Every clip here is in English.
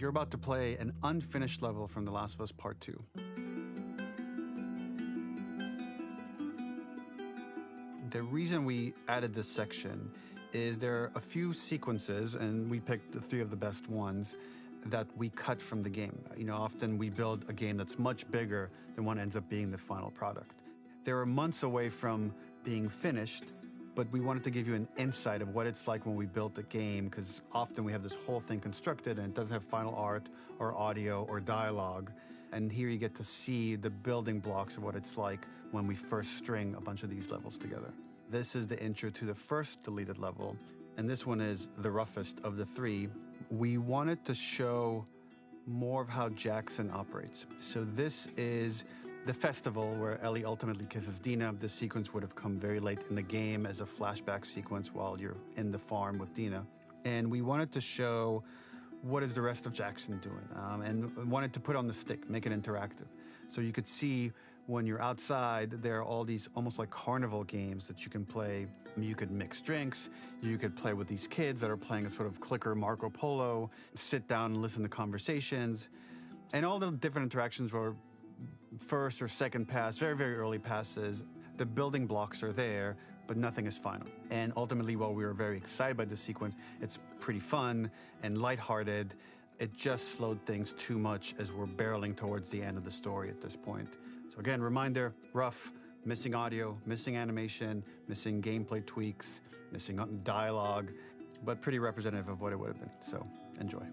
You're about to play an unfinished level from The Last of Us Part 2. The reason we added this section is there are a few sequences, and we picked the 3 of the best ones, that we cut from the game. You know, often we build a game that's much bigger than what ends up being the final product. They were months away from being finished, but we wanted to give you an insight of what it's like when we built a game, because often we have this whole thing constructed and it doesn't have final art or audio or dialogue. And here you get to see the building blocks of what it's like when we first string a bunch of these levels together. This is the intro to the first deleted level, and this one is the roughest of the 3. We wanted to show more of how Jackson operates. So this is the festival where Ellie ultimately kisses Dina. This sequence would have come very late in the game as a flashback sequence while you're in the farm with Dina. And we wanted to show what is the rest of Jackson doing, and wanted to put on the stick, make it interactive. So you could see when you're outside, there are all these almost like carnival games that you can play. You could mix drinks, you could play with these kids that are playing a sort of clicker Marco Polo, sit down and listen to conversations. And all the different interactions were first or second pass, very, very early passes. The building blocks are there, but nothing is final. And ultimately, while we were very excited by this sequence, it's pretty fun and lighthearted. It just slowed things too much as we're barreling towards the end of the story at this point. So again, reminder, rough, missing audio, missing animation, missing gameplay tweaks, missing dialogue, but pretty representative of what it would have been. So enjoy.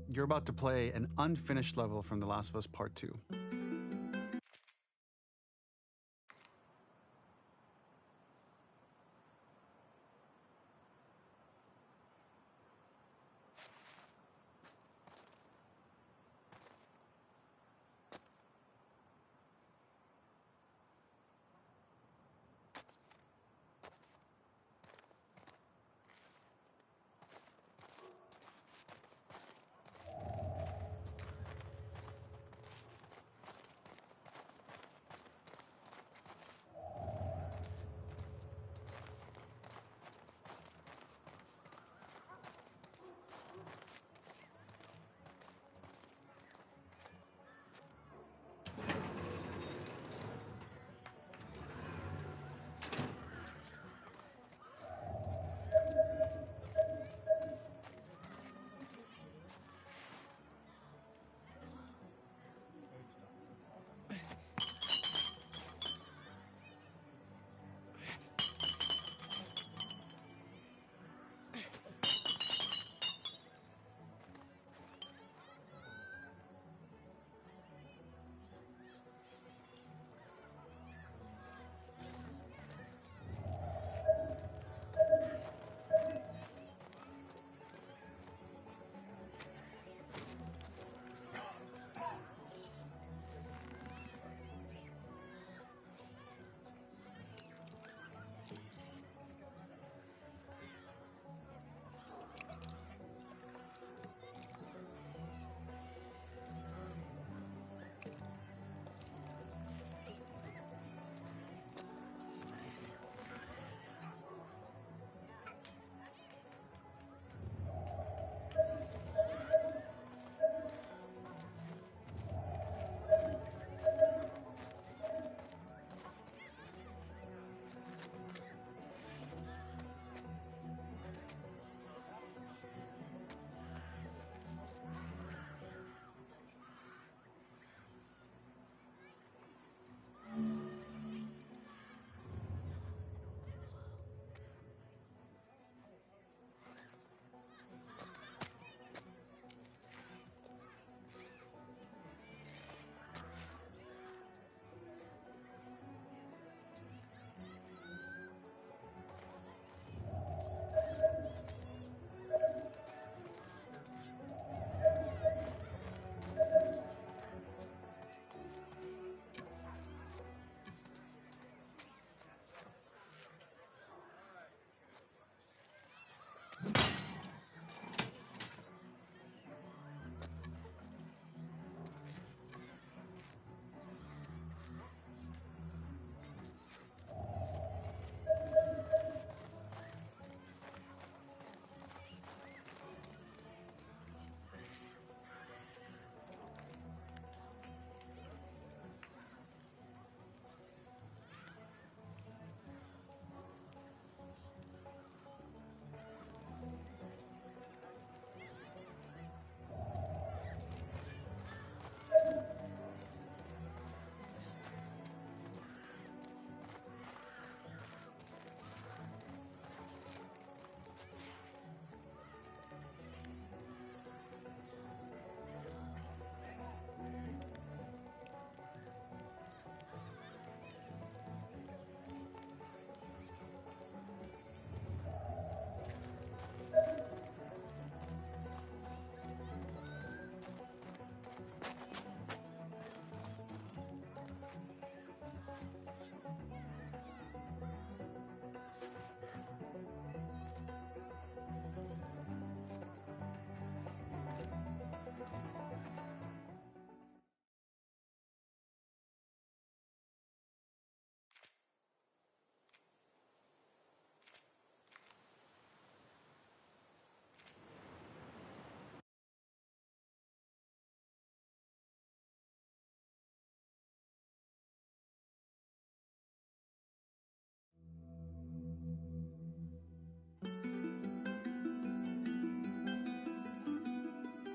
You're about to play an unfinished level from The Last of Us Part 2.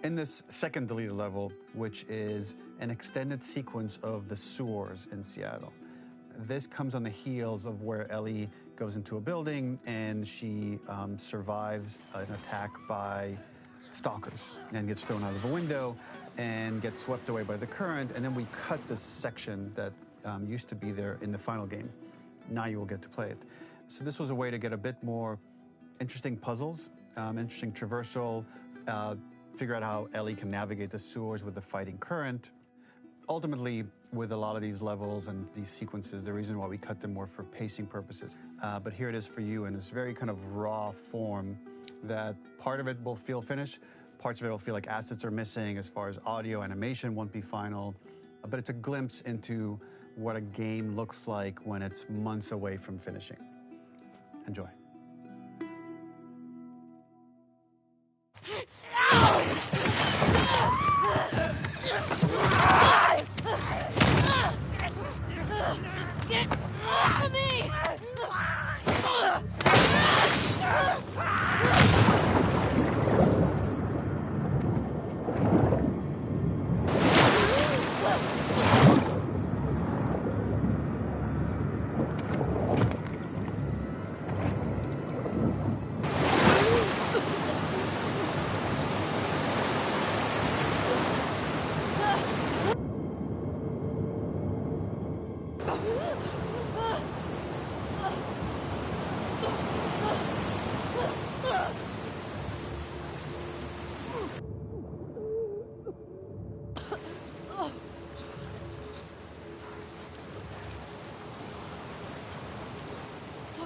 in this second deleted level, which is an extended sequence of the sewers in Seattle. This comes on the heels of where Ellie goes into a building and she survives an attack by stalkers and gets thrown out of a window and gets swept away by the current. And then we cut this section that used to be there in the final game. Now you will get to play it. So this was a way to get a bit more interesting puzzles, interesting traversal, figure out how Ellie can navigate the sewers with the fighting current. Ultimately, with a lot of these levels and these sequences, the reason why we cut them were for pacing purposes. But here it is for you in this very kind of raw form that part of it will feel finished, parts of it will feel like assets are missing as far as audio, animation won't be final. But it's a glimpse into what a game looks like when it's months away from finishing. Enjoy. Get off me!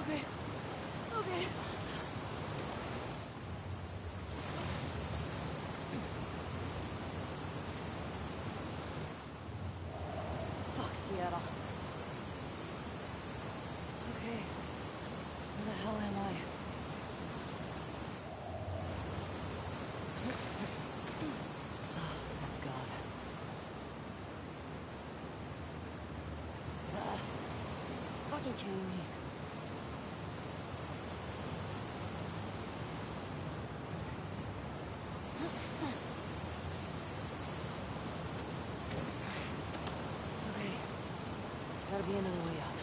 Okay. Fuck Seattle. Okay. Where the hell am I? Oh, thank God. Fucking kidding me. Gotta be another way out.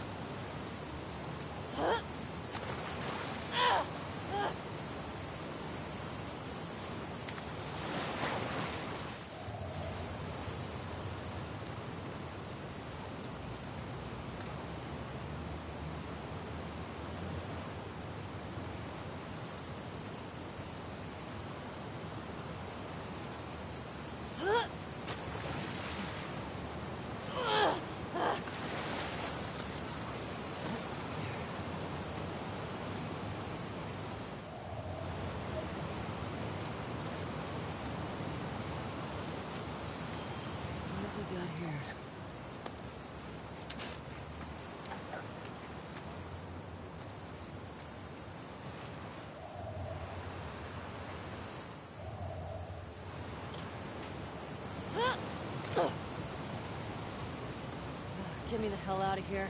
Get me the hell out of here.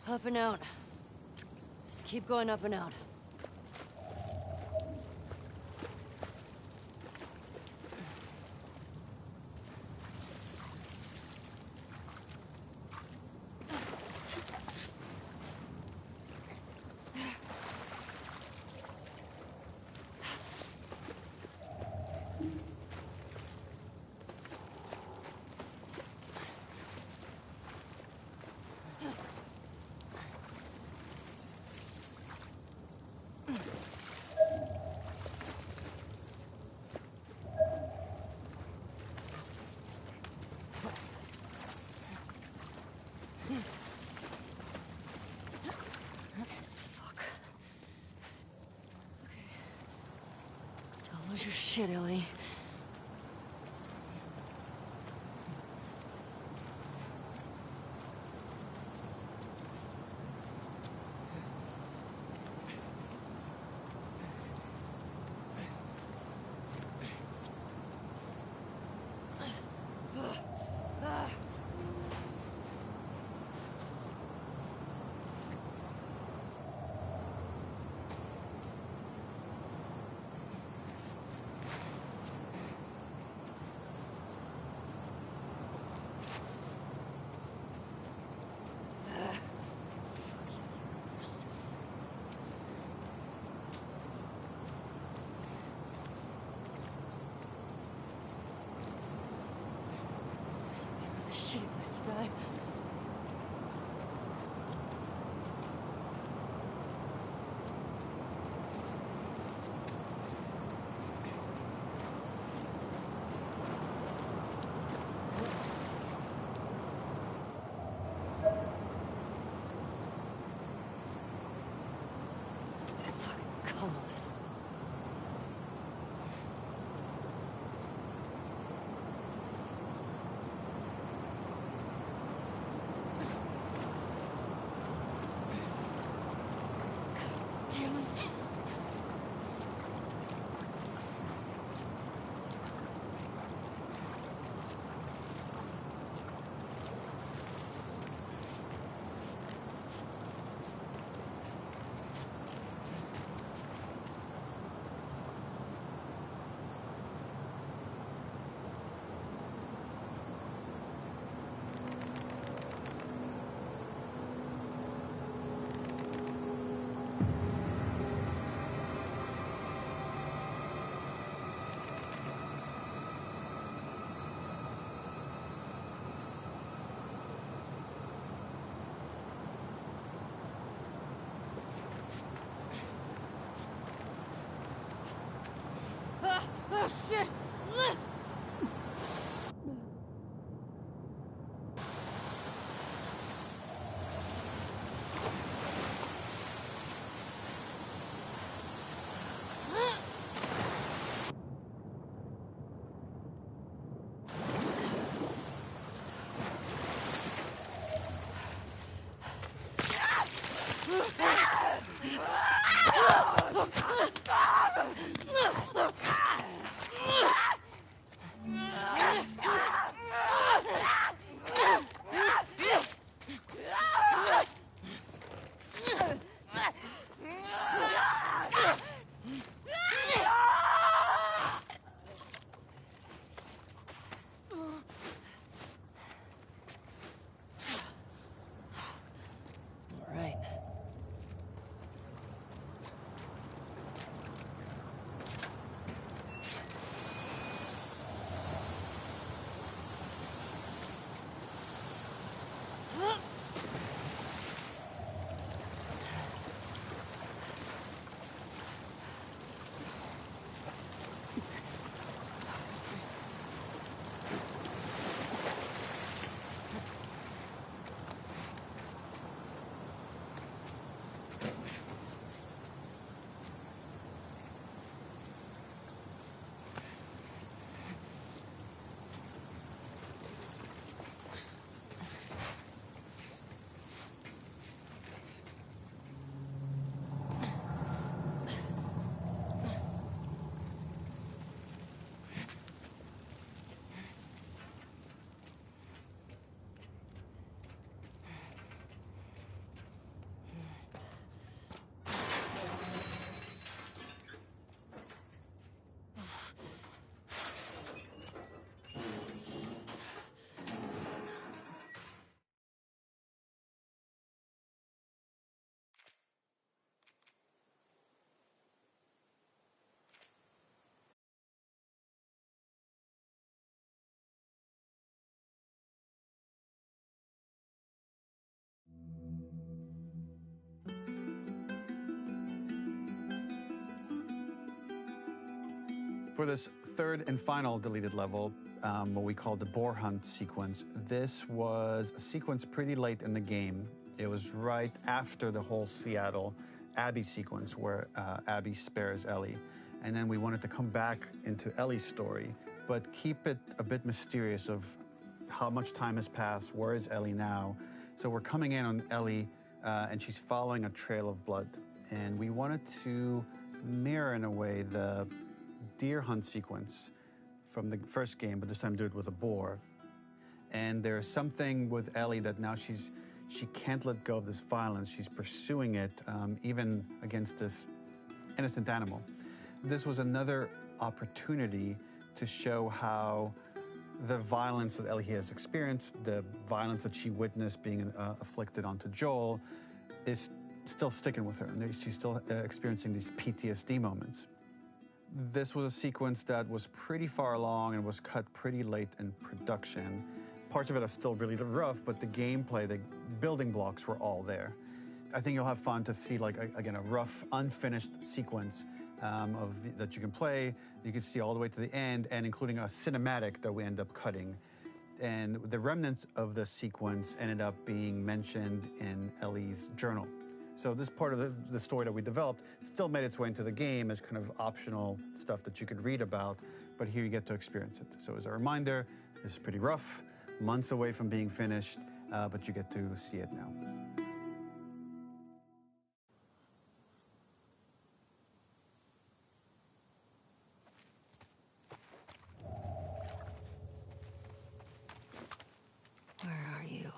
Up and out. Just keep going up and out. Lose your shit, Ellie. Oh, shit! All right. For this third and final deleted level, what we call the boar hunt sequence, this was a sequence pretty late in the game. It was right after the whole Seattle Abby sequence where Abby spares Ellie. And then we wanted to come back into Ellie's story, but keep it a bit mysterious of how much time has passed, where is Ellie now? So we're coming in on Ellie and she's following a trail of blood. And we wanted to mirror in a way the deer hunt sequence from the first game, but this time do it with a boar. And there's something with Ellie that now she can't let go of this violence. She's pursuing it, even against this innocent animal. This was another opportunity to show how the violence that Ellie has experienced, the violence that she witnessed being afflicted onto Joel, is still sticking with her, and she's still experiencing these PTSD moments. This was a sequence that was pretty far along and was cut pretty late in production. Parts of it are still really rough, but the gameplay, the building blocks were all there. I think you'll have fun to see, like, again, a rough, unfinished sequence that you can play. You can see all the way to the end, and including a cinematic that we end up cutting. And the remnants of the sequence ended up being mentioned in Ellie's journal. So this part of the story that we developed still made its way into the game as kind of optional stuff that you could read about, but here you get to experience it. So as a reminder, this is pretty rough, months away from being finished, but you get to see it now. Where are you?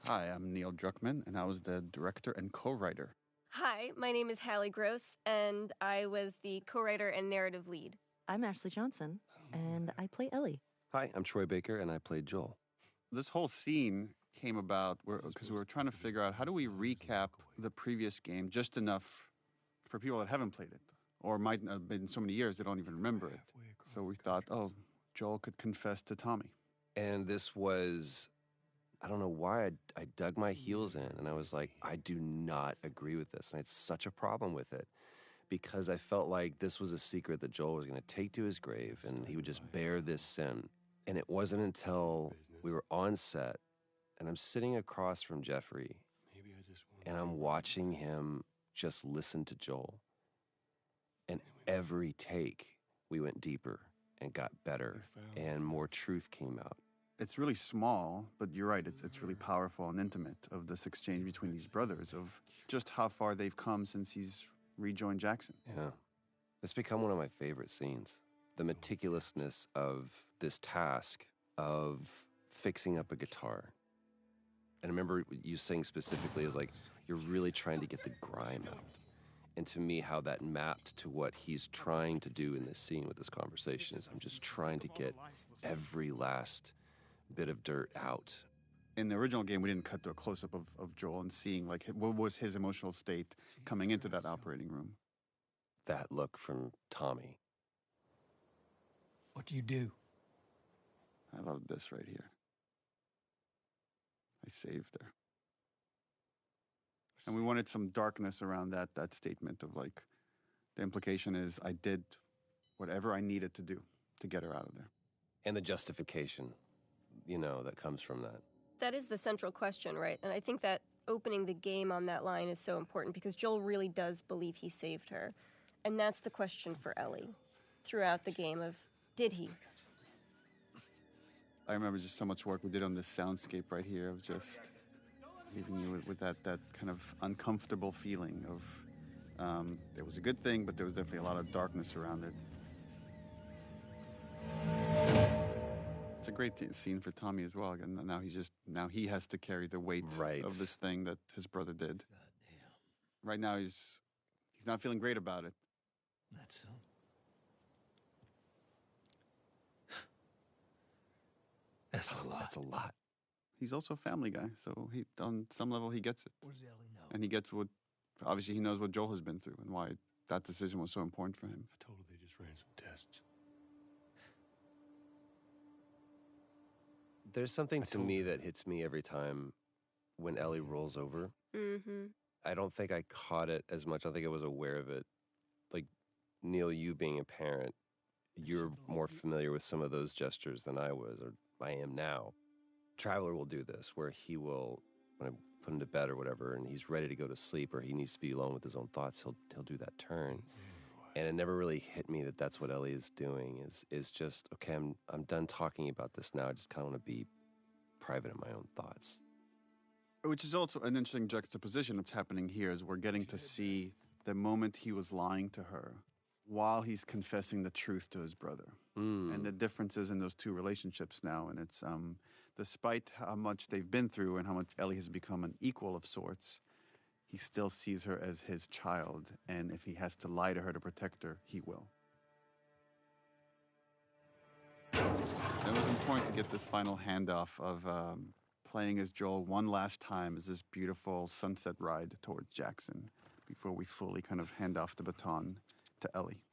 Hi, I'm Neil Druckmann, and I was the director and co-writer. Hi, my name is Hallie Gross, and I was the co-writer and narrative lead. I'm Ashley Johnson, and I play Ellie. Hi, I'm Troy Baker, and I played Joel. This whole scene came about because we were trying to figure out how do we recap the previous game just enough for people that haven't played it, or might not have been so many years they don't even remember it. So we thought, oh, Joel could confess to Tommy. And this was, I don't know why I dug my heels in, and I was like, I do not agree with this. And I had such a problem with it because I felt like this was a secret that Joel was going to take to his grave, and he would just bear this sin. And it wasn't until we were on set, and I'm sitting across from Jeffrey, and I'm watching him just listen to Joel. And every take, we went deeper and got better, and more truth came out. It's really small, but you're right, it's really powerful and intimate of this exchange between these brothers, of just how far they've come since he's rejoined Jackson. Yeah. It's become one of my favorite scenes. The meticulousness of this task of fixing up a guitar. And I remember you saying specifically is like, you're really trying to get the grime out. And to me, how that mapped to what he's trying to do in this scene with this conversation is I'm just trying to get every last bit of dirt out. In the original game, we didn't cut to a close-up of Joel and seeing like what was his emotional state coming into that operating room. That look from Tommy. What do you do? I love this right here. I saved her. And we wanted some darkness around that statement of like, the implication is I did whatever I needed to do to get her out of there. And the justification, that comes from that. That is the central question, right? And I think that opening the game on that line is so important because Joel really does believe he saved her. And that's the question for Ellie throughout the game of, did he? I remember just so much work we did on this soundscape right here of just leaving you with that kind of uncomfortable feeling of it was a good thing, but there was definitely a lot of darkness around it. It's a great scene for Tommy as well. And now he has to carry the weight of this thing that his brother did. Right now he's not feeling great about it. That's so. That's a lot. That's a lot. He's also a family guy, so on some level he gets it. What does Ellie know? And he gets obviously he knows what Joel has been through and why that decision was so important for him. I told her they just ran some tests. There's something to me that hits me every time when Ellie rolls over. Mm-hmm. I don't think I caught it as much. I think I was aware of it. Like, Neil, you being a parent, you're more familiar with some of those gestures than I was, or I am now. Traveler will do this, where he will, when I put him to bed or whatever, and he's ready to go to sleep, or he needs to be alone with his own thoughts, he'll do that turn. And it never really hit me that that's what Ellie is doing, is just, okay, I'm done talking about this now. I just kind of want to be private in my own thoughts. Which is also an interesting juxtaposition that's happening here, is we're getting to see the moment he was lying to her while he's confessing the truth to his brother. And the differences in those two relationships now. And it's, despite how much they've been through and how much Ellie has become an equal of sorts, he still sees her as his child. And if he has to lie to her to protect her, he will. It was important to get this final handoff of playing as Joel one last time as this beautiful sunset ride towards Jackson before we fully kind of hand off the baton to Ellie.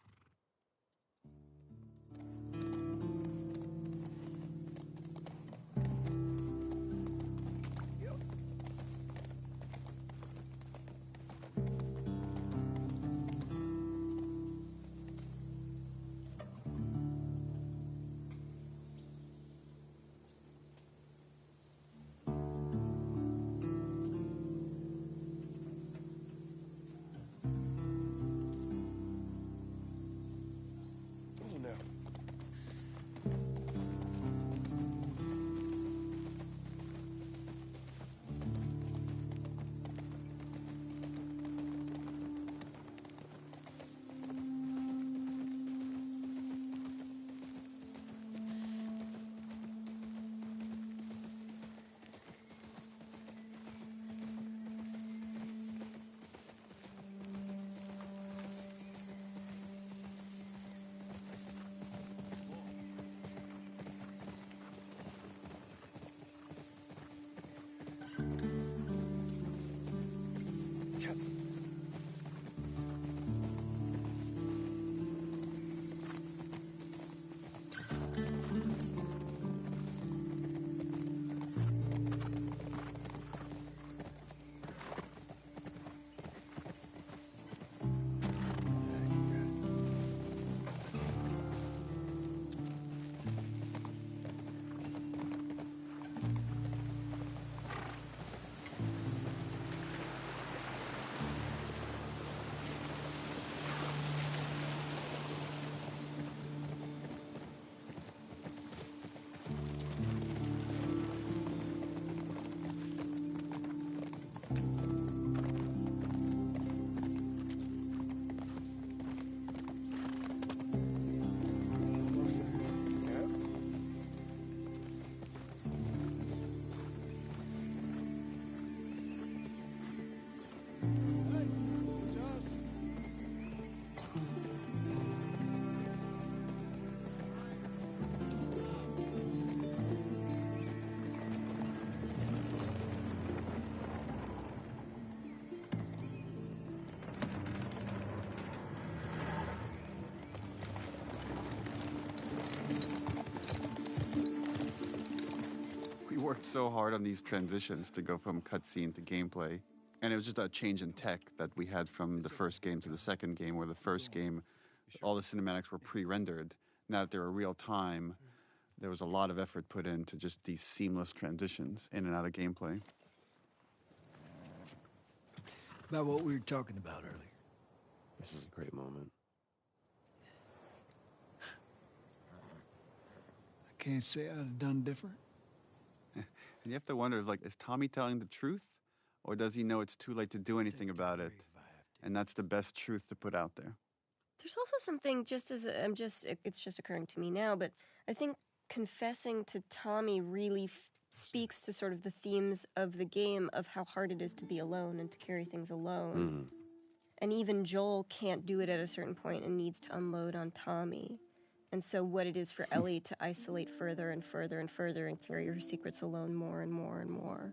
worked so hard on these transitions to go from cutscene to gameplay. And it was just a change in tech that we had from the first game to the second game, where the first game, all the cinematics were pre-rendered. Now that they were real time, there was a lot of effort put into just these seamless transitions in and out of gameplay. About what we were talking about earlier. This is a great moment. I can't say I'd have done different. And you have to wonder, is Tommy telling the truth? Or does he know it's too late to do anything about it? And that's the best truth to put out there. There's also something, it's just occurring to me now, but I think confessing to Tommy really speaks to sort of the themes of the game of how hard it is to be alone and to carry things alone. And even Joel can't do it at a certain point and needs to unload on Tommy. And so what it is for Ellie to isolate further and further and further and carry her secrets alone more and more and more.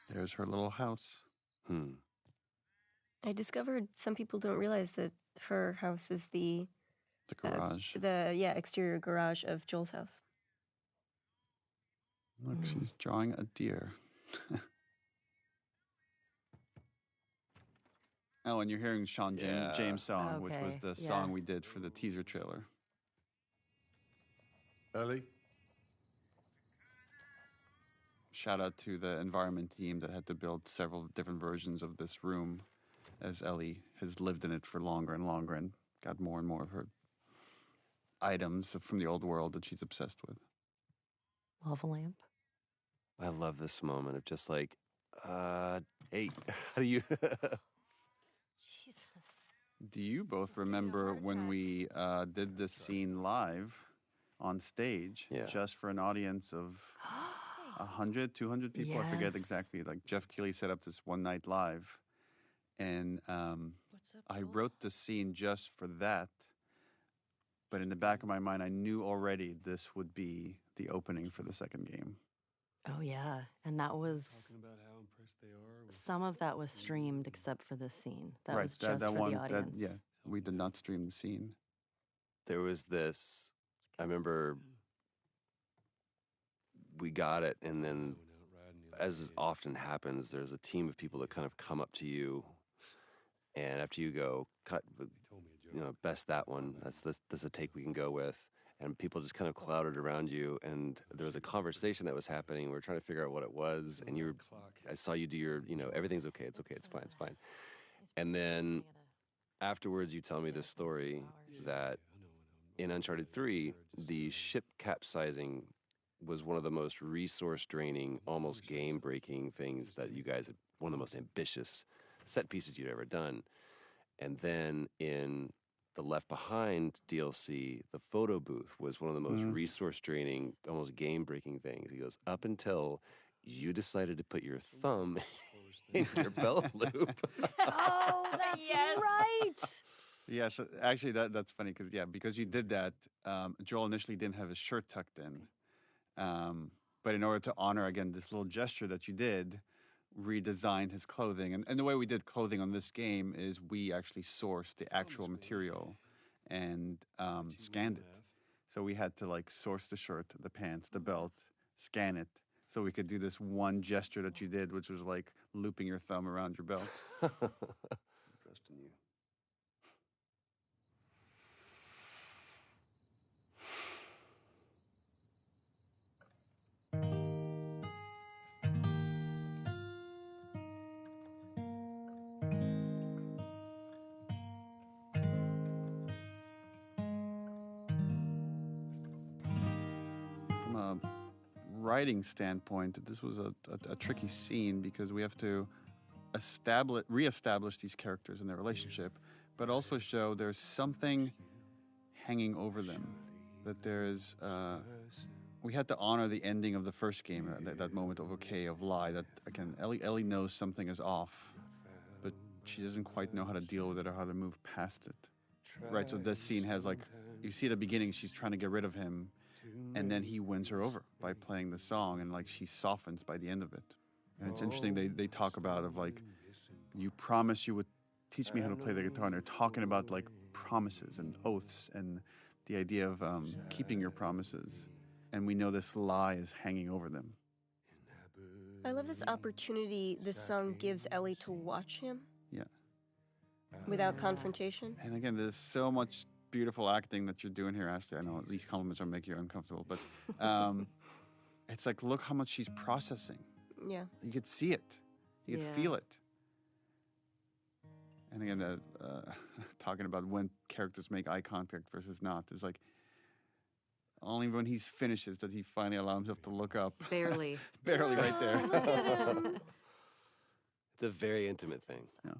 There's her little house. I discovered some people don't realize that her house is the garage. Exterior garage of Joel's house. Look, she's drawing a deer. Oh, and you're hearing Sean James' song, which was the song we did for the teaser trailer. Ellie? Shout out to the environment team that had to build several different versions of this room, as Ellie has lived in it for longer and longer and got more and more of her items from the old world that she's obsessed with. Lava lamp. I love this moment of just like, hey, how do you... Jesus. Do you both remember when we did this scene live on stage, just for an audience of 100, 200 people? I forget exactly. Like Jeff Keighley set up this one night live, and I wrote the scene just for that. But in the back of my mind, I knew already this would be the opening for the second game. Oh, yeah. And that was... Some of that was streamed except for this scene. That was just for the audience. We did not stream the scene. There was this... I remember we got it, and then, as often happens, there's a team of people that kind of come up to you, and after you go, cut, best that one. That's a take we can go with. And people just kind of clouded around you, and there was a conversation that was happening. We were trying to figure out what it was, and I saw you do your, everything's okay, it's okay, it's fine, it's fine. And then afterwards, you tell me this story that in Uncharted 3, the ship capsizing was one of the most resource-draining, almost game-breaking things that you guys had, one of the most ambitious set pieces you'd ever done. And then in the Left Behind DLC, the photo booth was one of the most resource-draining, almost game-breaking things. He goes, up until you decided to put your thumb in your belt loop. Oh, that's right. Yeah, so actually that's funny because you did that, Joel initially didn't have his shirt tucked in. But in order to honor, again, this little gesture that you did, redesigned his clothing. And the way we did clothing on this game is we actually sourced the actual material and scanned it. So we had to source the shirt, the pants, the belt, scan it, so we could do this one gesture that you did, which was like looping your thumb around your belt. Trust in you. Writing standpoint, this was a tricky scene because we have to reestablish these characters and their relationship, but also show there's something hanging over them. That there's, we had to honor the ending of the first game, that moment of of lie. That again, Ellie knows something is off, but she doesn't quite know how to deal with it or how to move past it. Right. So this scene has you see at the beginning, she's trying to get rid of him. And then he wins her over by playing the song, and she softens by the end of it. And it's interesting, they talk about you promise you would teach me how to play the guitar. And they're talking about like promises and oaths and the idea of keeping your promises. And we know this lie is hanging over them. I love this opportunity this song gives Ellie to watch him. Yeah. Without confrontation. And again, there's so much beautiful acting that you're doing here, Ashley. I know these compliments are making you uncomfortable, but it's like, look how much she's processing. Yeah. You could see it. You could feel it. And again, talking about when characters make eye contact versus not, is like, only when he finishes that he finally allows himself to look up. Barely. Barely right there. It's a very intimate thing. Yeah.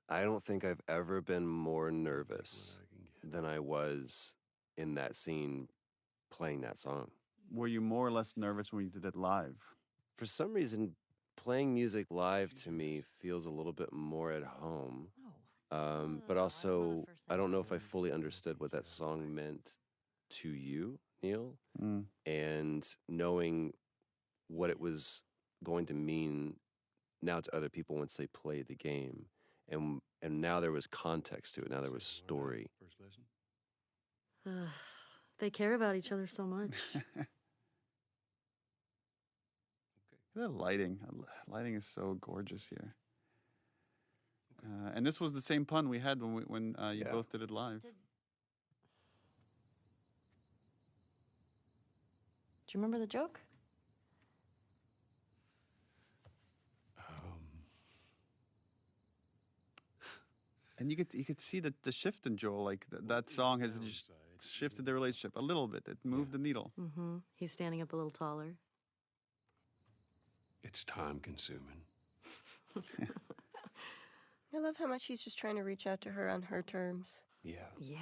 I don't think I've ever been more nervous than I was in that scene playing that song. Were you more or less nervous when you did it live? For some reason, playing music live to me feels a little bit more at home. But also, I don't know if I fully understood what that song meant to you, Neil. And knowing what it was going to mean now to other people once they played the game. And now there was context to it. Now there was story. They care about each other so much. The lighting. Lighting is so gorgeous here. And this was the same pun we had when you both did it live. Do you remember the joke? And you could see the shift in Joel. Like that song has just shifted the relationship a little bit. It moved the needle. Mm-hmm. He's standing up a little taller. It's time consuming. I love how much he's just trying to reach out to her on her terms. Yeah. Yeah.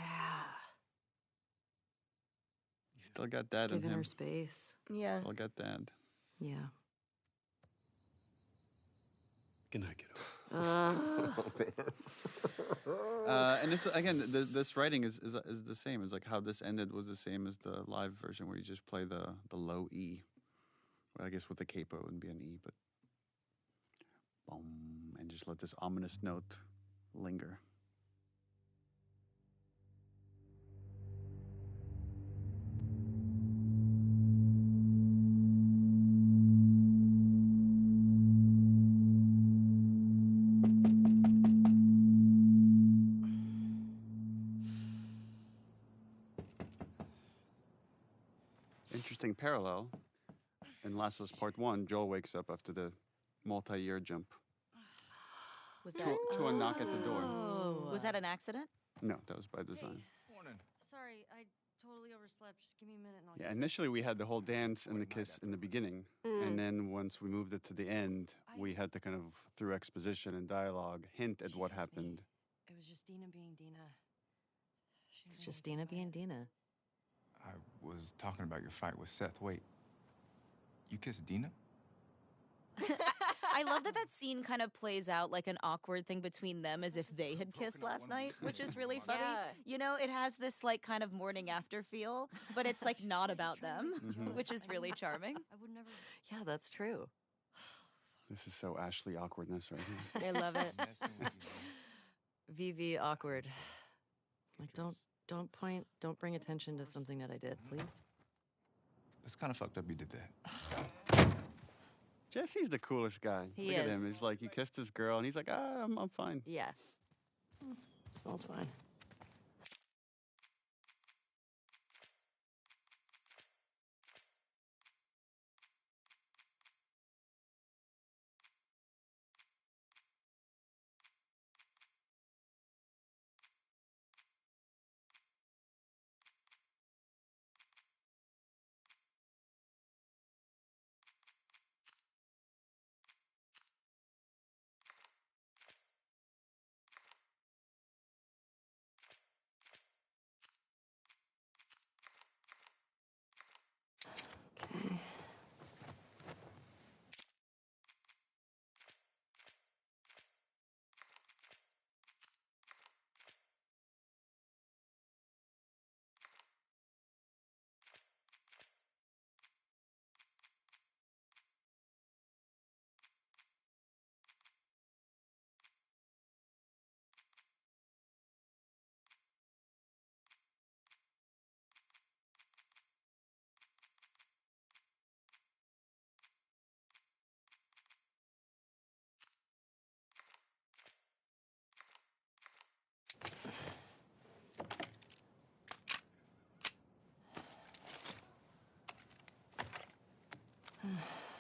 He still got that in him. Giving her space. Yeah. Still got that. Yeah. Can I get over? And this again, this writing is the same. It's like how this ended was the same as the live version, where you just play the low E. Well, I guess with the capo it wouldn't be an E, but boom, and just let this ominous note linger. Interesting parallel. In Last of Us Part 1, Joel wakes up after the multi-year jump Was that to a knock at the door. Was that an accident? No, that was by design. Sorry, I totally overslept. Just give me a minute and I'll Yeah, initially we had the whole dance and the kiss in the beginning. And then once we moved it to the end, we had to kind of, through exposition and dialogue, hint at what happened. It was just Dina being Dina. It's just Dina being Dina. I was talking about your fight with Seth. Wait, you kissed Dina? I love that scene kind of plays out like an awkward thing between them as if they had kissed last night, which is really funny. Yeah. You know, it has this like kind of morning after feel, but it's like not about them, which is really charming. I would never. Yeah, that's true. This is so Ashley awkwardness right here. I love it. VV awkward. Like, don't point, don't bring attention to something that I did, please. It's kind of fucked up you did that. Jesse's the coolest guy. He Look at him. is. He's like, he kissed his girl, and he's like, I'm fine. Yeah. Smells fine.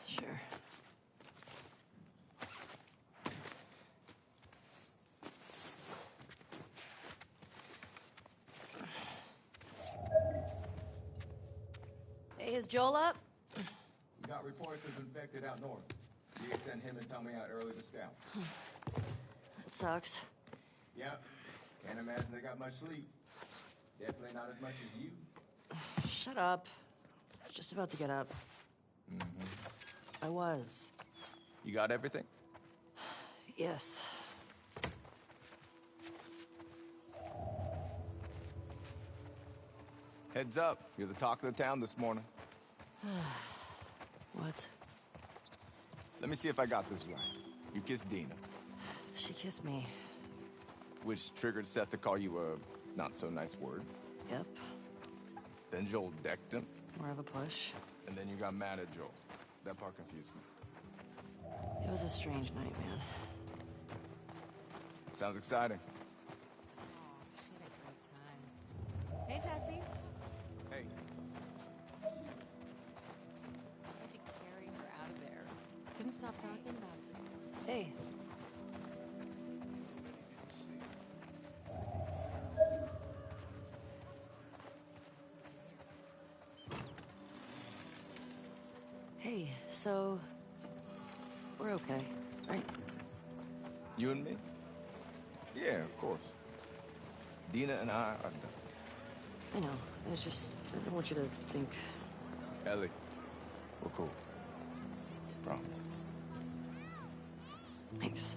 Sure. Hey, is Joel up? We got reports of infected out north. You sent him and Tommy out early to scout. That sucks. Yep. Can't imagine they got much sleep. Definitely not as much as you. Shut up. I was just about to get up. I was. You got everything? Yes. Heads up. You're the talk of the town this morning. What? Let me see if I got this right. You kissed Dina, She kissed me. which triggered Seth to call you a not-so-nice word. Yep. Then Joel decked him, More of a push. and then you got mad at Joel. That part confused me. It was a strange night, man. Sounds exciting. She had a great time. Hey, Jesse. Hey, I had to carry her out of there. Couldn't stop talking about it this morning. Hey. Hey, so we're okay, right? you and me? Yeah, of course. Dina and I are done. I know. It's just I don't want you to think. Ellie, we're cool. Promise. Thanks.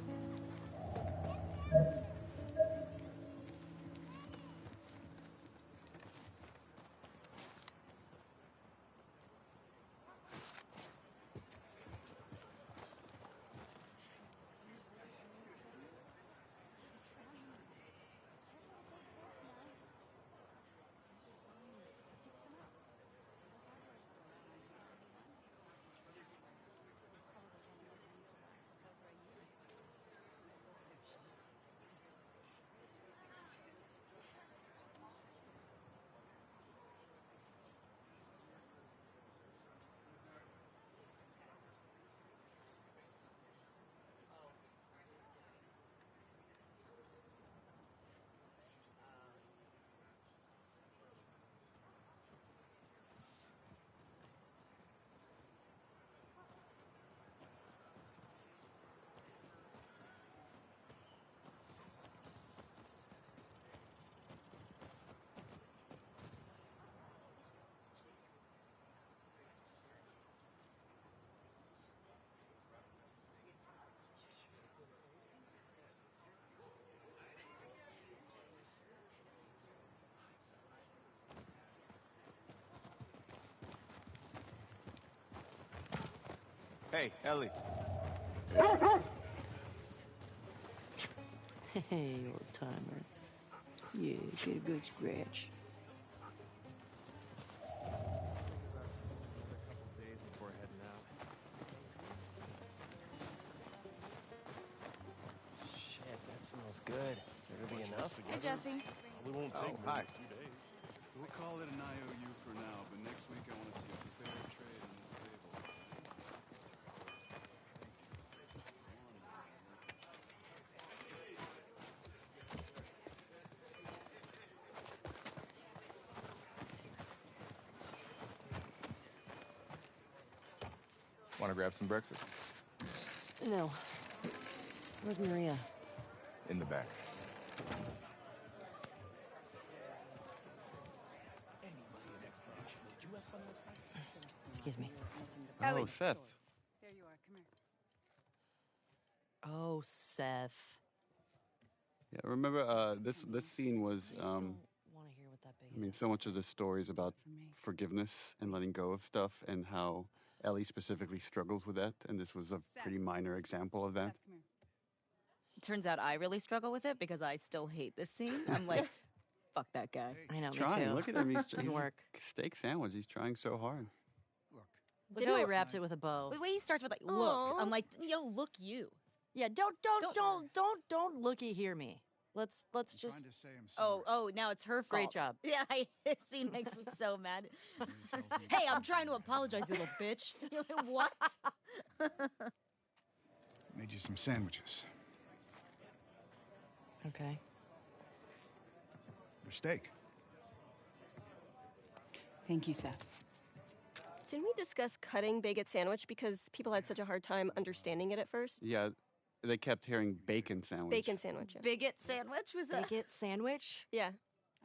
Hey, Ellie. Hey, old timer. Yeah, get a good scratch. Shit, that smells good. Better be enough. Hey, Jesse. We won't take hi. a few days. We'll call it an IOU for now, but next week I want to see a fair trade in this table. Want to grab some breakfast? No. Where's Maria? In the back. Excuse me. Oh, Seth. There you are. Come here. Oh, Seth. Yeah, remember this scene was. I don't want to hear what that big. I mean, so much of the story is about forgiveness and letting go of stuff, and how Ellie specifically struggles with that. And this was a pretty minor example of that. Seth, come here. Turns out I really struggle with it because I still hate this scene. I'm like, fuck that guy. I know, He's me trying. too. Look at him. He's Doesn't work. Steak sandwich. He's trying so hard. Look how he wrapped it with a bow. The way he starts with like, look. Aw. I'm like, yo, look you. Yeah, don't looky, hear me. Let's just. Trying to say I'm sorry. Oh, now it's her fault. Great job. Yeah, this scene makes me so mad. Hey, I'm trying to apologize, you little bitch. You're like, what? Made you some sandwiches. Okay. Your steak. Thank you, Seth. Didn't we discuss cutting Baguette sandwich because people had such a hard time understanding it at first? Yeah, they kept hearing bacon sandwich. Bacon sandwich. Yeah. Bigot sandwich was a Baguette sandwich? Yeah.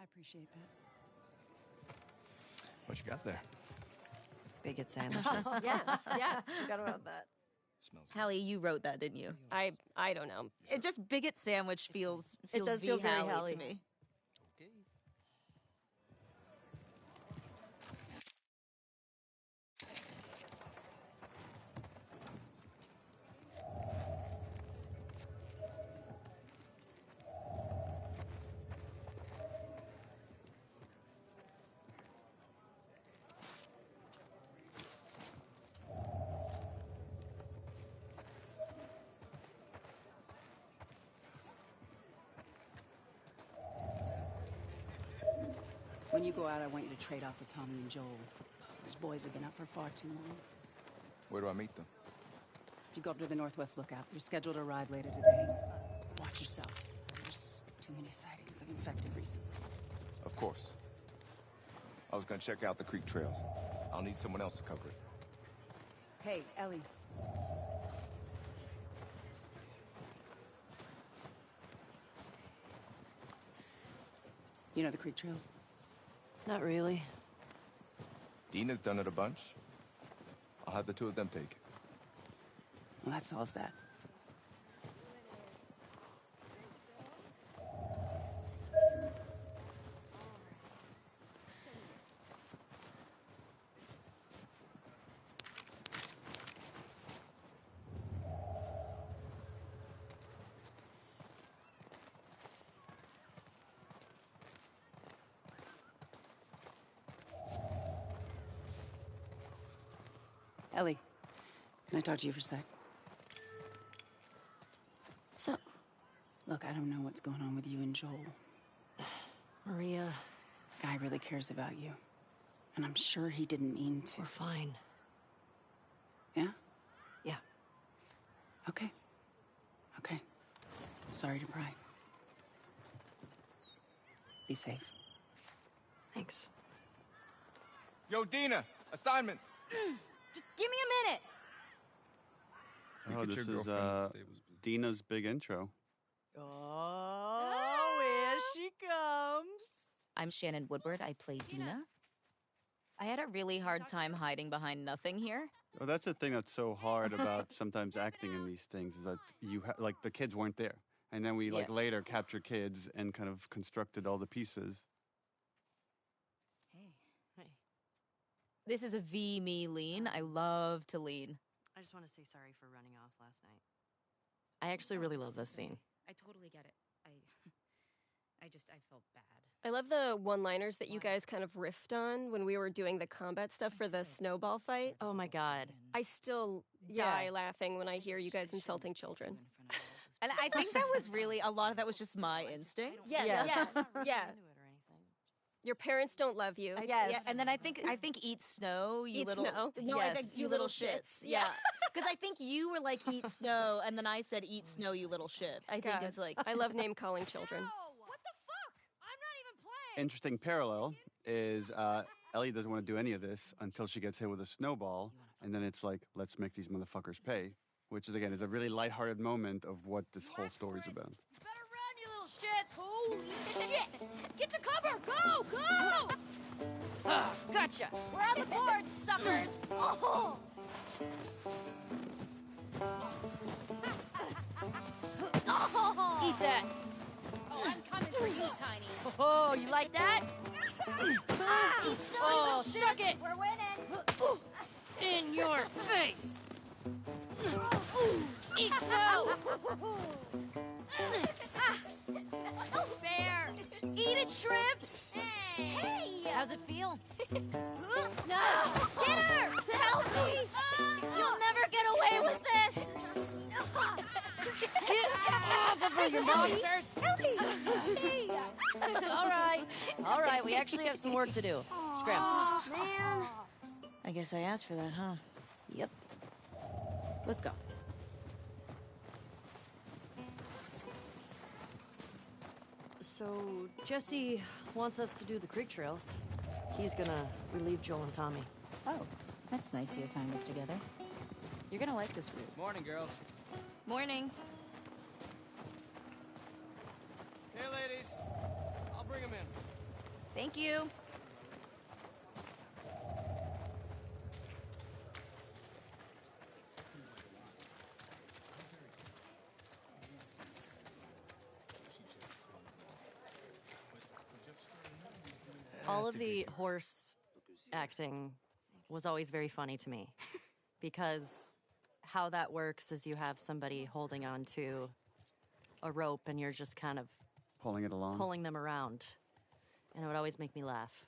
I appreciate that. What you got there? Baguette sandwiches. Yeah. Forgot about that. Smells good. Hallie, you wrote that, didn't you? I don't know. It just bigot sandwich feels It does feel very Hallie Hallie. to me. Okay. When you go out, I want you to trade off with Tommy and Joel. Those boys have been up for far too long. Where do I meet them? If you go up to the Northwest Lookout, they're scheduled to arrive later today. Watch yourself. There's too many sightings of infected recently. Of course. I was gonna check out the creek trails. I'll need someone else to cover it. Hey, Ellie. You know the creek trails? Not really. Dina's done it a bunch. I'll have the two of them take it. Well, that solves that. Ellie, can I talk to you for a sec? So, Look, I don't know what's going on with you and Joel. Maria, Guy really cares about you. And I'm sure he didn't mean to. we're fine. Yeah? Yeah. Okay. Okay. Sorry to pry. Be safe. Thanks. Yo, Dina! Assignments! Just give me a minute. Oh, this is Dina's big intro. Oh, here she comes. I'm Shannon Woodward. I play Dina. I had a really hard time hiding behind nothing here. Well, that's the thing that's so hard about sometimes acting in these things is that you like the kids weren't there, and then we like later captured kids and kind of constructed all the pieces. Hey. This is a me lean. I love to lean. I just want to say sorry for running off last night. I actually really love this scene. I totally get it. I felt bad. I love the one-liners that you guys kind of riffed on when we were doing the combat stuff for the snowball fight. Oh my God. I still die laughing when I hear you guys insulting children. And I think that was really, a lot of that was just my instinct. Yeah. Your parents don't love you. Yeah, and then I think eat snow, you Eat little snow. No, I think Yes. you little shits. Yeah. Because I think you were like eat snow, and then I said eat snow, you little shit. I think it's like I love name calling children. What the fuck? I'm not even playing. Interesting parallel is Ellie doesn't want to do any of this until she gets hit with a snowball, and then it's like, let's make these motherfuckers pay, which is again is a really lighthearted moment of what this whole story's about. Better run, you little shit. Holy shit! Get to cover! Go! Go! Gotcha. we're on the board, suckers. Oh! Eat that. Oh, I'm coming for you, Tiny. Oh, you like that? Oh, suck it. We're winning. In your face. Eat snow. Bear. Eat it, shrimps. Hey. How's it feel? No, get her! Help me! You'll never get away with this. Get off of her, you monsters. Help All right, we actually have some work to do. Scram. Man. I guess I asked for that, huh? Yep. Let's go. So, Jesse wants us to do the creek trails. He's gonna relieve Joel and Tommy. Oh, that's nice he assigned us together. You're gonna like this route. Morning, girls. Morning. Hey, ladies. I'll bring them in. Thank you. All of the horse acting was always very funny to me because how that works is you have somebody holding on to a rope and you're just kind of Pulling it along. pulling them around. And it would always make me laugh.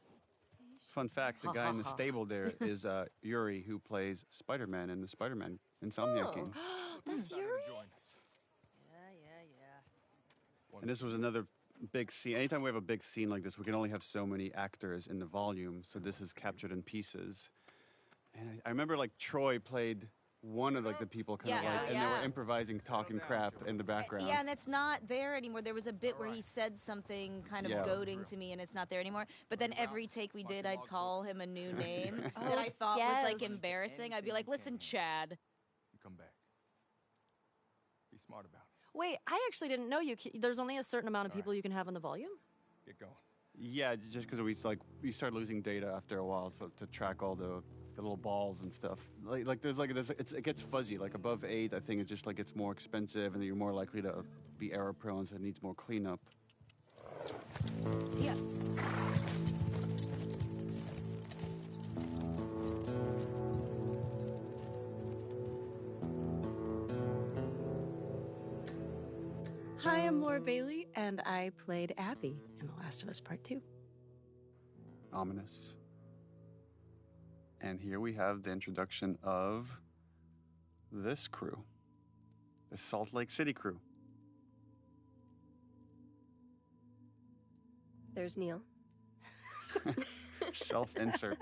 Fun fact, the guy in the stable there is Yuri, who plays Spider-Man in the Spider-Man Insomniac game. That's Yuri? And this was another big scene. Anytime we have a big scene like this, we can only have so many actors in the volume, so this is captured in pieces. And I remember, like, Troy played one of, like, the people kind of like, and they were improvising, talking crap in the background. Yeah, and it's not there anymore. There was a bit where he said something kind of goading to me, and it's not there anymore. But then every take we did, I'd call him a new name that I thought was, like, embarrassing. I'd be like, listen, Chad. You come back. Be smart about it. Wait, I actually didn't know there's only a certain amount of people you can have in the volume? Get going. Yeah, just because we start losing data after a while, so to track all the little balls and stuff. It gets fuzzy. Like above 8, I think it just like gets more expensive, and you're more likely to be error prone, so it needs more cleanup. Yeah. Hi, I'm Laura Bailey, and I played Abby in The Last of Us Part 2. Ominous. And here we have the introduction of this crew, the Salt Lake City crew. There's Neil. Self-insert.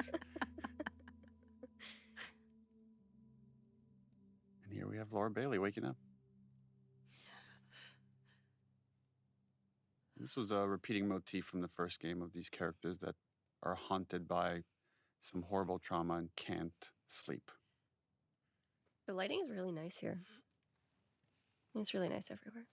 And here we have Laura Bailey waking up. This was a repeating motif from the first game of these characters that are haunted by some horrible trauma and can't sleep. The lighting is really nice here. It's really nice everywhere.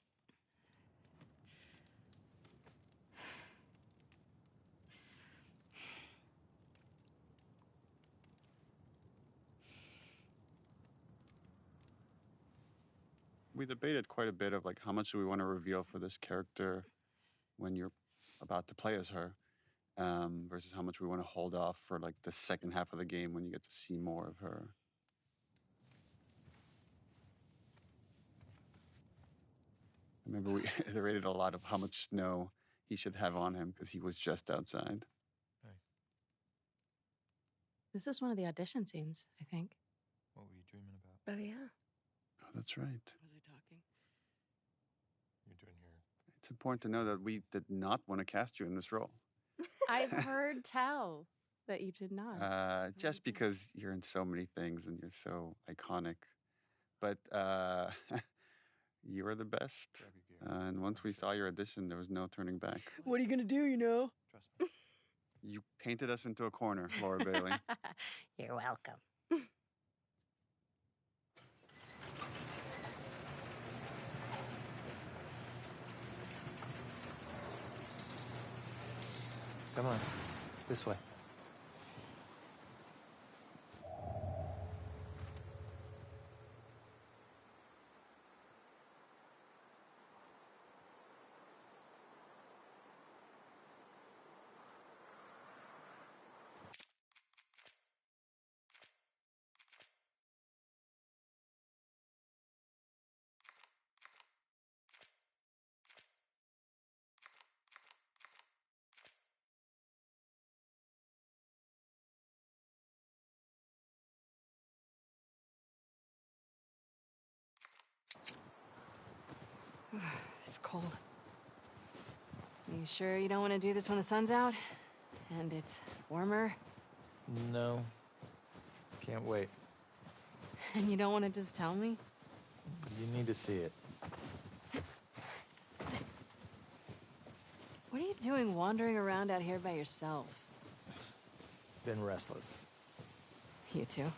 We debated quite a bit of like how much do we want to reveal for this character when you're about to play as her, versus how much we want to hold off for like the second half of the game when you get to see more of her. I remember we iterated a lot of how much snow he should have on him because he was just outside. This is one of the audition scenes, I think. What were you dreaming about? Oh, yeah. Oh, that's right. Was I talking? You're doing your... It's important to know that we did not want to cast you in this role. I've heard tell that you did not. Just because you're in so many things and you're so iconic. But you were the best. And once we saw your audition, there was no turning back. What are you going to do, you know? Trust me. You painted us into a corner, Laura Bailey. You're welcome. Come on. This way. It's cold. You sure you don't want to do this when the sun's out? And it's warmer? No. Can't wait. And you don't want to just tell me? You need to see it. What are you doing wandering around out here by yourself? Been restless. You too?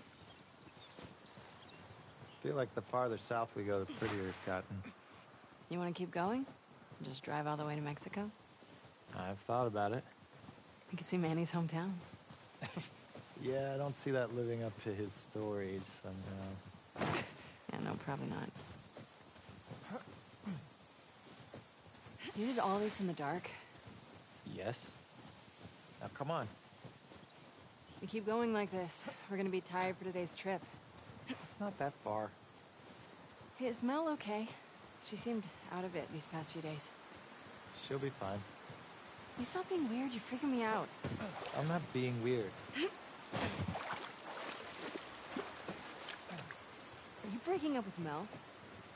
Feel like the farther south we go, the prettier it's gotten. You want to keep going? Just drive all the way to Mexico? I've thought about it. You can see Manny's hometown. Yeah, I don't see that living up to his stories somehow. Yeah, no, probably not. You did all this in the dark? Yes. Now, come on. We keep going like this, we're gonna be tired for today's trip. It's not that far. Hey, is Mel okay? She seemed out of it these past few days. She'll be fine. You stop being weird, you're freaking me out. I'm not being weird. Are you breaking up with Mel?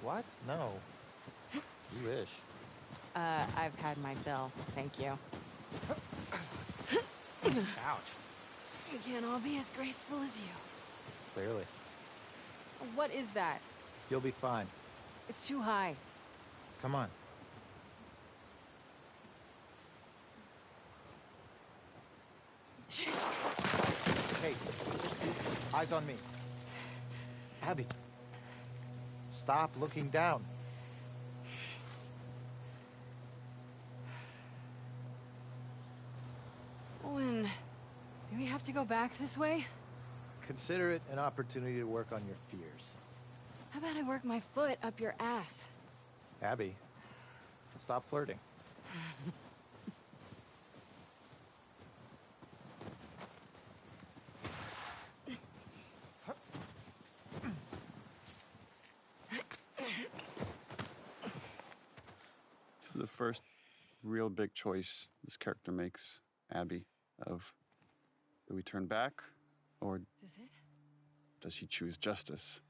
What? No. You wish. I've had my fill, thank you. Ouch. We can't all be as graceful as you. Clearly. What is that? You'll be fine. It's too high. Come on. Shit. Hey, eyes on me. Abby, stop looking down. Owen, do we have to go back this way? Consider it an opportunity to work on your fears. How about I work my foot up your ass? Abby, stop flirting. This is the first real big choice this character makes, Abby, of do we turn back or does she choose justice?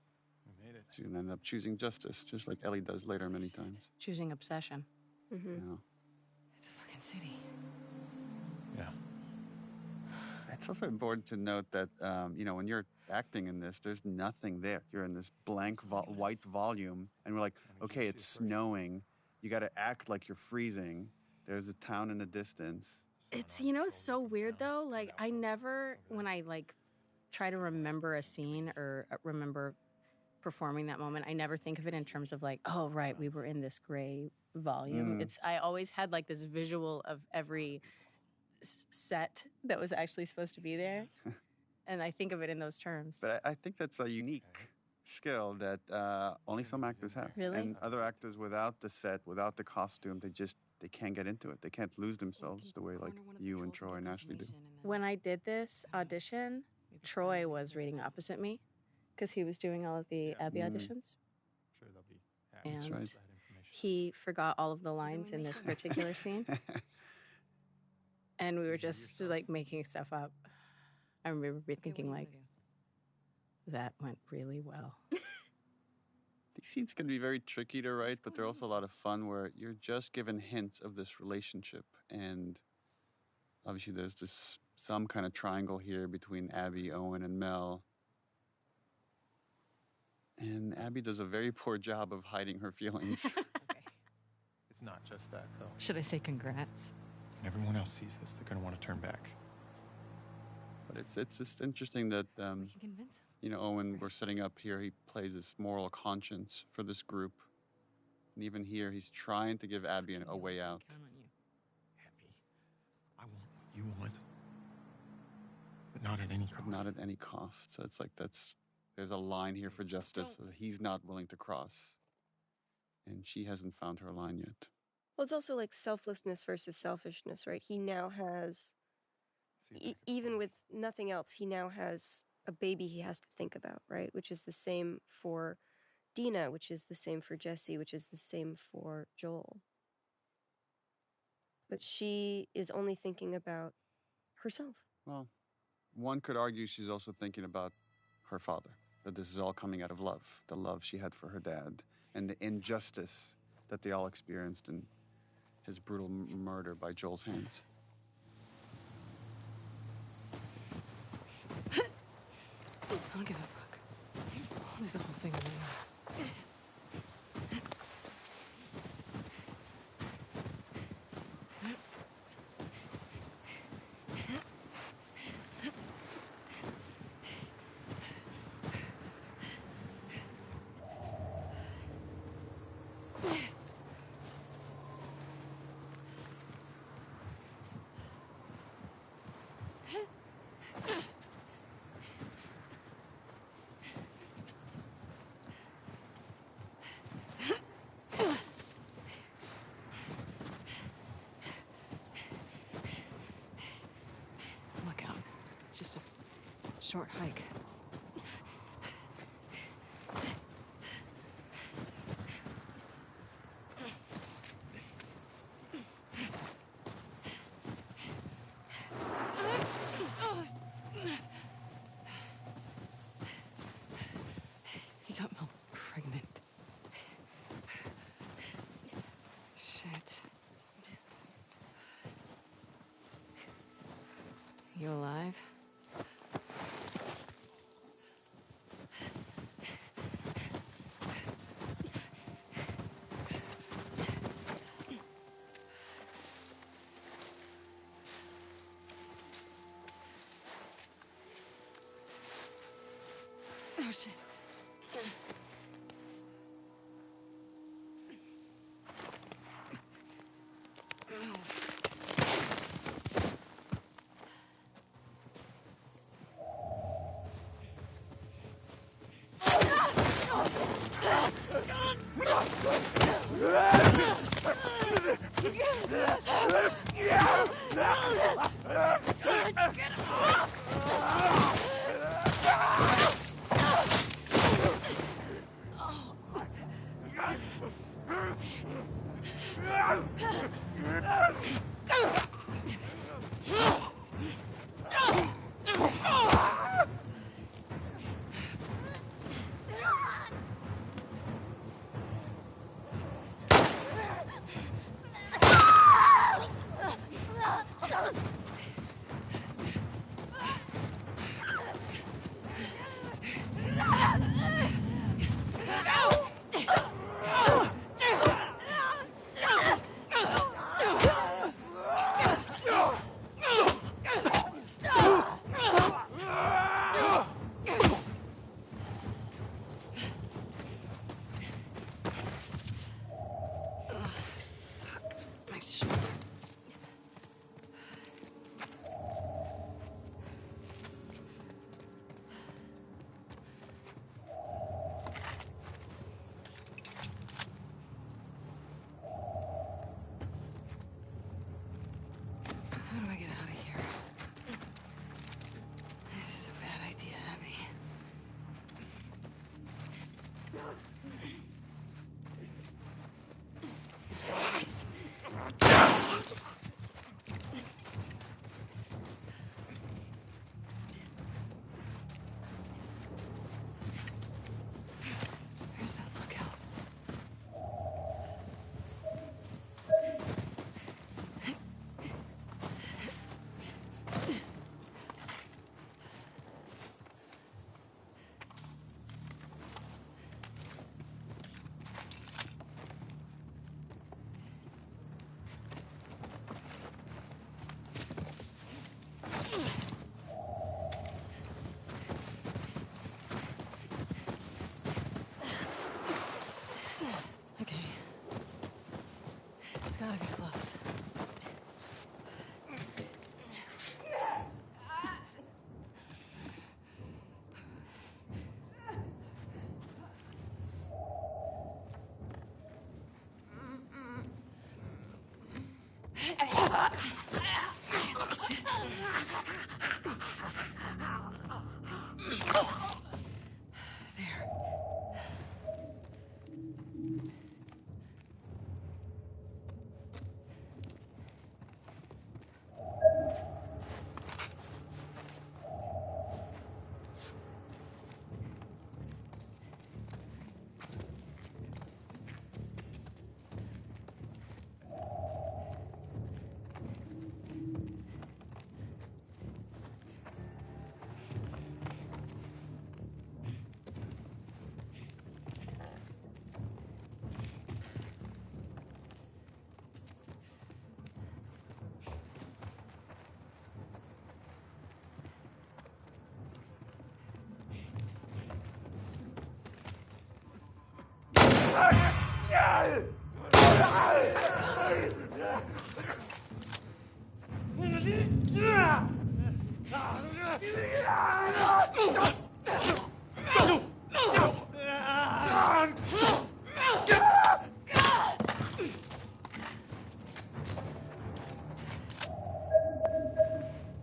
We made it. She's gonna end up choosing justice, just like Ellie does later many times. Choosing obsession. Mm-hmm. You know? It's a fucking city. Yeah. It's also important to note that, you know, when you're acting in this, there's nothing there. You're in this blank white volume, and we're like, okay, it's snowing. You got to act like you're freezing. There's a town in the distance. It's, you know, it's so weird though. Like, I never, when I like try to remember a scene or remember performing that moment, I never think of it in terms of like, oh, right, we were in this gray volume. I always had like this visual of every set that was actually supposed to be there. And I think of it in those terms. But I think that's a unique skill that only some actors have. Really? And other actors without the set, without the costume, they can't get into it. They can't lose themselves the way like you and Troy and Ashley do. When I did this audition, Troy was reading opposite me because he was doing all of the Abby auditions. Sure, they'll be happy. That's And right. he forgot all of the lines in this particular scene. And we were just like making stuff up. I remember thinking like, that went really well. These scenes can be very tricky to write, but they're also a lot of fun where you're just given hints of this relationship. And obviously there's some kind of triangle here between Abby, Owen, and Mel. And Abby does a very poor job of hiding her feelings. It's not just that, though. Should I say congrats? When everyone else sees this, they're going to want to turn back. But it's just interesting that, We can convince him. you know, Owen, we're setting up here, he plays this moral conscience for this group. And even here, he's trying to give Abby a way out. Count on you. Abby, I want what you want, but not at any cost. Not at any cost. So it's like there's a line here for justice that he's not willing to cross. And she hasn't found her line yet. Well, it's also like selflessness versus selfishness, right? He now has, even with nothing else, he now has a baby he has to think about, right? Which is the same for Dina, which is the same for Jesse, which is the same for Joel. But she is only thinking about herself. Well, one could argue she's also thinking about her father, that this is all coming out of love, the love she had for her dad, and the injustice that they all experienced his brutal murder by Joel's hands. I don't give a fuck. I'll do the whole thing anyway. Look out. It's just a short hike. He got Mel pregnant. Shit. You alive? Oh shit.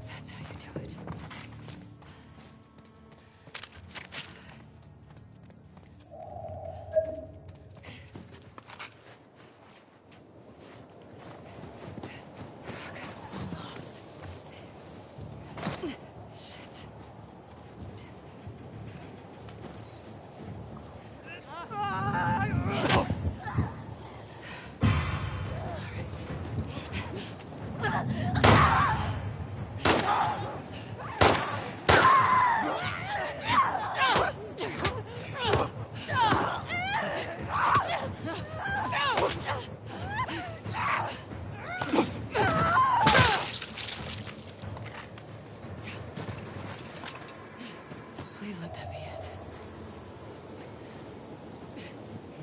That's how you do it. Fuck, I'm so lost. Shit. Please let that be it.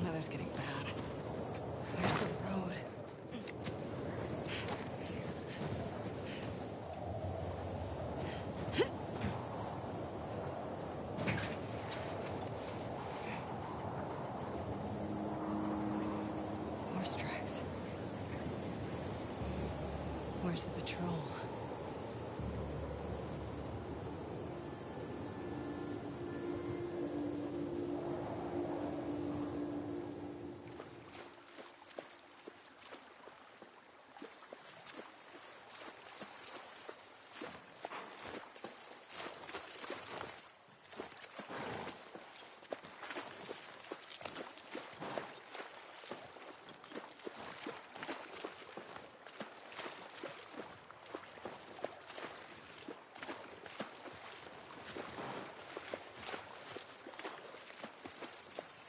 Weather's getting bad. Where's the road? Horse tracks. Where's the patrol?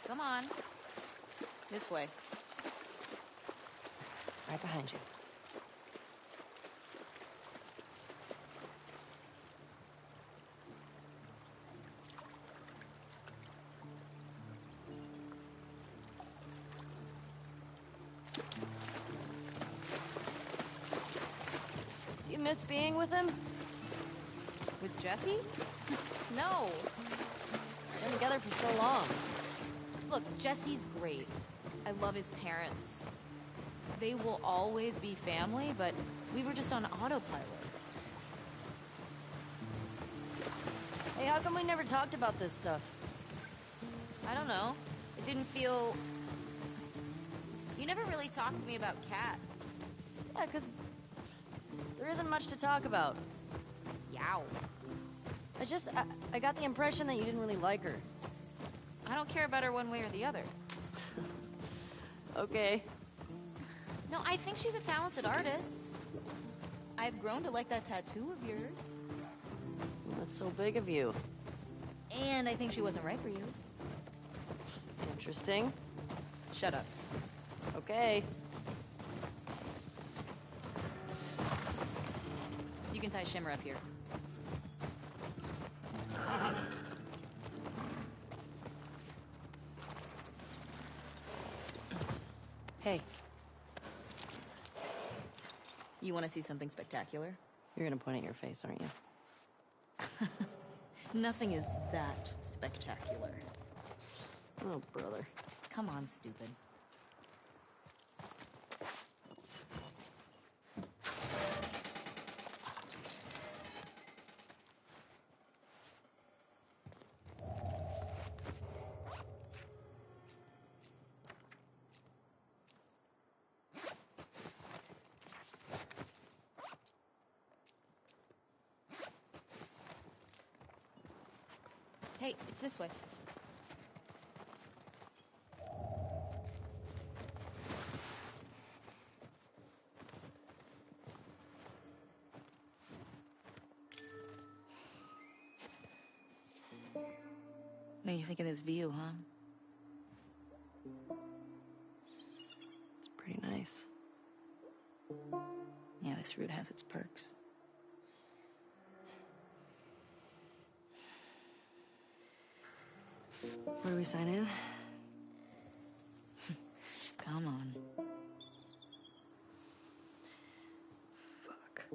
Come on. This way. Right behind you. Do you miss being with him? With Jesse? No. Been together for so long. Look, Jesse's great. I love his parents. They will always be family, but we were just on autopilot. Hey, how come we never talked about this stuff? I don't know. It didn't feel... You never really talked to me about Kat. Yeah, 'cause there isn't much to talk about. Yow. I got the impression that you didn't really like her. I don't care about her one way or the other. Okay. No, I think she's a talented artist. I've grown to like that tattoo of yours. Well, that's so big of you. And I think she wasn't right for you. Interesting. Shut up. Okay. You can tie Shimmer up here. Hey. You want to see something spectacular? You're gonna point at your face, aren't you? Nothing is that spectacular. Oh, brother. Come on, stupid. Hey, it's this way. What do you think of this view, huh? It's pretty nice. Yeah, this route has its perks. Where do we sign in? Come on. Fuck.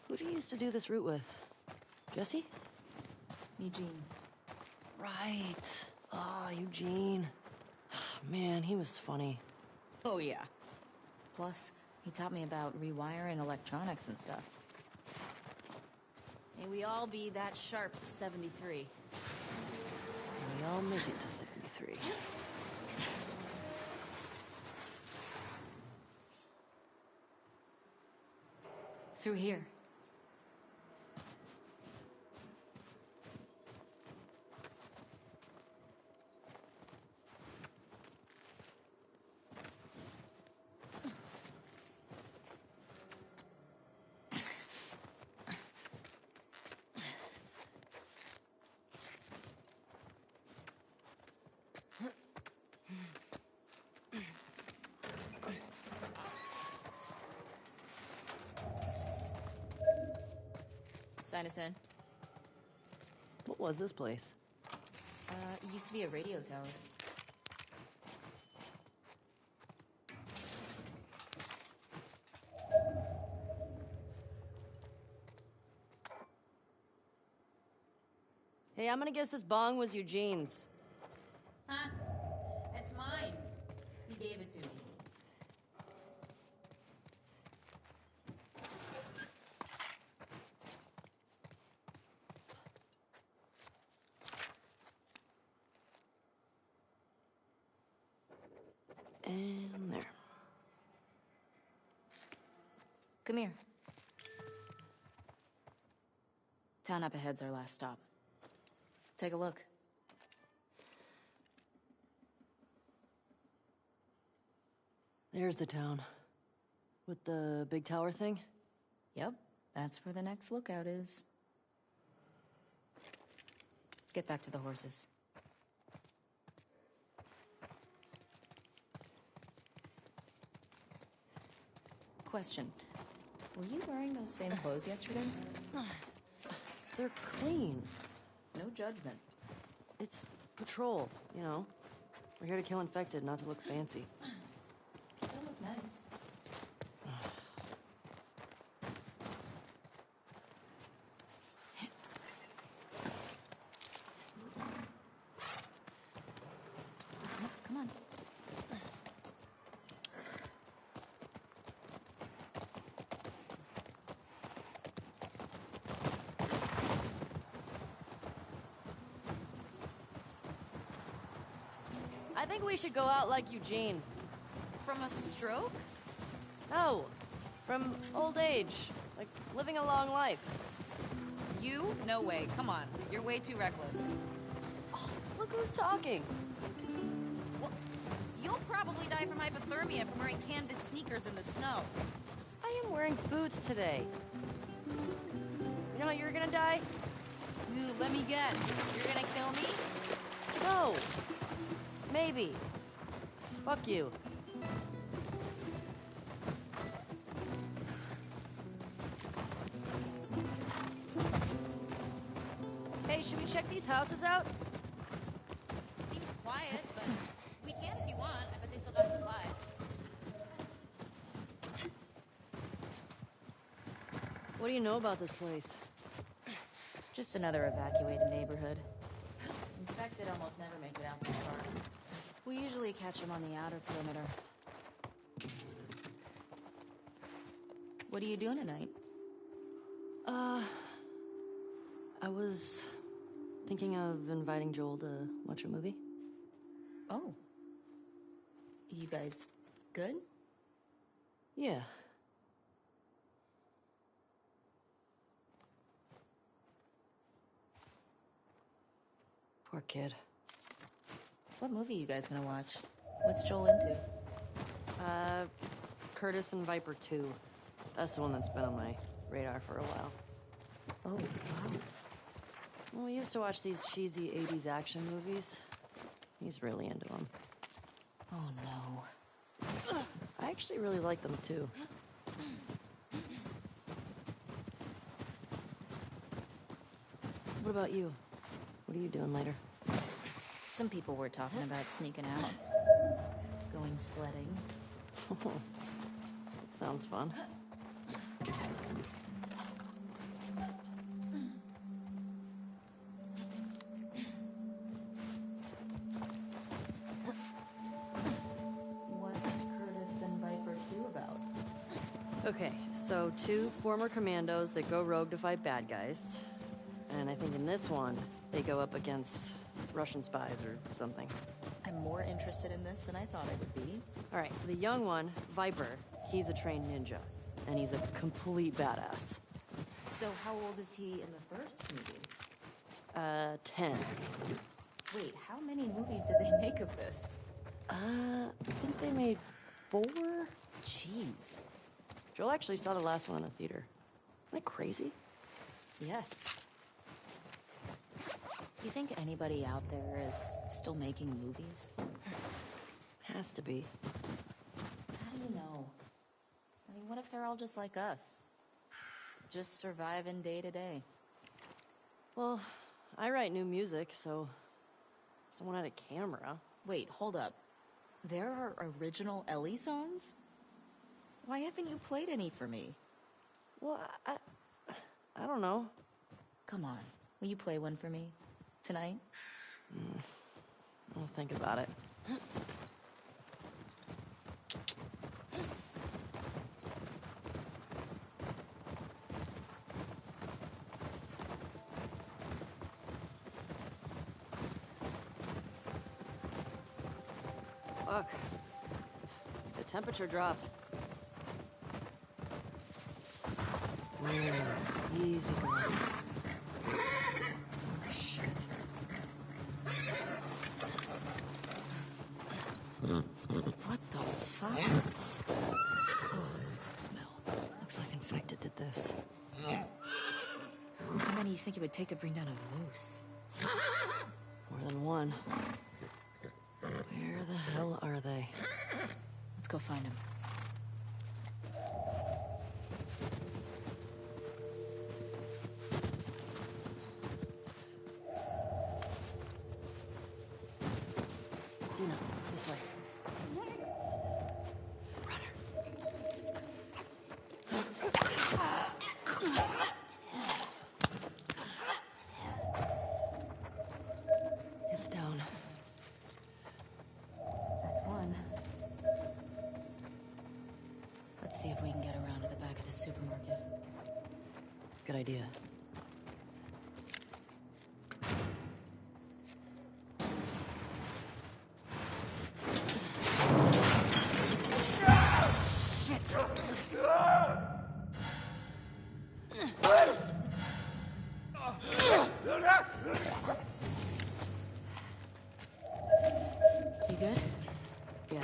Who do you used to do this route with? Jesse? Eugene. Right. Ah, Eugene. Man, he was funny. Oh, yeah. Plus, he taught me about rewiring electronics and stuff. May we all be that sharp at 73. We all make it to 73. Through here. Sign us in. What was this place? It used to be a radio tower. Hey, I'm gonna guess this bong was Eugene's. Huh? It's mine. He gave it to me. And there. Come here. Town up ahead's our last stop. Take a look. There's the town. With the big tower thing? Yep, that's where the next lookout is. Let's get back to the horses. Question. Were you wearing those same clothes yesterday? They're clean. No judgment. It's patrol, you know. We're here to kill infected, not to look fancy. Still look nice. Come on. I think we should go out like Eugene. From a stroke? No, from old age. Like, living a long life. You? No way. Come on. You're way too reckless. Oh, look who's talking. Well, you'll probably die from hypothermia from wearing canvas sneakers in the snow. I am wearing boots today. You know how you're gonna die? Ooh, let me guess. You're gonna kill me? No. Maybe. Fuck you. Hey, should we check these houses out? Seems quiet, but we can if you want. I bet they still got supplies. What do you know about this place? Just another evacuated neighborhood. Infected almost never make it out this far. We usually catch them on the outer perimeter. What are you doing tonight? I was thinking of inviting Joel to watch a movie. Oh. You guys good? Yeah. Poor kid. What movie you guys gonna watch? What's Joel into? Curtis and Viper 2. That's the one that's been on my radar for a while. Oh, wow. Well, we used to watch these cheesy 80s action movies. He's really into them. Oh, no. I actually really like them, too. What about you? What are you doing later? Some people were talking about sneaking out. Going sledding. That sounds fun. What's Curtis and Viper 2 about? Okay, so 2 former commandos that go rogue to fight bad guys. And I think in this one, they go up against Russian spies or something. I'm more interested in this than I thought I would be. All right, so the young one, Viper, he's a trained ninja. And he's a complete badass. So how old is he in the first movie? 10. Wait, how many movies did they make of this? I think they made 4? Jeez. Joel actually saw the last one in the theater. Isn't that crazy? Yes. You think anybody out there is still making movies? Has to be. How do you know? I mean, what if they're all just like us? Just surviving day to day. Well, I write new music, so if someone had a camera. Wait, hold up. There are original Ellie songs? Why haven't you played any for me? Well, I don't know. Come on, will you play one for me? Tonight? I'll think about it. Fuck. The temperature dropped. Easy girl. Shit. What the fuck? Oh, that smell. Looks like infected did this. How many do you think it would take to bring down a moose? More than one. Where the hell are they? Let's go find them. Dina, this way. It's down. That's one. Let's see if we can get around to the back of the supermarket. Good idea. You good? Yeah,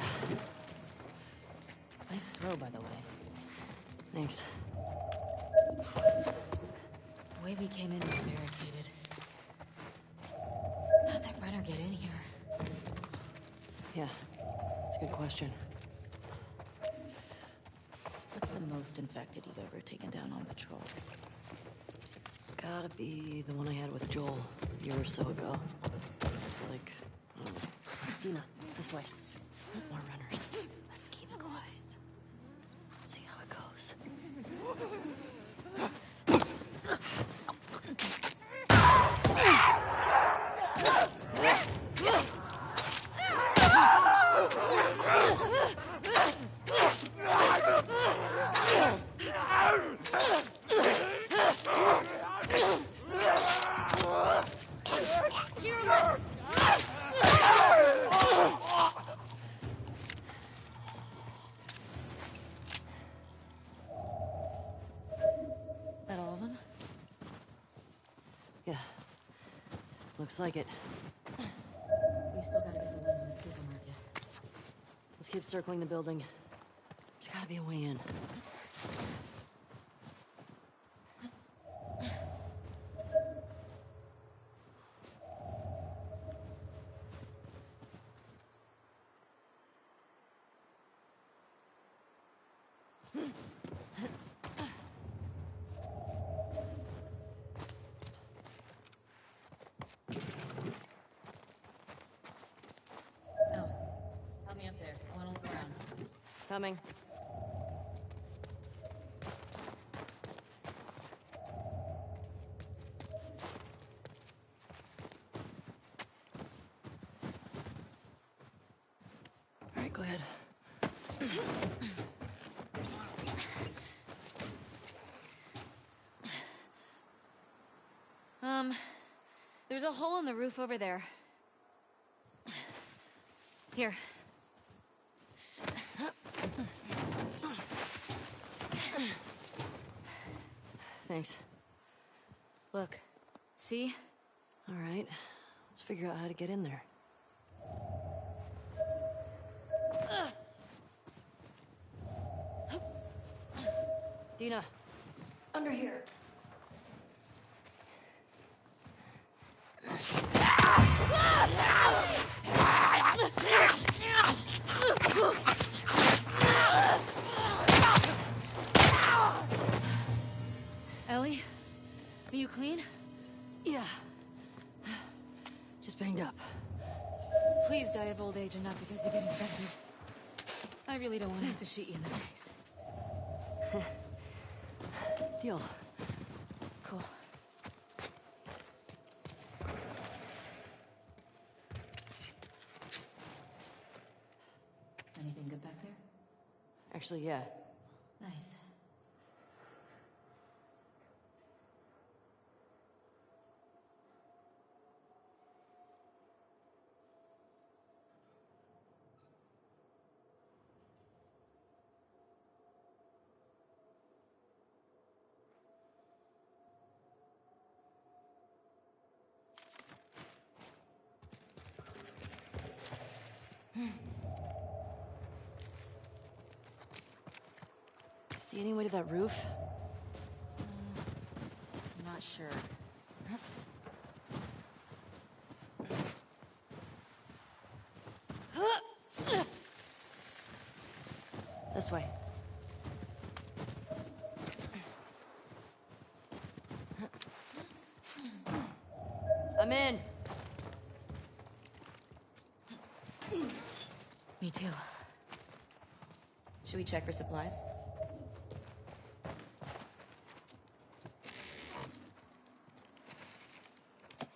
Nice throw, by the way. thanks. The way we came in was barricaded. How'd that runner get in here? Yeah, it's a good question. What's the most infected you've ever taken down on patrol? It's gotta be the one I had with Joel a year or so ago. It's like, Dina, this way. More runners. Let's keep it quiet. Let's see how it goes. That all of them? Yeah, looks like it. keep circling the building. There's gotta be a way in. Help me up there. I want to look around. Coming. All right, go ahead. There's a hole in the roof over there. Here. Thanks. Look. See? All right. Let's figure out how to get in there. Dina, under here. Ellie? Are you clean? Yeah. Just banged up. Please die of old age and not because you get infected. I really don't want to have to shoot you in the face. Deal. Cool. Anything good back there? Actually, yeah. Nice. See any way to that roof? I'm not sure. This way. I'm in. Me too. Should we check for supplies?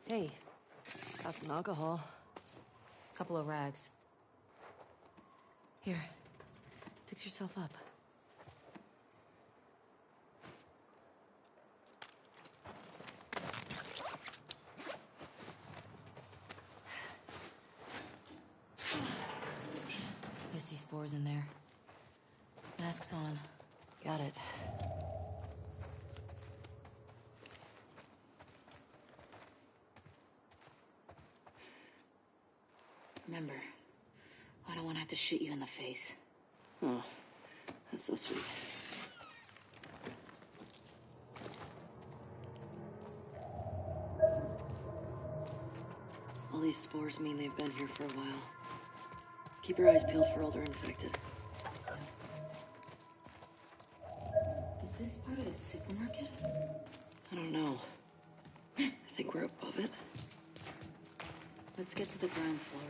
Hey, got some alcohol. Couple of rags. Here, fix yourself up. I see spores in there. Masks on. Got it. Remember, I don't want to have to shoot you in the face. Oh, that's so sweet. All these spores mean they've been here for a while. Keep your eyes peeled for older infected. Is this part of the supermarket? I don't know. I think we're above it. Let's get to the ground floor.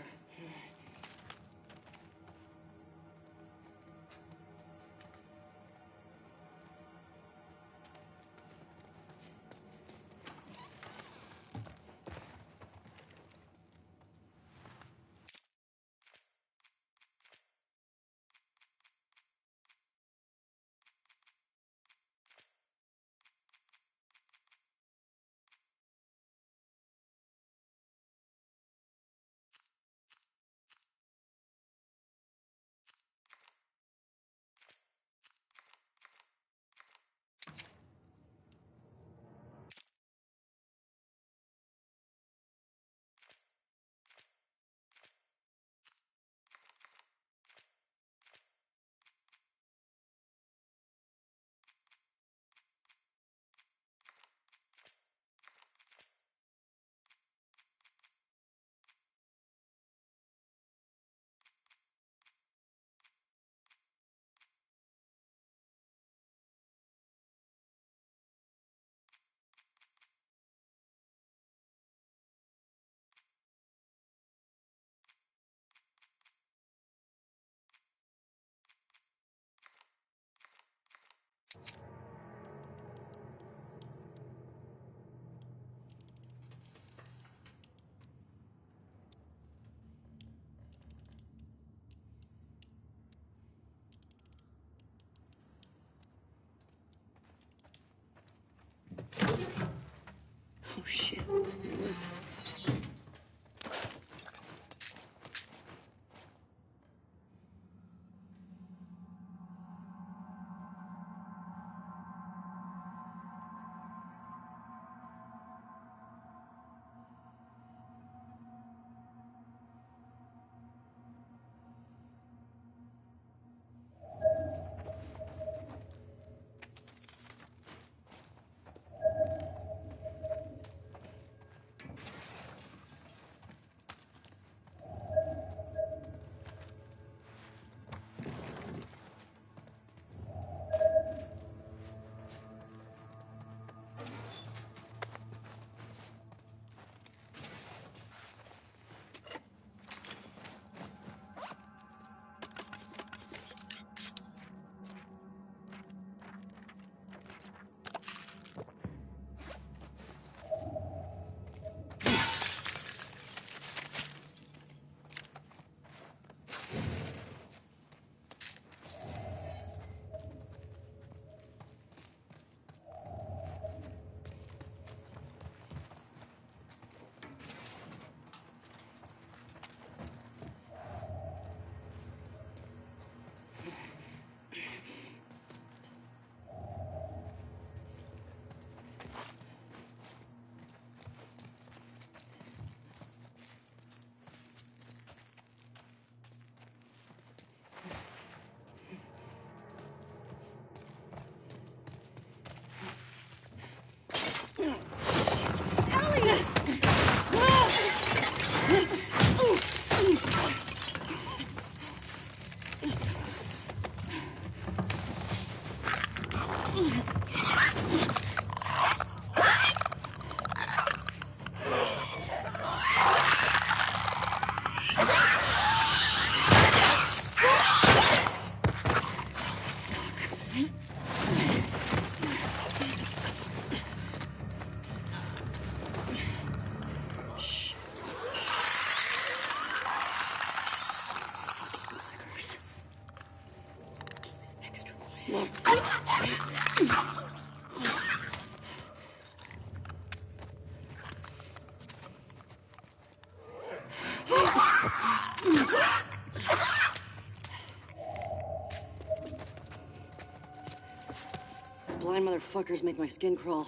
Blind motherfuckers make my skin crawl.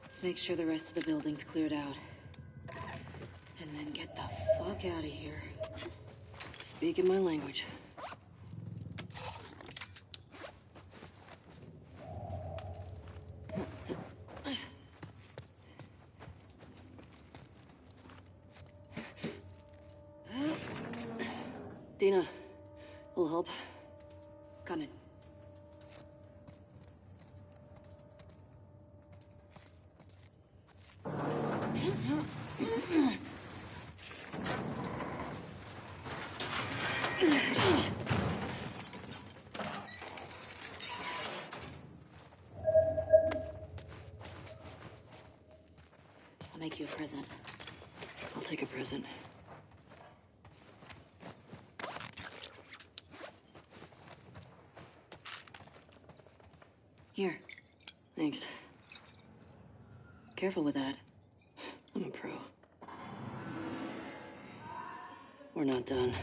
Let's make sure the rest of the building's cleared out. And then get the fuck out of here. Speaking my language. Dina, will help. Coming. I'll make you a present. I'll take a present. Here. Thanks. Careful with that. I'm a pro. We're not done.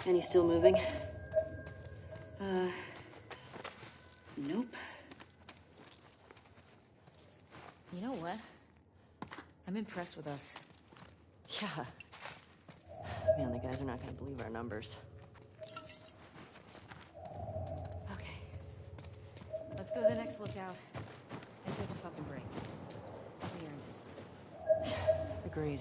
And he's still moving? Nope. You know what? I'm impressed with us. Yeah. Man, the guys are not gonna believe our numbers. Okay. Let's go to the next lookout and take a fucking break. We earned it. Agreed.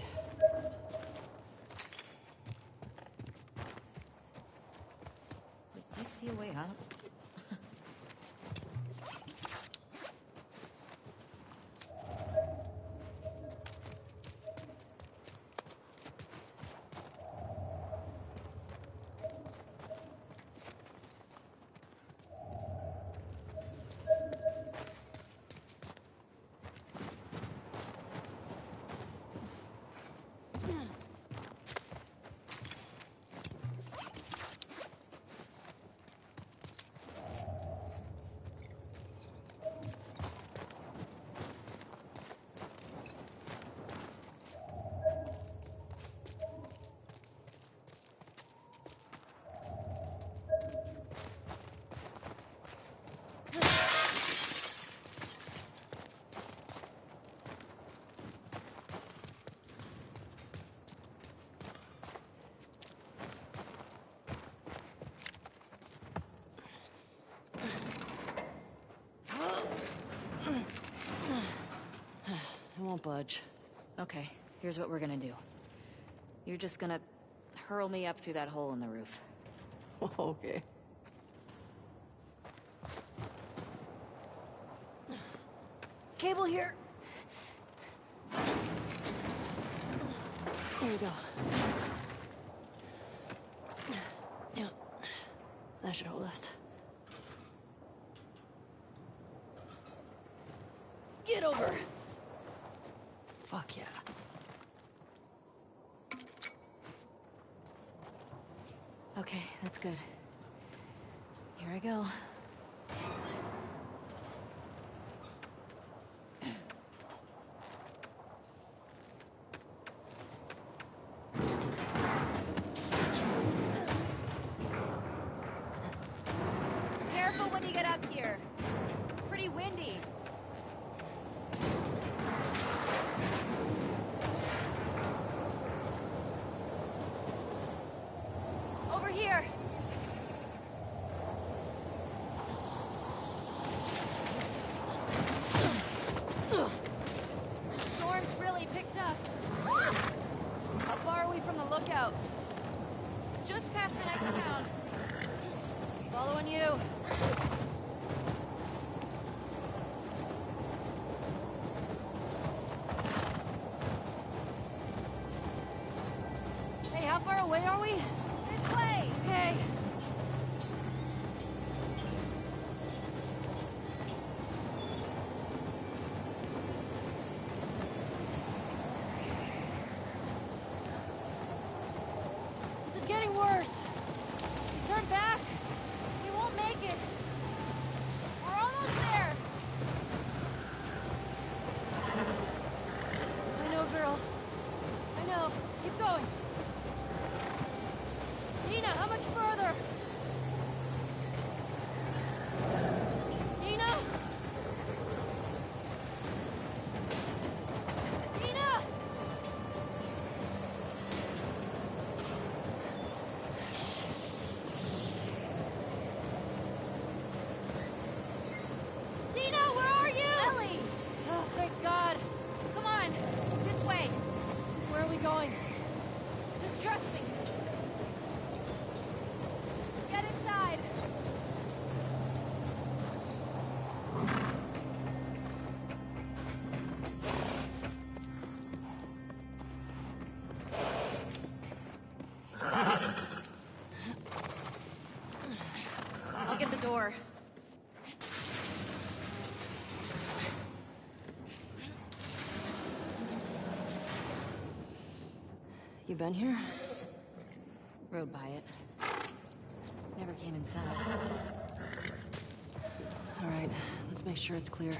Wait, do you see a way out? budge. Okay, here's what we're gonna do. You're just gonna hurl me up through that hole in the roof. Okay. Cable here. There we go. Yeah. That should hold us. Get over. Fuck yeah. Okay, that's good. Here I go. Careful when you get up here. It's pretty windy. Over here. Storm's really picked up. How far are we from the lookout? Just past the next town. Following you. Hey, how far away are we? This way. Okay. This is getting worse. Turn back. We won't make it. We're almost there. I know, girl. I know. Keep going. Dina, how much further? Dina? Dina! Dina, where are you? Ellie! Oh, thank God. Come on. This way. Where are we going? Just trust me. Get inside. I'll get the door. You been here? Rode by it. Never came inside. All right, let's make sure it's clear.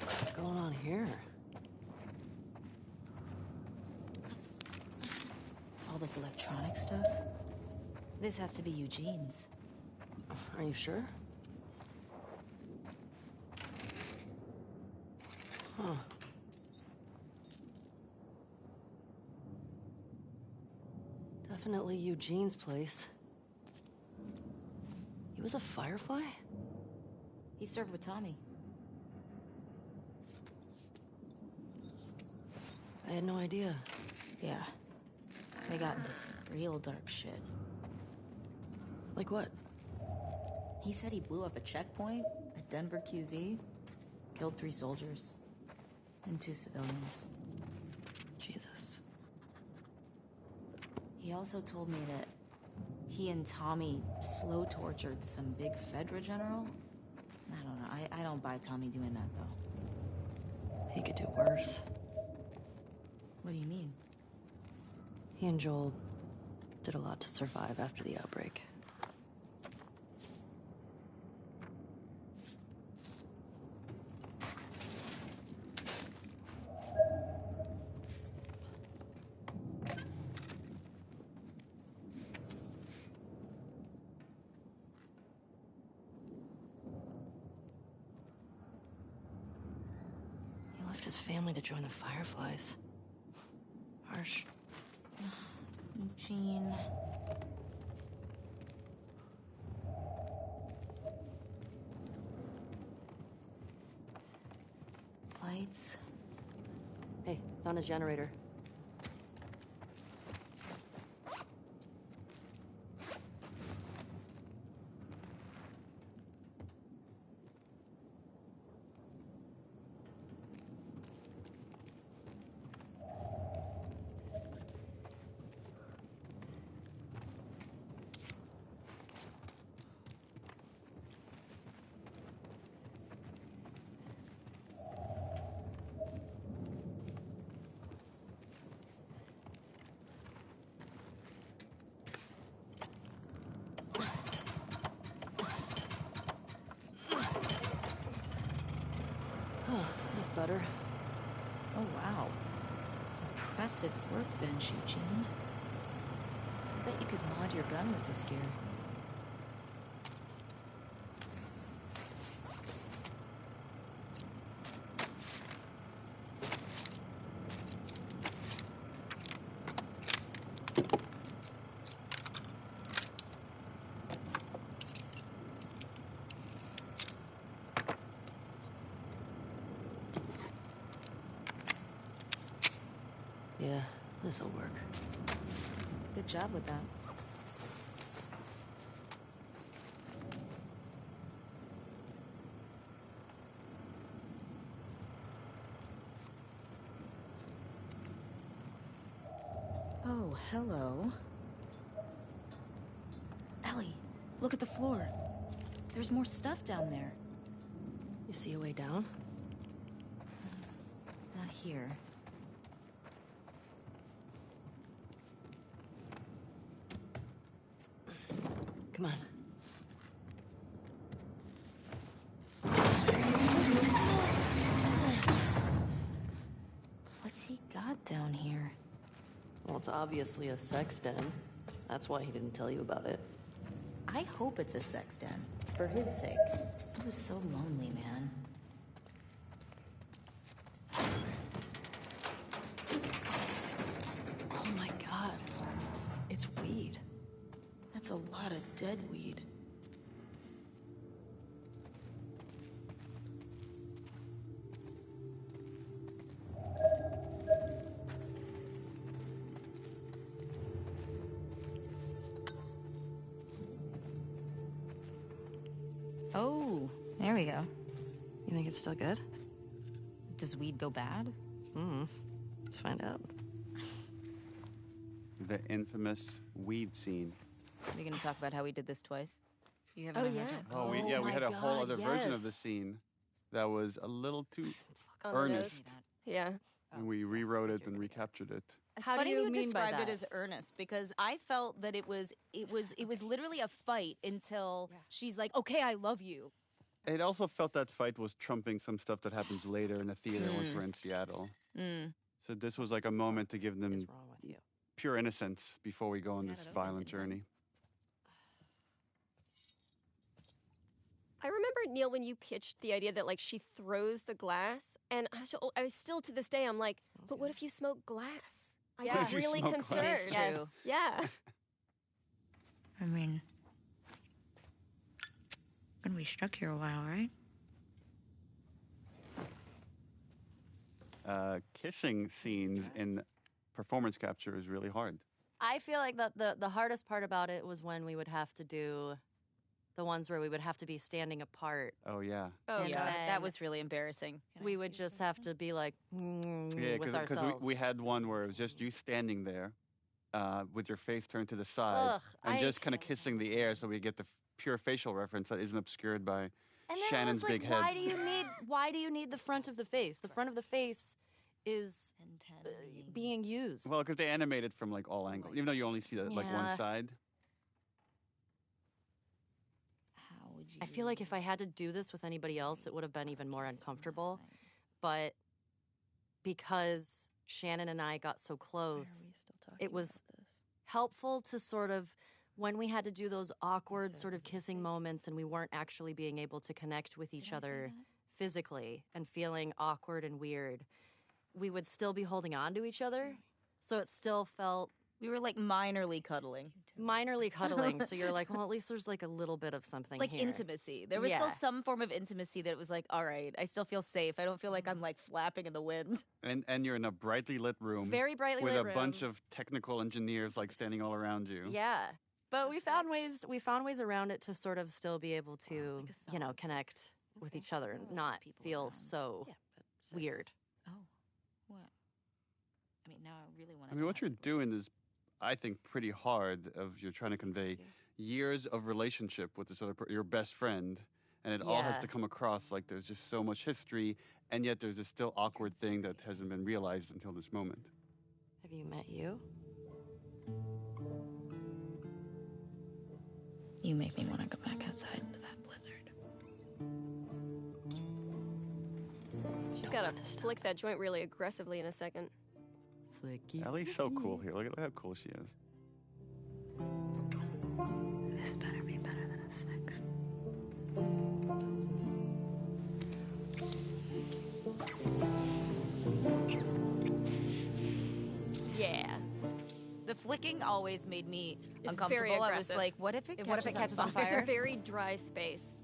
What's going on here? All this electronic stuff? This has to be Eugene's. Are you sure? Huh. Definitely Eugene's place. He was a Firefly? He served with Tommy. I had no idea. Yeah. They got into some real dark shit. Like what? He said he blew up a checkpoint at Denver QZ, killed 3 soldiers, and 2 civilians. Jesus. He also told me that he and Tommy slow tortured some big Fedra general. I don't know. I don't buy Tommy doing that, though. He could do worse. What do you mean? He and Joel did a lot to survive after the outbreak. He left his family to join the Fireflies. Harsh. Eugene. Found a generator. That's better. Oh, wow. Impressive workbench, Eugene. I bet you could mod your gun with this gear. Yeah, this'll work. Good job with that. Oh, hello. Ellie, look at the floor. There's more stuff down there. You see a way down? Not here. Come on. What's he got down here? Well, it's obviously a sex den. That's why he didn't tell you about it. I hope it's a sex den. For his sake. He was so lonely, man. Oh my god. It's weed. That's a lot of dead weed. Oh, there we go. You think it's still good? Does weed go bad? Let's find out. The infamous weed scene. Are you going to talk about how we did this twice? You haven't Oh, yeah. Oh, we my had a whole God, other version of yes. the scene that was a little too On the earnest, nose. Yeah. and we rewrote it and recaptured it. It's How do funny you you mean by described it that? as earnest because I felt that it was literally a fight until she's like, "Okay, I love you." It also felt that fight was trumping some stuff that happens later in the theater once we're in Seattle. So this was like a moment to give them What's wrong with you? pure innocence before we go on this violent journey. I remember, Neil, when you pitched the idea that, like, she throws the glass, and I was still, to this day, I'm like, but what if you smoke glass? I Yeah. get What if you really smoke concerned. glass? It's Yes. true. Yeah. I mean, gonna be stuck here a while, right? Kissing scenes in performance capture is really hard. I feel like that the hardest part about it was when we would have to do the ones where we would have to be standing apart. Oh, yeah. Oh, Yeah, God. that was really embarrassing. We would just have to be like Yeah, with because ourselves. we had one where it was just you standing there with your face turned to the side Ugh, and I- just kind of kissing the air so we get the pure facial reference that isn't obscured by And then Shannon's I was like, big head. why do you need the front of the face? The front of the face is being used. Well, because they animated from like all angles, even though you only see like one Yeah. side. How would you? I feel like if I had to do this with anybody else, it would have been even more uncomfortable. But because Shannon and I got so close, it was helpful to sort of, when we had to do those awkward sort of kissing moments and we weren't actually being able to connect with each other physically and feeling awkward and weird, we would still be holding on to each other. So it still felt We were like minorly cuddling. So you're like, well, at least there's like a little bit of something Like here. intimacy. There was still some form of intimacy that was like, all right, I still feel safe. I don't feel like I'm like flapping in the wind. And you're in a brightly lit room. Very brightly with lit a room. bunch of technical engineers like standing all around you. Yeah. But we found ways around it to sort of still be able to, connect with each other and not feel so weird. Oh, what? I mean, now I really want to. I mean, what you're doing is, I think, pretty hard. You're trying to convey years of relationship with this your best friend, and it all has to come across like there's just so much history, and yet there's this still awkward thing that hasn't been realized until this moment. Have you met you? You make me want to go back outside into that blizzard. She's got to flick that joint really aggressively in a second. Flicky. Ellie's so cool here. Look at how cool she is. This better be better than a 6. Yeah. The flicking always made me It's uncomfortable. very I was aggressive. like, what if it catches on It's fire? a very dry space.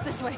This way.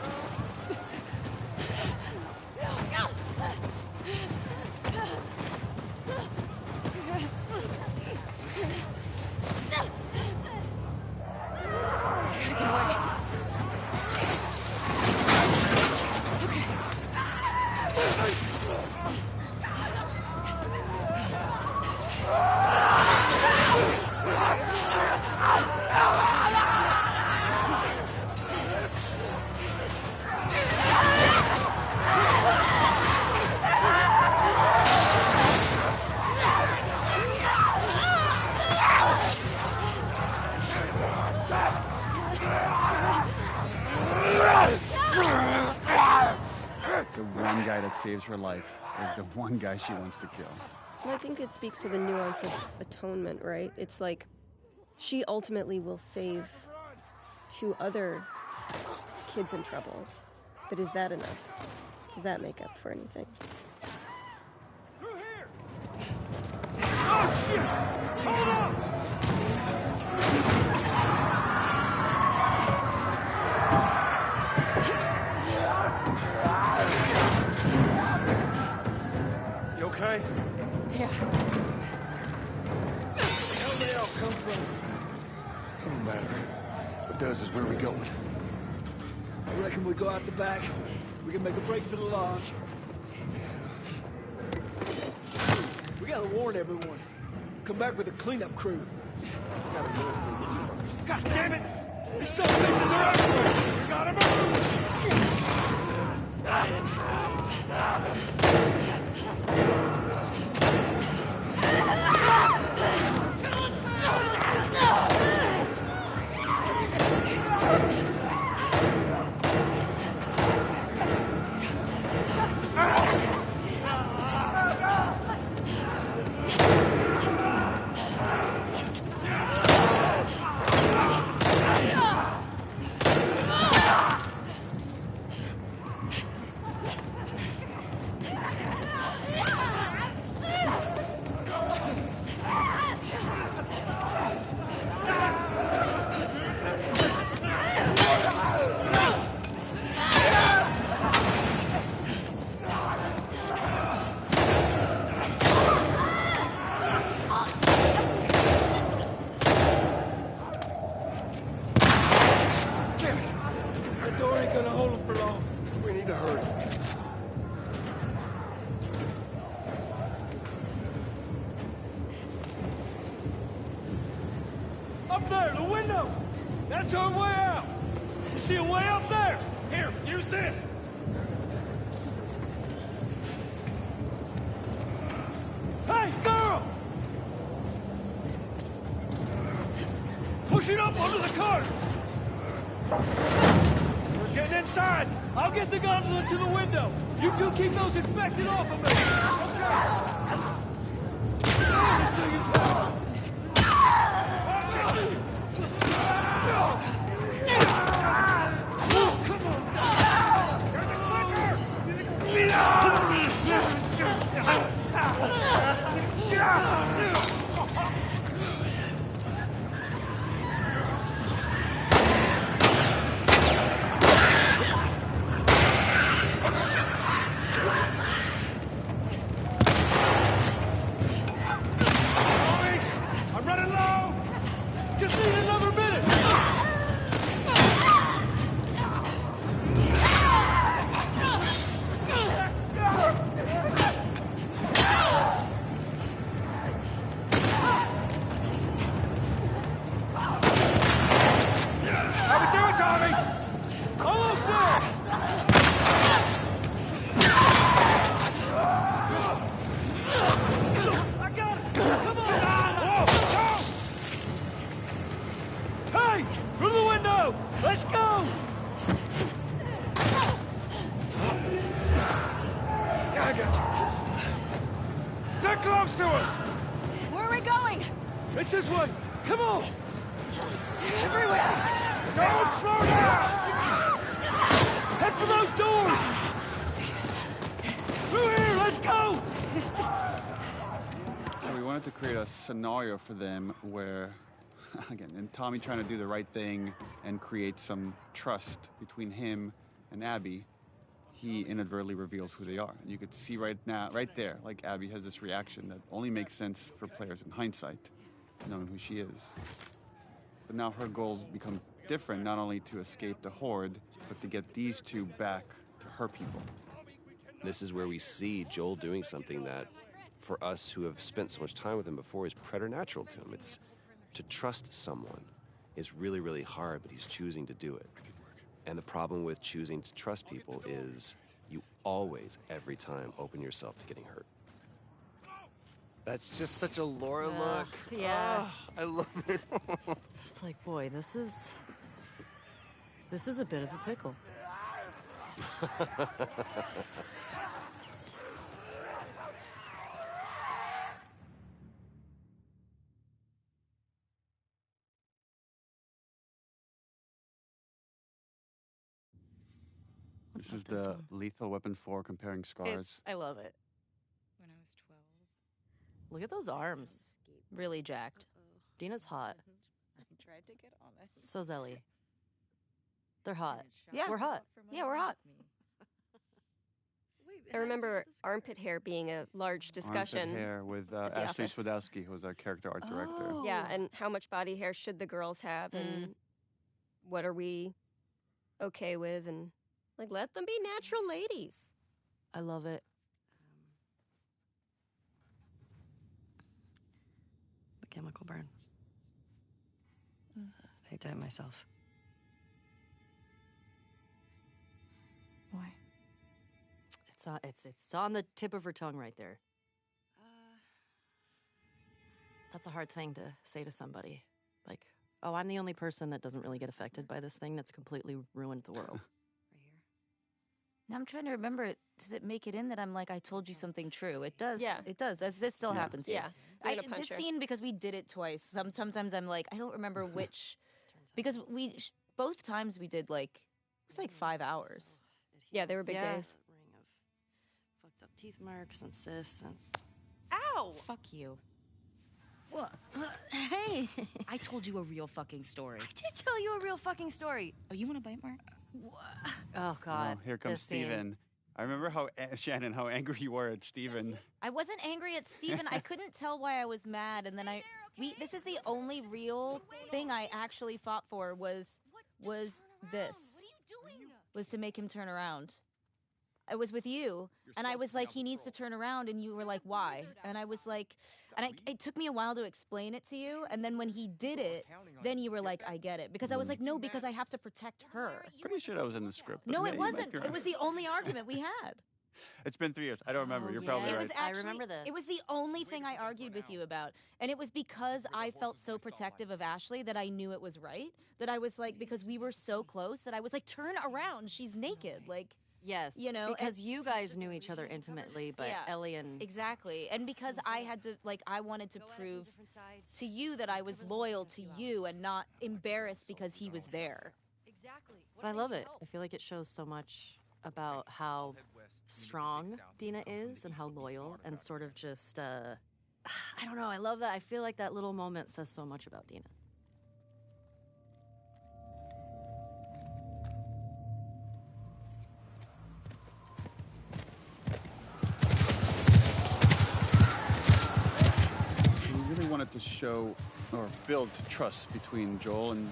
The one guy that saves her life is the one guy she wants to kill. And I think it speaks to the nuance of atonement, right? It's like she ultimately will save 2 other kids in trouble. But is that enough? Does that make up for anything? Oh, shit! Hold on! You okay? Yeah. Where'd they all come from? It don't matter. What does is where we going. I reckon we go out the back. We can make a break for the lodge. We gotta warn everyone. Come back with a cleanup crew. God damn it! These son of bitches are everywhere! We gotta move! window! That's our way out! You see a way up there? Here, use this! Hey, girl! Push it up under the cart! We're getting inside! I'll get the gondola to the window! You two keep those infected off of me! Okay! This thing is hot! Watch it! Come on! Here's the clicker! I'm running low! Just need another minute! How we doing, Tommy? Almost there! I got it! Come on! Whoa! Hey! Through the window! Let's go! Yeah, I got you. They're close to us! Where are we going? It's this way! Come on! Everywhere! Don't slow down! Head for those doors! Through here! Let's go! So we wanted to create a scenario for them where, again, and Tommy trying to do the right thing and create some trust between him and Abby, he inadvertently reveals who they are. And you could see right now, right there, like Abby has this reaction that only makes sense for players in hindsight, knowing who she is. But now her goals become different, not only to escape the Horde, but to get these two back to her people. This is where we see Joel doing something that, for us who have spent so much time with him before, is preternatural to him. It's to trust someone is really, really hard, but he's choosing to do it. And the problem with choosing to trust people is you always, every time, open yourself to getting hurt. That's just such a Laura look. Yeah. I love it. It's like, boy, this is a bit of a pickle. This is the Lethal Weapon 4 comparing scars. I love it. When I was 12. Look at those arms. Really jacked. Dina's hot. I tried to get on it. So's Ellie. They're hot. Yeah. We're hot. Yeah, we're hot. I remember armpit hair being a large discussion. Armpit hair with the Ashley office. Swadowski, who was our character art director. Oh. Yeah, and how much body hair should the girls have, and what are we okay with, and like let them be natural ladies. I love it. The chemical burn. I did it myself. Why? It's on the tip of her tongue right there. That's a hard thing to say to somebody. Like, oh, I'm the only person that doesn't really get affected by this thing that's completely ruined the world. Now I'm trying to remember. Does it make it in that I'm like, I told you something true? It does. Yeah. It does. This still happens here. Yeah. This scene, because we did it twice. Sometimes I'm like, I don't remember which. Because both times we did like, it was like 5 hours. Yeah, they were big days. Ring of fucked up teeth marks and cysts and. Ow! Fuck you. What? Hey! I told you a real fucking story. I did tell you a real fucking story. Oh, you want a bite mark? Oh, God. Oh, here comes this scene. Steven. I remember how, Shannon, how angry you were at Steven. I wasn't angry at Steven. I couldn't tell why I was mad, and then this was the only real thing I actually fought for was this. Was to make him turn around. It was with you, and I was like, he needs to turn around, and you were like, why? And I was like, it took me a while to explain it to you, and then when he did it, then you were like, I get it. Because I was like, no, because I have to protect her. Pretty sure that was in the script. No, but it you might wasn't. be It right. was the only argument we had. It's been 3 years. I don't remember. You're probably It right. was actually, I remember this. It was the only thing I argued with you about. And it was because I felt so protective of Ashley that I knew it was right. That I was like, because we were so close, that I was like, turn around. She's naked. Like, yes. You know? Because you guys knew each other intimately, but Ellie and... Exactly. And because I had to, like, I wanted to prove to you that I was loyal to you and not embarrassed because he was there. But I love it. I feel like it shows so much about how strong Dina is and how loyal and sort of just, I don't know, I love that. I feel like that little moment says so much about Dina. We really wanted to show or build trust between Joel and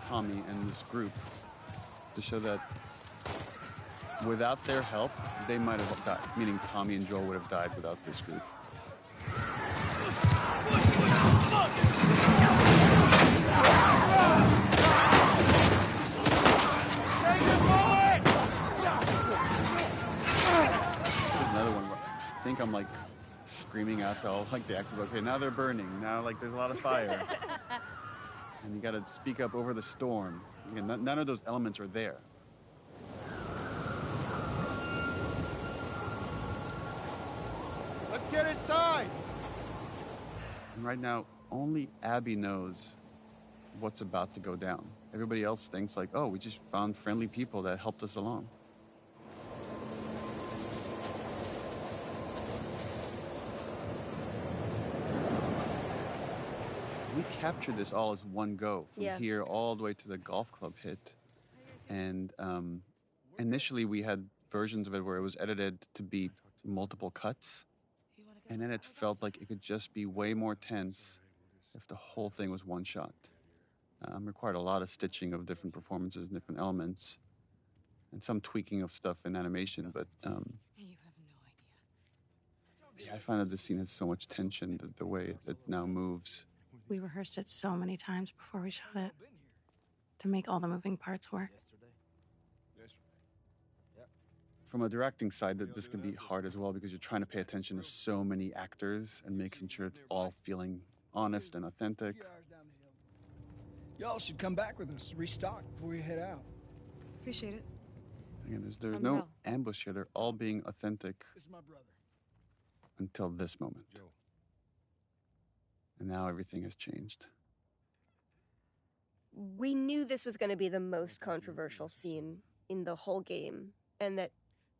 Tommy and this group to show that without their help, they might have died. Meaning Tommy and Joel would have died without this group. There's another one where I think I'm like screaming out to all like the actors, okay, now they're burning. Now like there's a lot of fire. And you gotta speak up over the storm. Again, none of those elements are there. Let's get inside! And right now, only Abby knows what's about to go down. Everybody else thinks like, oh, we just found friendly people that helped us along. We captured this all as one go, from here all the way to the golf club hit. And initially we had versions of it where it was edited to be multiple cuts. And then it felt like it could just be way more tense if the whole thing was one shot. Required a lot of stitching of different performances and different elements, and some tweaking of stuff in animation. But You have no idea. yeah, I find that this scene has so much tension, the way it now moves. We rehearsed it so many times before we shot it to make all the moving parts work. From a directing side, that this can be hard as well because you're trying to pay attention to so many actors and making sure it's all feeling honest and authentic. Y'all should come back with us, restock before you head out. Appreciate it. Again, there's no ambush here. They're all being authentic This is my brother. until this moment. And now everything has changed. We knew this was going to be the most controversial scene in the whole game, and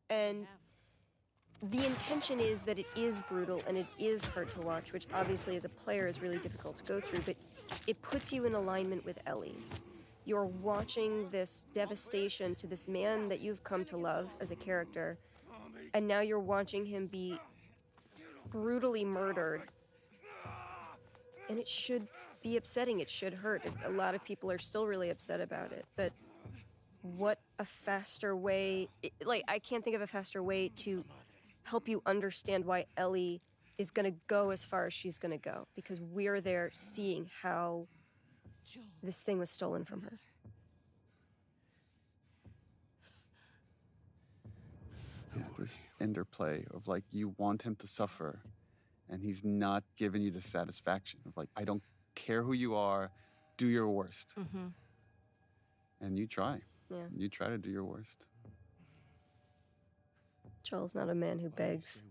the intention is that it is brutal and it is hard to watch, which obviously as a player is really difficult to go through, but it puts you in alignment with Ellie. You're watching this devastation to this man that you've come to love as a character, and now you're watching him be brutally murdered. And it should be upsetting, it should hurt. A lot of people are still really upset about it, but what a faster way, I can't think of a faster way to help you understand why Ellie is going to go as far as she's going to go, because we're there seeing how this thing was stolen from her. Yeah, this interplay of like, you want him to suffer, and he's not giving you the satisfaction of like, I don't care who you are, do your worst. Mm-hmm. And you try. Yeah. You try to do your worst. Joel's not a man who begs.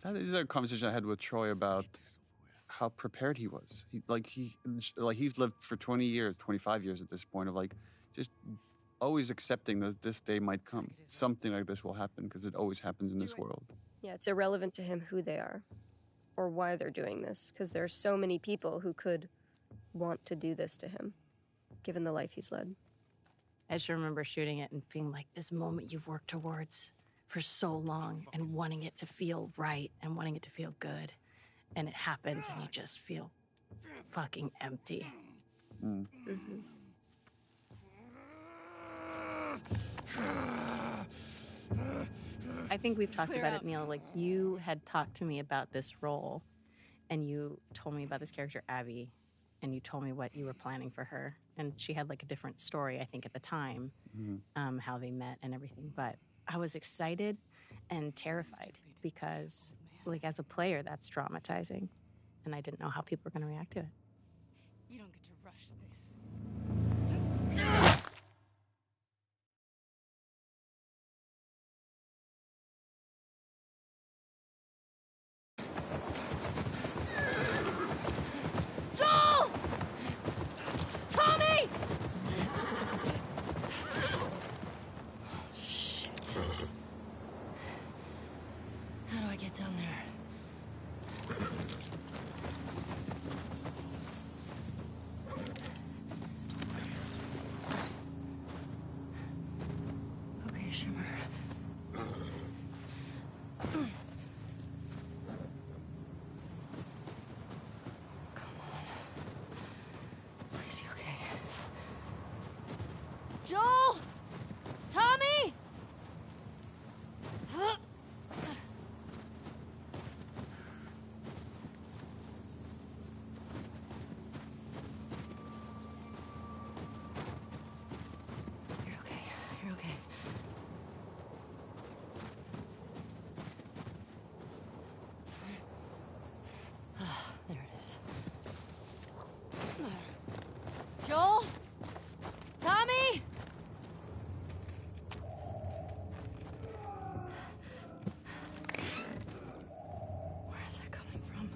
That is a conversation I had with Troy about how prepared he was. He's lived for 20 years, 25 years at this point of like, just always accepting that this day might come. Something like this will happen because it always happens in this world. Yeah, it's irrelevant to him who they are or why they're doing this, because there are so many people who could want to do this to him, given the life he's led. I just remember shooting it and being like, this moment you've worked towards for so long and wanting it to feel right and wanting it to feel good. And it happens and you just feel fucking empty. Mm. Mm-hmm. I think we've talked about it, Neil. Like, you had talked to me about this role, and you told me about this character, Abby, and you told me what you were planning for her. And she had, like, a different story, I think, at the time, how they met and everything. But I was excited and terrified because, like, as a player, that's traumatizing. And I didn't know how people were going to react to it. You don't get to rush this. Joel! Tommy! Shit. How do I get down there? Okay, Shimmer. Please be okay. Joel! Tommy! You're okay. You're okay. There it is. Joel? Tommy? Where is that coming from?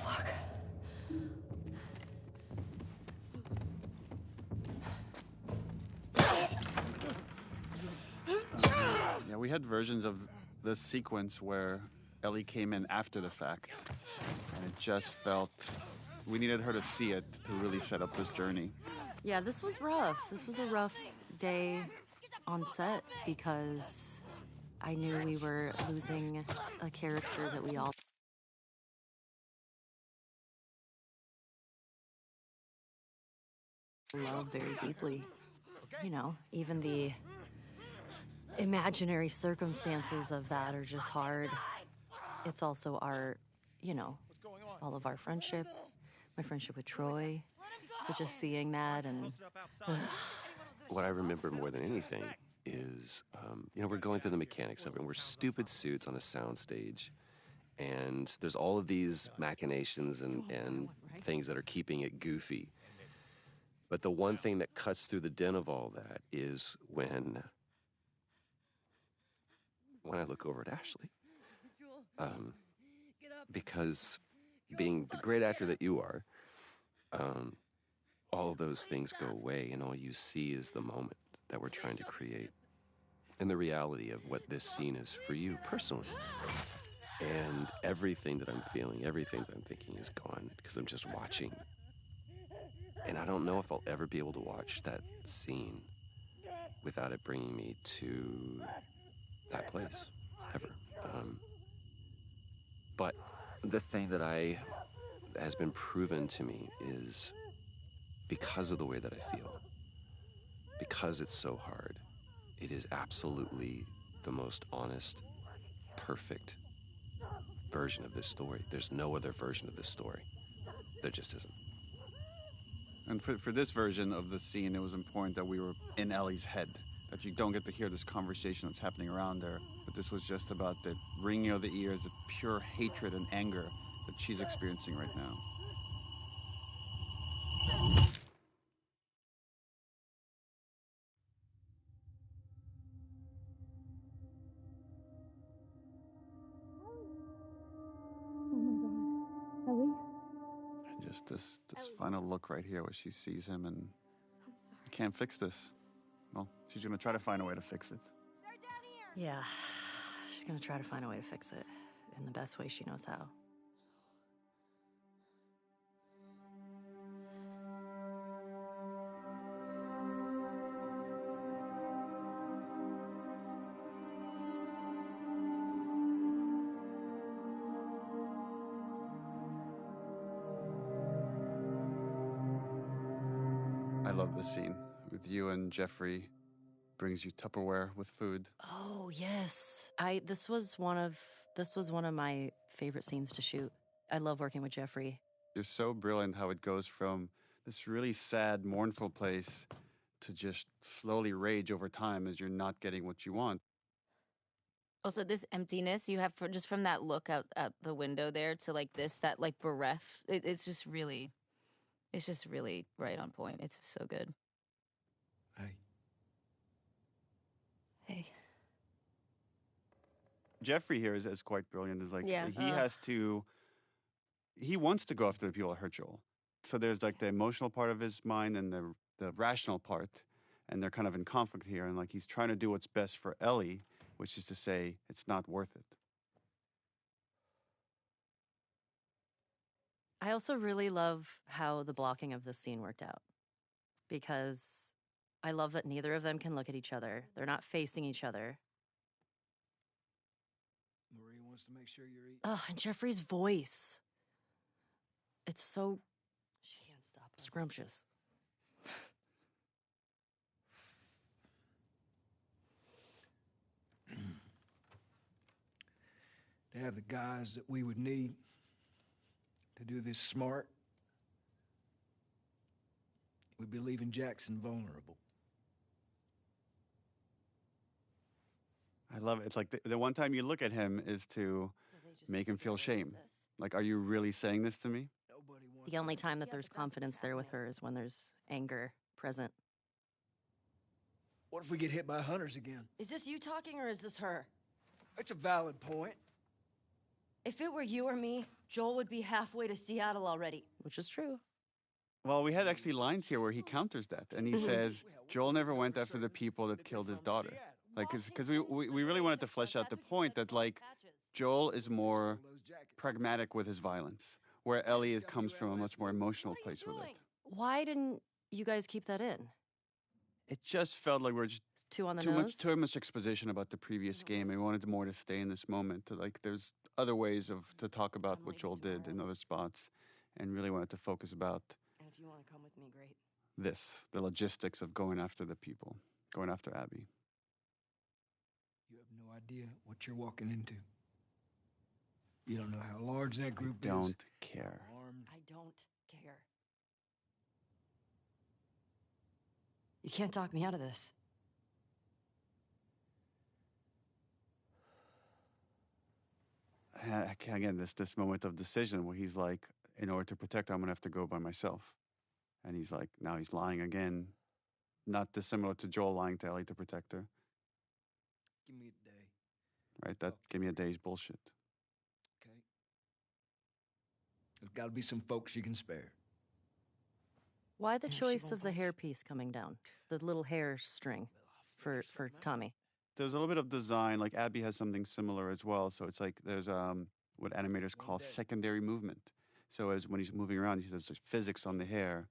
Fuck. Yeah, we had versions of this sequence where Ellie came in after the fact, and it just felt we needed her to see it to really set up this journey. Yeah, this was rough. This was a rough day on set because I knew we were losing a character that we all love very deeply. You know, even the imaginary circumstances of that are just hard. It's also our, you know, all of our friendship, my friendship with Troy. So just seeing that and... What I remember more than anything is, you know, we're going through the mechanics of it, and we're stupid suits on a soundstage, and there's all of these machinations and things that are keeping it goofy. But the one thing that cuts through the din of all that is when I look over at Ashley. Because being the great actor that you are, all of those things go away, and all you see is the moment that we're trying to create and the reality of what this scene is for you personally. And everything that I'm feeling, everything that I'm thinking is gone because I'm just watching. And I don't know if I'll ever be able to watch that scene without it bringing me to that place, ever. But the thing that has been proven to me is because of the way that I feel, because it's so hard, it is absolutely the most honest, perfect version of this story. There's no other version of this story. There just isn't. And for this version of the scene, it was important that we were in Ellie's head, that you don't get to hear this conversation that's happening around her. But this was just about the ringing of the ears of pure hatred and anger that she's experiencing right now. Oh my God. Ellie? And just this final look right here where she sees him and I can't fix this. Well, she's going to try to find a way to fix it. Yeah, she's gonna try to find a way to fix it in the best way she knows how. love this scene with you and Jeffrey. Brings you Tupperware with food. Oh yes, this was one of my favorite scenes to shoot. I love working with Jeffrey. You're so brilliant how it goes from this really sad, mournful place to just slowly rage over time as you're not getting what you want. Also, this emptiness you have just from that look out the window there to like this, that like bereft, it's just really right on point. It's just so good. Hey. Hey. Jeffrey here is quite brilliant. Is like Yeah. he wants to go after the people that hurt Joel. So there's like the emotional part of his mind and the rational part, and they're kind of in conflict here. And like he's trying to do what's best for Ellie, which is to say it's not worth it. I also really love how the blocking of this scene worked out, because I love that neither of them can look at each other. They're not facing each other. Maria wants to make sure you're eating. Oh, and Jeffrey's voice. It's so She can't stop us. scrumptious. To have the guys that we would need to do this smart, we'd be leaving Jackson vulnerable. I love it. It's like the one time you look at him is to make him feel shame. Like, are you really saying this to me? The only time that there's confidence there with her is when there's anger present. What if we get hit by hunters again? Is this you talking or is this her? It's a valid point. If it were you or me, Joel would be halfway to Seattle already. Which is true. Well, we had actually lines here where he counters that, and he says, Joel never went after the people that killed his daughter. Like, because we really wanted to flesh out the point that, like, Joel is more pragmatic with his violence, where Ellie comes from a much more emotional place with it. Why didn't you guys keep that in? It just felt like we're just Too on the nose? too much exposition about the previous game, and we wanted more to stay in this moment. Like, there's other ways to talk about what Joel did in other spots, and really wanted to focus about And if you want to come with me, great. the logistics of going after the people, going after Abby. You have no idea what you're walking into. You don't know how large that group is. Don't care. I don't care. You can't talk me out of this. Again, this moment of decision where he's like, in order to protect her, I'm going to have to go by myself. And he's like, now he's lying again. Not dissimilar to Joel lying to Ellie to protect her. Give me a day. Right? That give me a day's bullshit. Okay. There's got to be some folks you can spare. Why the And if she choice won't of the budge? hairpiece coming down? The little hair string for Tommy. There's a little bit of design, like Abby has something similar as well. So it's like there's what animators call secondary movement. So as when he's moving around, there's physics on the hair.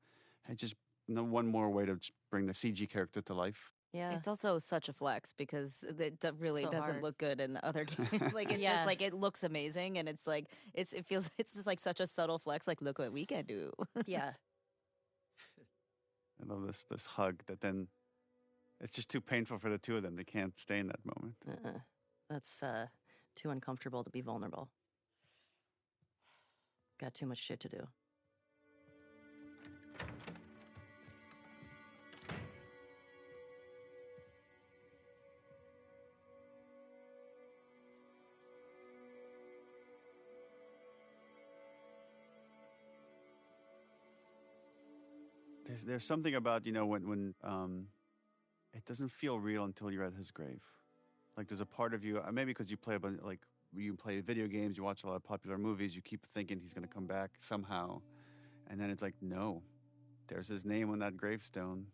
And just one more way to bring the CG character to life. Yeah. It's also such a flex because it really So doesn't hard. look good in other games. Like it's Yeah. just like it looks amazing, and it's like it feels it's just like such a subtle flex. Like look what we can do. Yeah. I love this hug that then it's just too painful for the two of them. They can't stay in that moment. That's too uncomfortable to be vulnerable. Got too much shit to do. There's something about, when it doesn't feel real until you're at his grave. Like there's a part of you, maybe because you play you play video games, you watch a lot of popular movies, you keep thinking he's going to come back somehow. And then it's like, no, there's his name on that gravestone.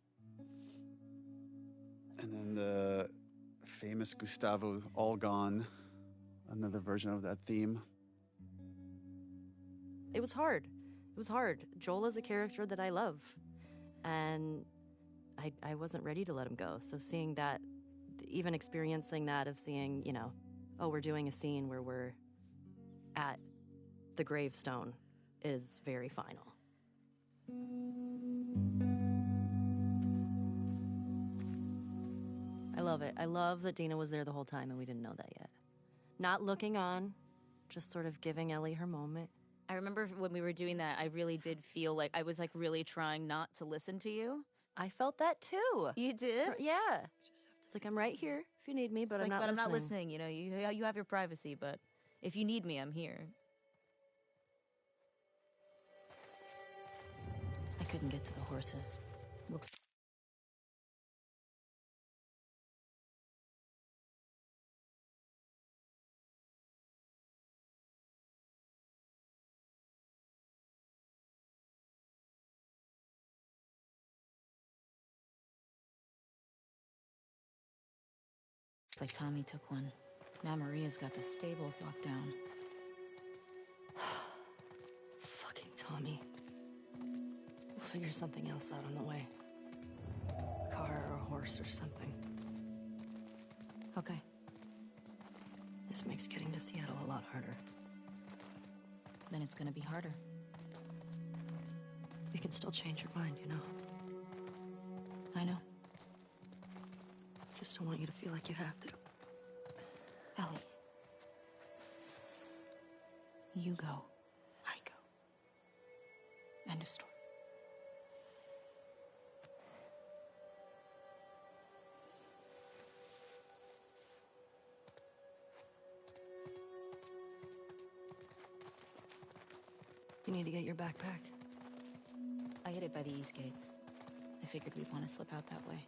And then the famous Gustavo All Gone, another version of that theme. It was hard. It was hard. Joel is a character that I love. And I wasn't ready to let him go. So seeing that, even experiencing that of seeing, oh, we're doing a scene where we're at the gravestone is very final. love it. I love that Dina was there the whole time and we didn't know that yet. Not looking on, just sort of giving Ellie her moment. I remember when we were doing that, I really did feel like I was like really trying not to listen to you. I felt that too. You did? Yeah. It's like, I'm right here if you need me, but I'm not listening. I'm not listening. You know, you have your privacy, but if you need me, I'm here. I couldn't get to the horses. Looks like Tommy took one. Now Maria's got the stables locked down. Fucking Tommy. We'll figure something else out on the way. A car or a horse or something. Okay. This makes getting to Seattle a lot harder. Then it's gonna be harder. You can still change your mind, you know? I know. Just don't want you to feel like you have to. Ellie. You go. I go. End of story. You need to get your backpack. I hid it by the east gates. I figured we'd want to slip out that way.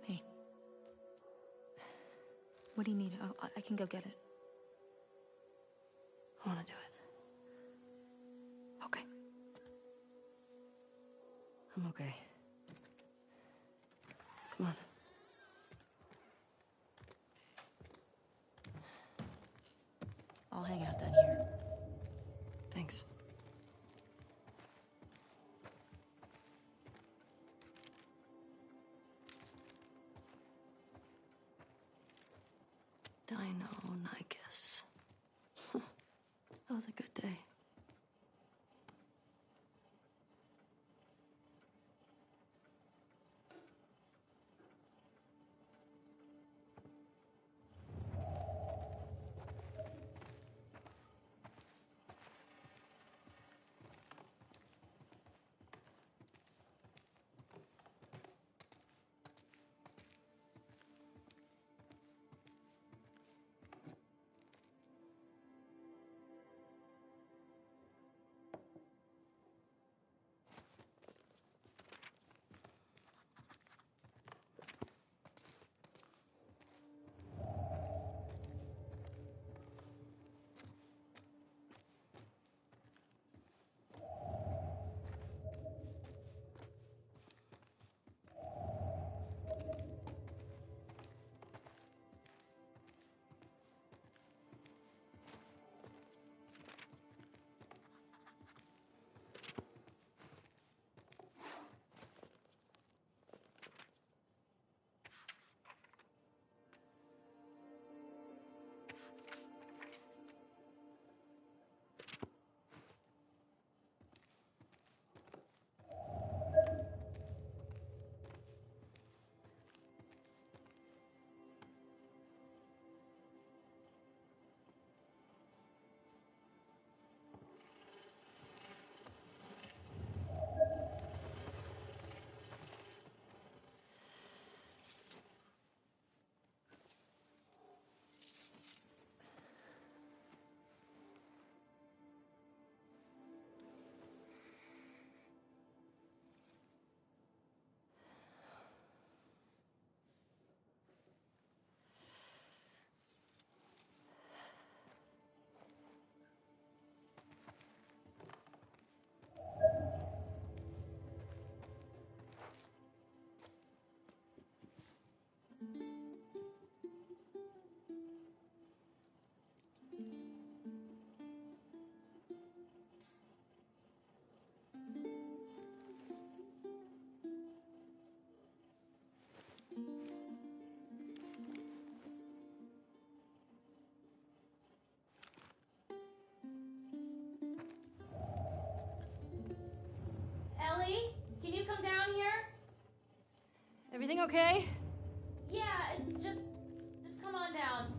Hey. What do you need? I can go get it. I want to do it. Okay. I'm okay. Come on. I'll hang out down here. Thanks. Dino-Nicus. That was a good day. Everything okay? Yeah, just come on down.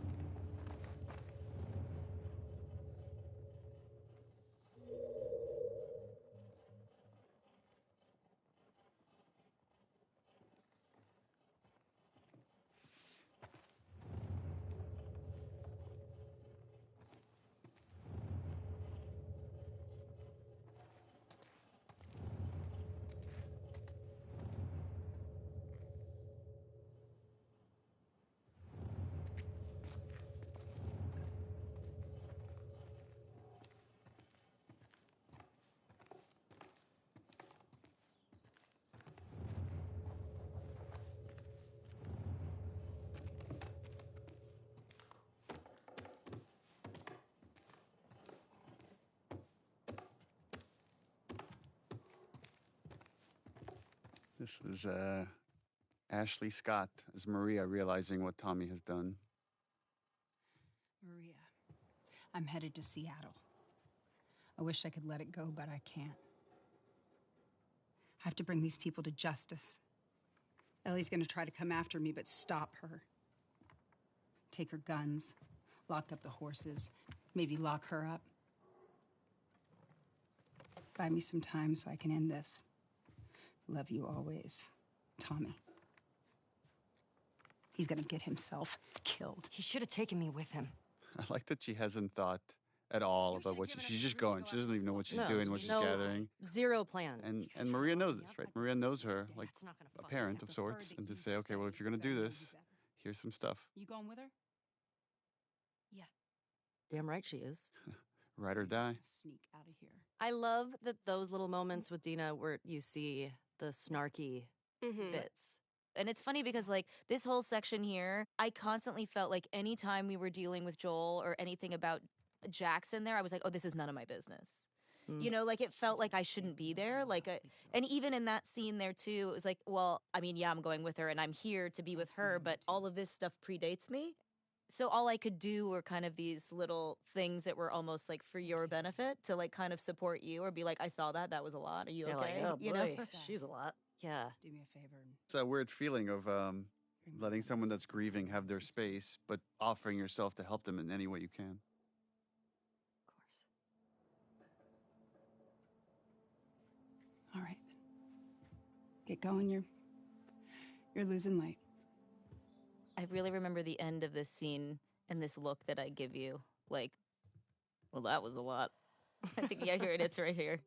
This is Ashley Scott as Maria realizing what Tommy has done. Maria, I'm headed to Seattle. I wish I could let it go, but I can't. I have to bring these people to justice. Ellie's gonna try to come after me, but stop her. Take her guns, lock up the horses, maybe lock her up. Buy me some time so I can end this. Love you always, Tommy. He's gonna get himself killed. He should have taken me with him. I like that she hasn't thought at all about what she's just going. She doesn't even know what she's doing, what she's gathering. Zero plan. And Maria knows this, right? Maria knows her, like a parent of sorts, and to say, okay, well, if you're going to do this, here's some stuff. You going with her? Yeah. Damn right she is. Ride or die. Sneak out of here. I love that those little moments with Dina where you see the snarky bits. And it's funny because, like, this whole section here, I constantly felt like anytime we were dealing with Joel or anything about Jackson there, I was like, oh, this is none of my business. You know, like, it felt like I shouldn't be there. Like, and even in that scene there, too, it was like, well, I mean, yeah, I'm going with her and I'm here to be with her, but all of this stuff predates me. So all I could do were kind of these little things that were almost like for your benefit to, like, kind of support you or be like, I saw that. That was a lot. Are you okay? Like, oh, you boy, know? she's a lot. Yeah. Do me a favor. It's that weird feeling of letting someone that's grieving have their space, but offering yourself to help them in any way you can. Of course. All right. Get going. You're losing light. I really remember the end of this scene and this look that I give you. Like, well, that was a lot. I think, yeah, here it is right here.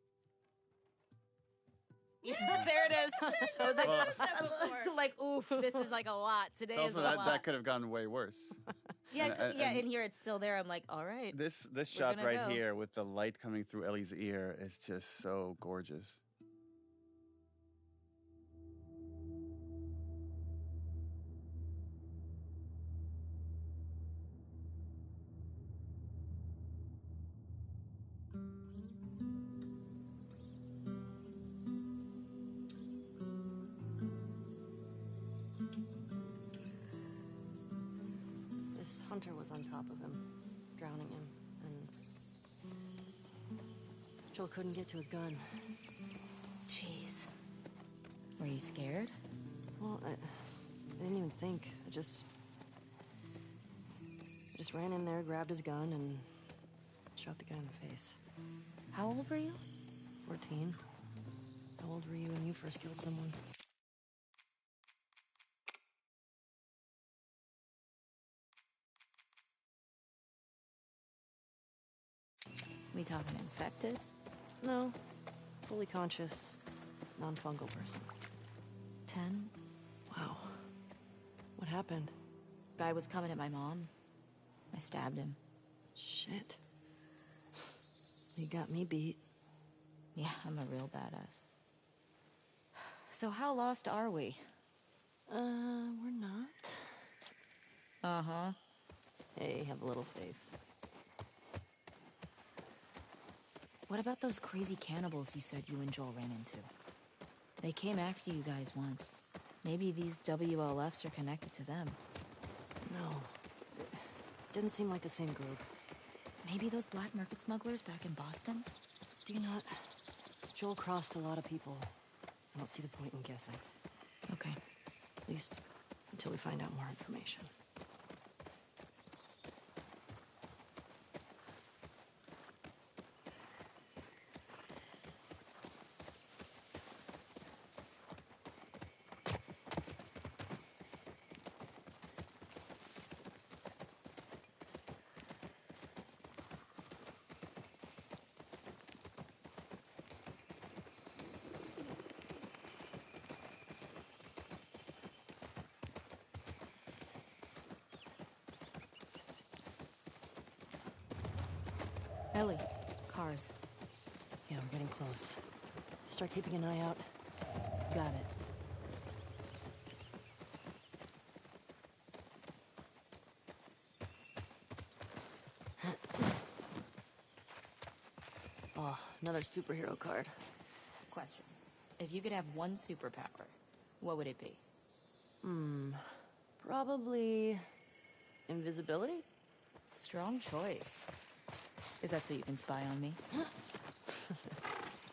Yeah, there it is. I was like, like, oof, this is like a lot. Today is a lot. That could have gone way worse. Yeah, and here it's still there. I'm like, all right. This shot right here with the light coming through Ellie's ear is just so gorgeous. Hunter was on top of him, drowning him, and Joel couldn't get to his gun. Jeez. Were you scared? Well, I didn't even think. I just ran in there, grabbed his gun, and shot the guy in the face. How old were you? 14. How old were you when you first killed someone? We talking infected? No. Fully conscious, non-fungal person. 10? Wow. What happened? Guy was coming at my mom. I stabbed him. Shit. You got me beat. Yeah, I'm a real badass. So how lost are we? We're not. Uh-huh. Hey, have a little faith. What about those crazy cannibals you said you and Joel ran into? They came after you guys once. Maybe these WLFs are connected to them. No. Didn't seem like the same group. Maybe those black market smugglers back in Boston? Do you not? Joel crossed a lot of people. I don't see the point in guessing. Okay. At least until we find out more information. Ellie, cars. Yeah, we're getting close. Start keeping an eye out. Got it. Oh, another superhero card. Question. If you could have one superpower, what would it be? Probably invisibility? Strong choice. Is that so you can spy on me?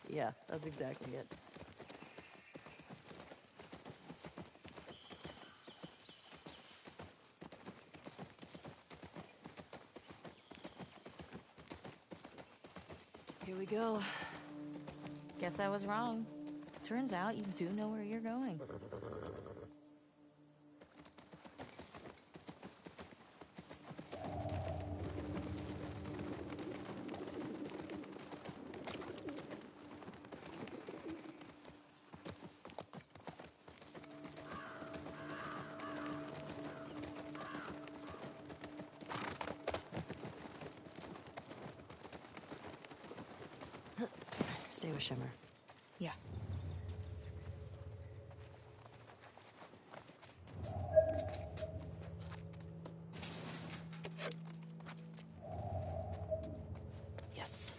Yeah, that's exactly it. Here we go. Guess I was wrong. Turns out you do know where you're going. Stay with Shimmer. Yeah. Yes.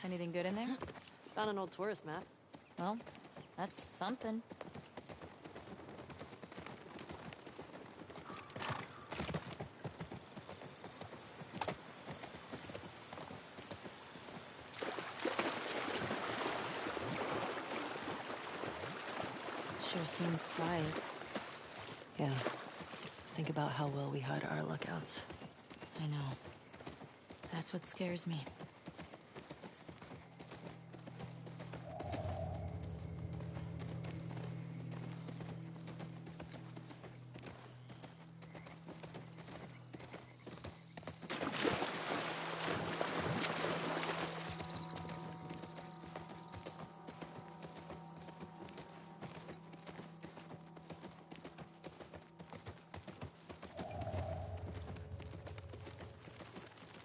Anything good in there? Found an old tourist map. Well, that's something. Sure seems quiet. Yeah. Think about how well we hide our lookouts. I know. That's what scares me.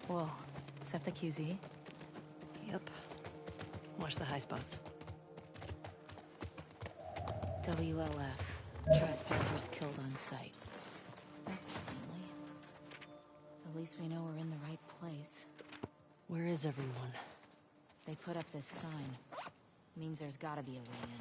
Whoa. Is that the QZ? Yep. Watch the high spots. WLF. Trespassers killed on sight. That's friendly. At least we know we're in the right place. Where is everyone? They put up this sign. Means there's gotta be a way in.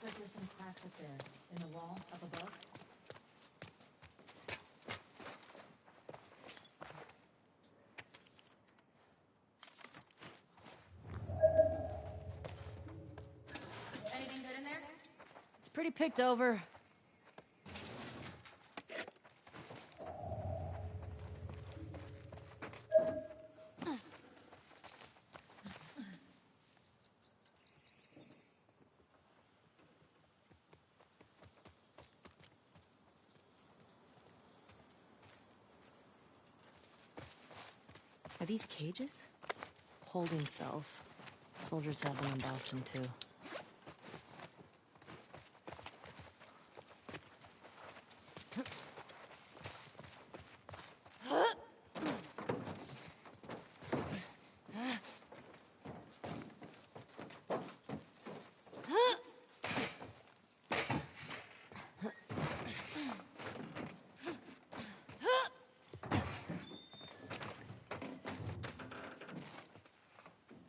Looks like there's some cracks up there in the wall up above. Anything good in there? It's pretty picked over. Are these cages? Holding cells. Soldiers have them in Boston, too.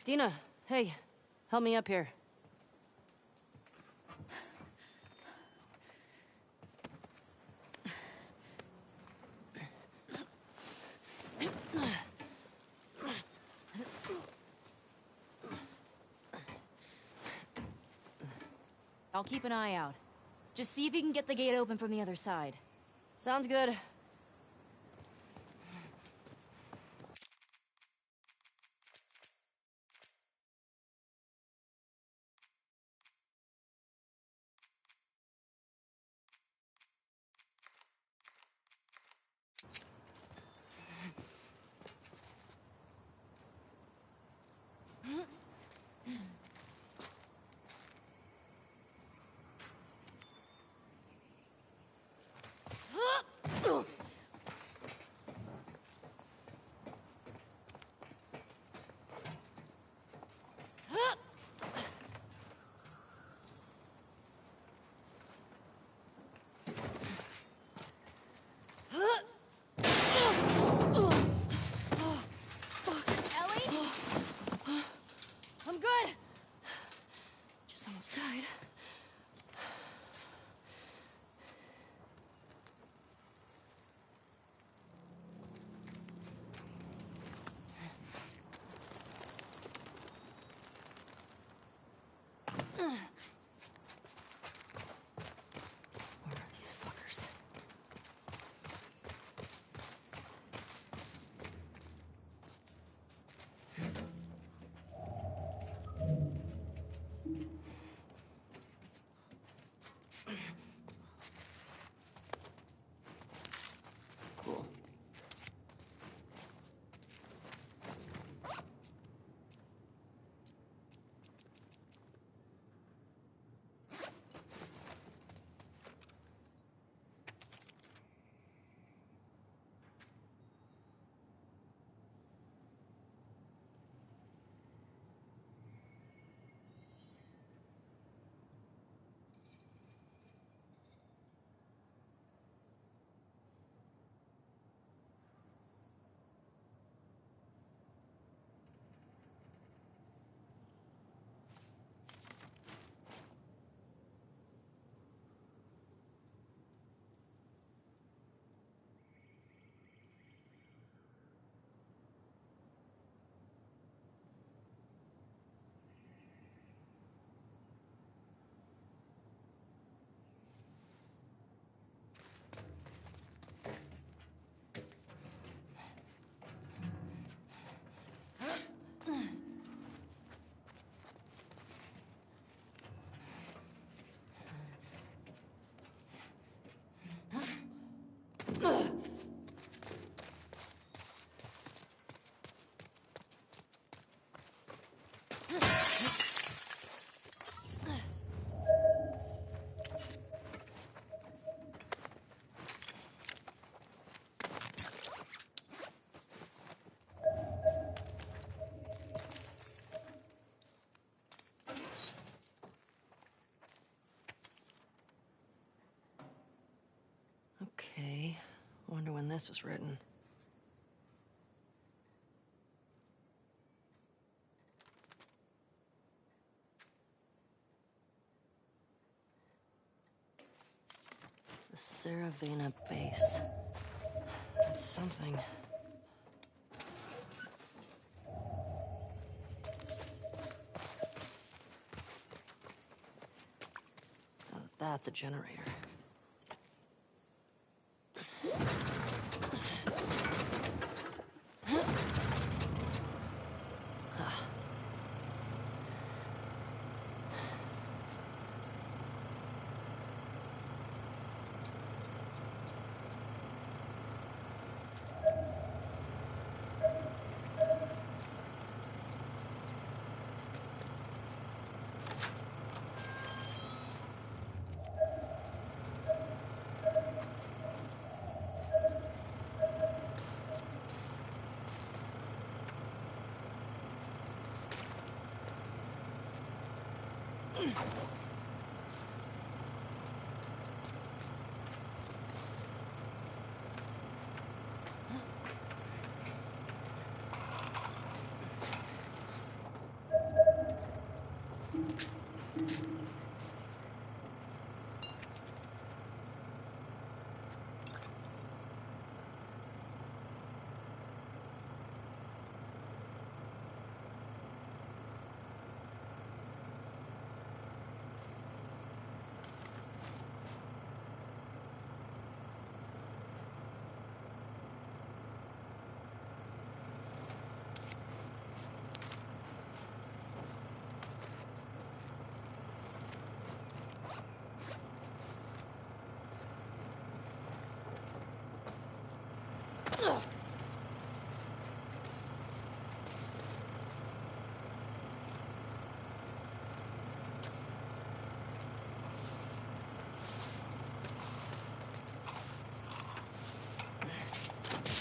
Dina, hey, help me up here. I'll keep an eye out. Just see if you can get the gate open from the other side. Sounds good. I'm good. Just almost died. Where are these fuckers? Cool. Okay, wonder when this was written. The Saravena base. That's something. Oh, that's a generator.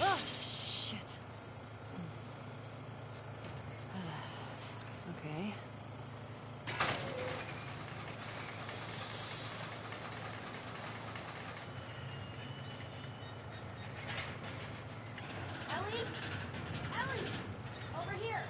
Oh, shit. Okay. Ellie? Ellie! Over here!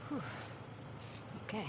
Whew. Okay.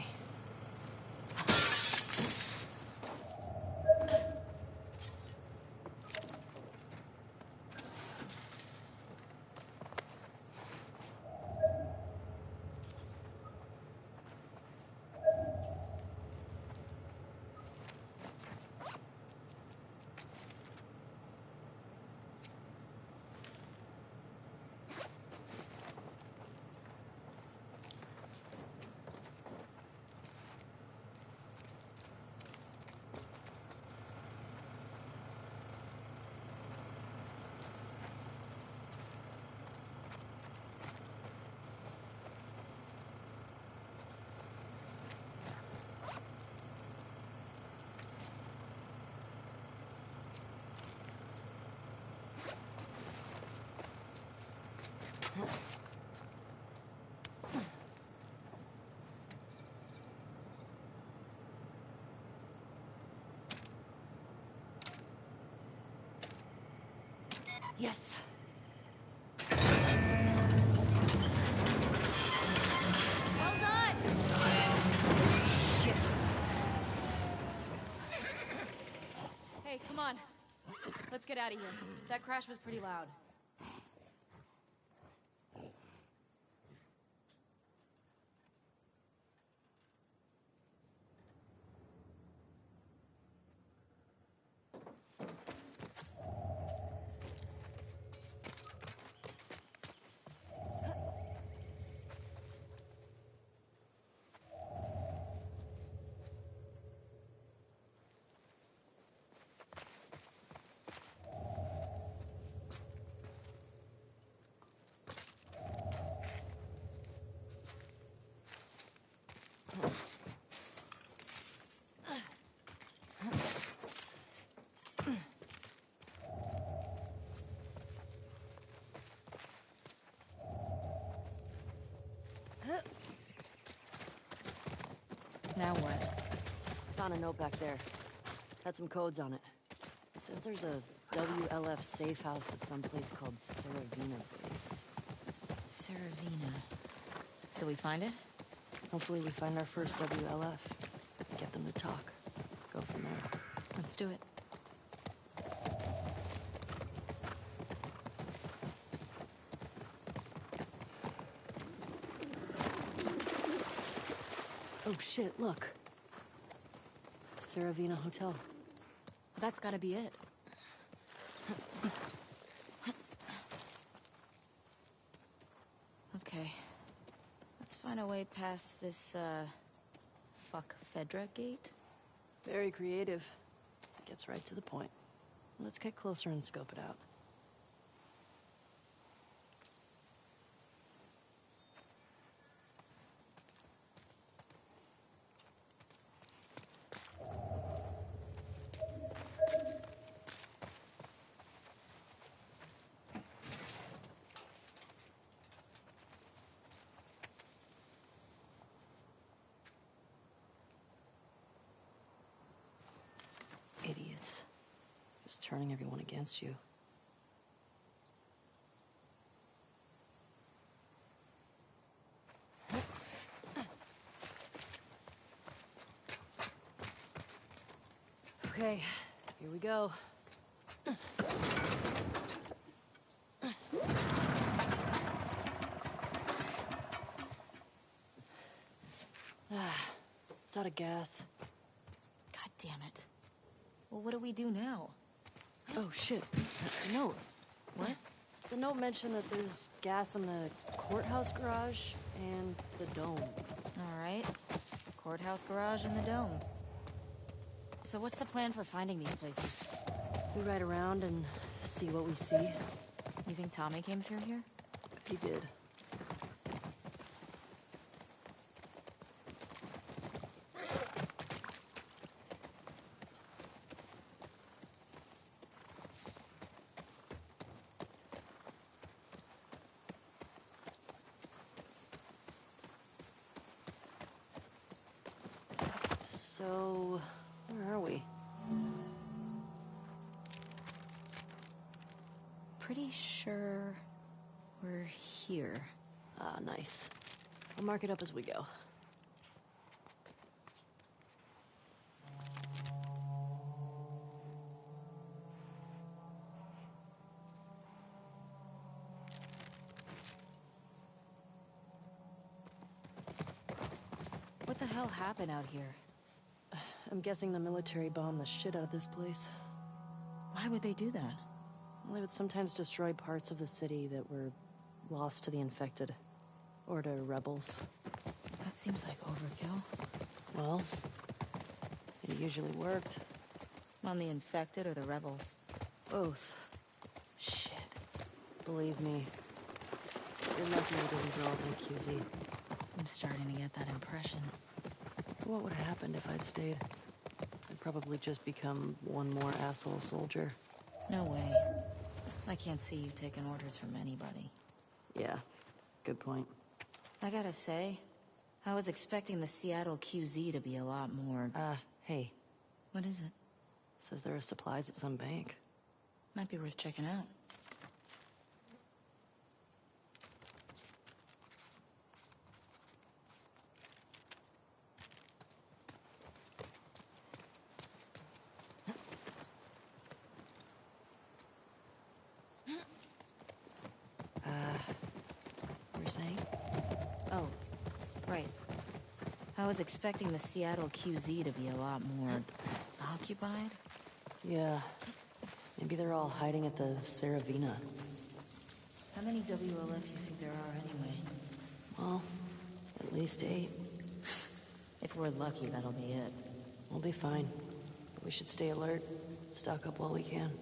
Yes. Well done! Shit. Hey, come on. Let's get out of here. That crash was pretty loud. found a note back there. Had some codes on it. It says there's a WLF safe house at some place called Saravina Base. Saravina. So we find it? Hopefully we find our first WLF. Get them to talk. Go from there. Let's do it. Oh shit, look. Saravina Hotel. That's gotta be it. Okay. Let's find a way past this, fuck Fedra gate. Very creative. Gets right to the point. Let's get closer and scope it out. Idiots. Just turning everyone against you. Okay, here we go. It's out of gas. God damn it. Well, what do we do now? Oh, shit. That's the note. What? The note mentioned that there's gas in the courthouse garage and the dome. All right. Courthouse garage and the dome. So what's the plan for finding these places? We ride around and see what we see. You think Tommy came through here? He did. So, where are we? Pretty sure we're here. Ah, nice. I'll mark it up as we go. What the hell happened out here? I'm guessing the military bombed the shit out of this place. Why would they do that? Well, they would sometimes destroy parts of the city that were lost to the infected. Or to rebels. That seems like overkill. Well, it usually worked. On the infected or the rebels? Both. Shit. Believe me. You're lucky I didn't grow up in QZ. I'm starting to get that impression. What would have happened if I'd stayed? I'd probably just become one more asshole soldier. No way. I can't see you taking orders from anybody. Yeah, good point. I gotta say, I was expecting the Seattle QZ to be a lot more... Hey. What is it? Says there are supplies at some bank. Might be worth checking out. Saying? Oh, right. I was expecting the Seattle QZ to be a lot more occupied. Yeah. Maybe they're all hiding at the Saravina. How many WLF do you think there are anyway? Well, at least 8. If we're lucky, that'll be it. We'll be fine. But we should stay alert. Stock up while we can.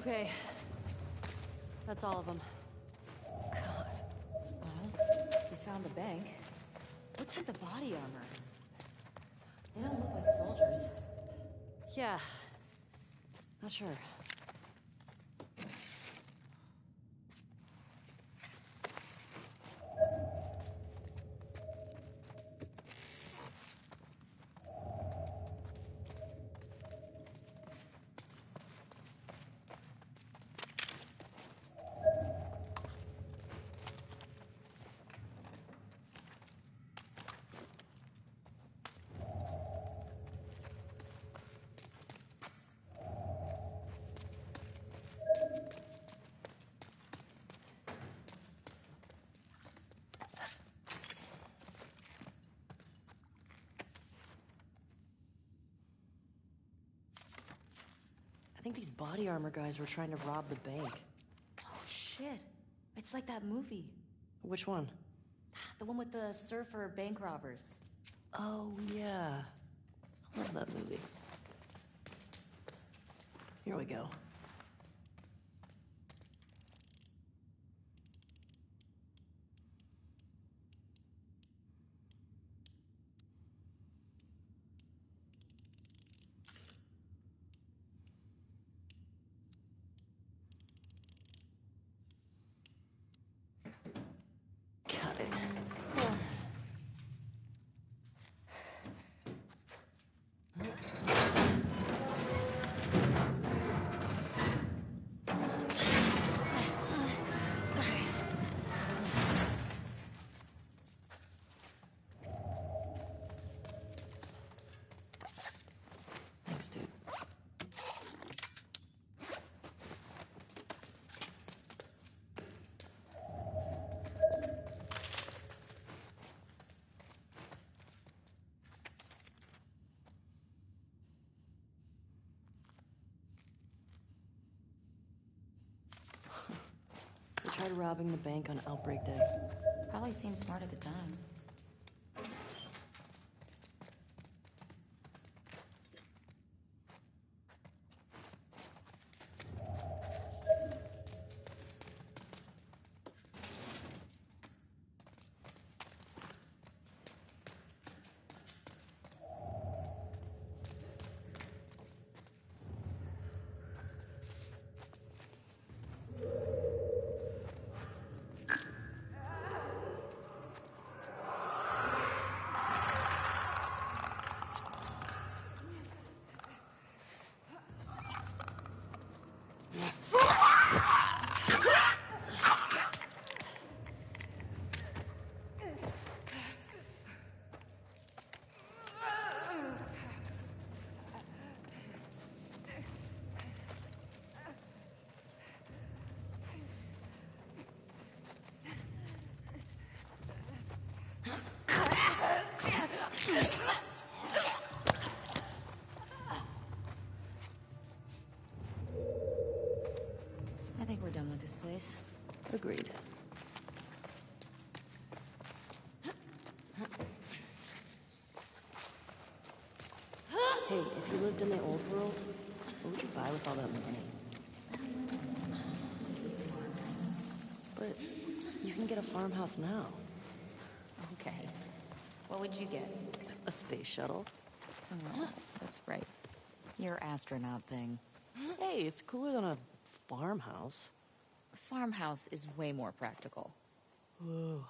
Okay. That's all of them. God. Well, we found the bank. What's with the body armor? They don't look like soldiers. Yeah. Not sure. I think these body armor guys were trying to rob the bank. Oh, shit. It's like that movie. Which one? The one with the surfer bank robbers. Oh, yeah. I love that movie. Here we go. Got it. Thanks, dude. They tried robbing the bank on Outbreak Day. Probably seemed smart at the time. I think we're done with this place. Agreed. Hey, if you lived in the old world, what would you buy with all that money? But you can get a farmhouse now. Okay. What would you get? A space shuttle. Oh, that's right. Your astronaut thing. Hey, it's cooler than a farmhouse. Farmhouse is way more practical. Whoa.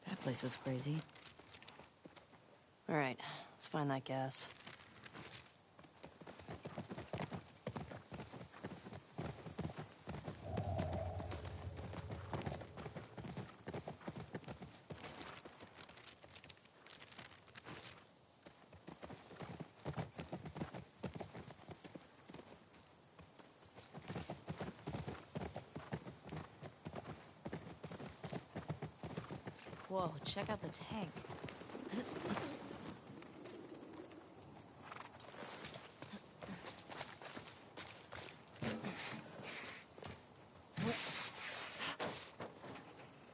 That place was crazy. All right, let's find that gas. Whoa, check out the tank.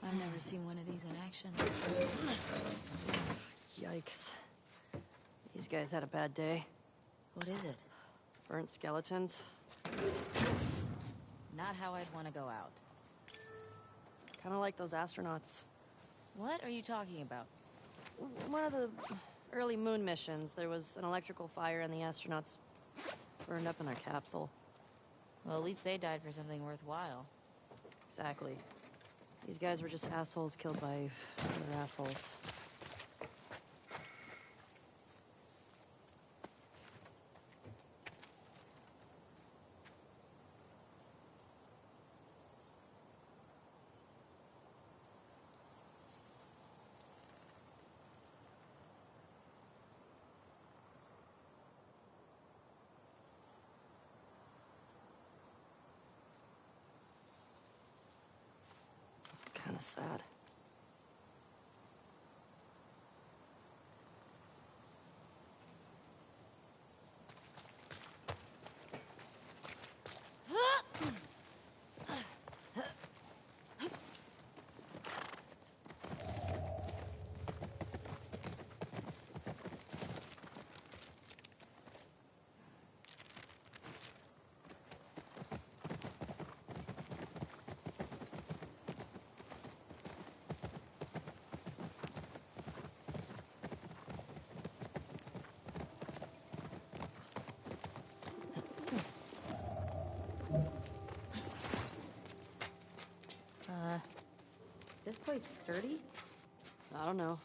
I've never seen one of these in action. Yikes. These guys had a bad day. What is it? Burnt skeletons. Not how I'd want to go out. Kind of like those astronauts. What are you talking about? One of the early moon missions, there was an electrical fire and the astronauts burned up in their capsule. Well, at least they died for something worthwhile. Exactly. These guys were just assholes killed by other assholes. Kind of sad. Is this place sturdy? I don't know.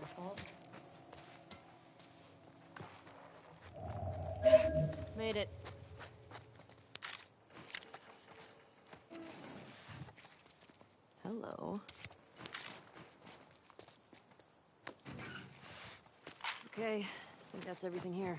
Asshole. Made it. Hello. Okay, I think that's everything here.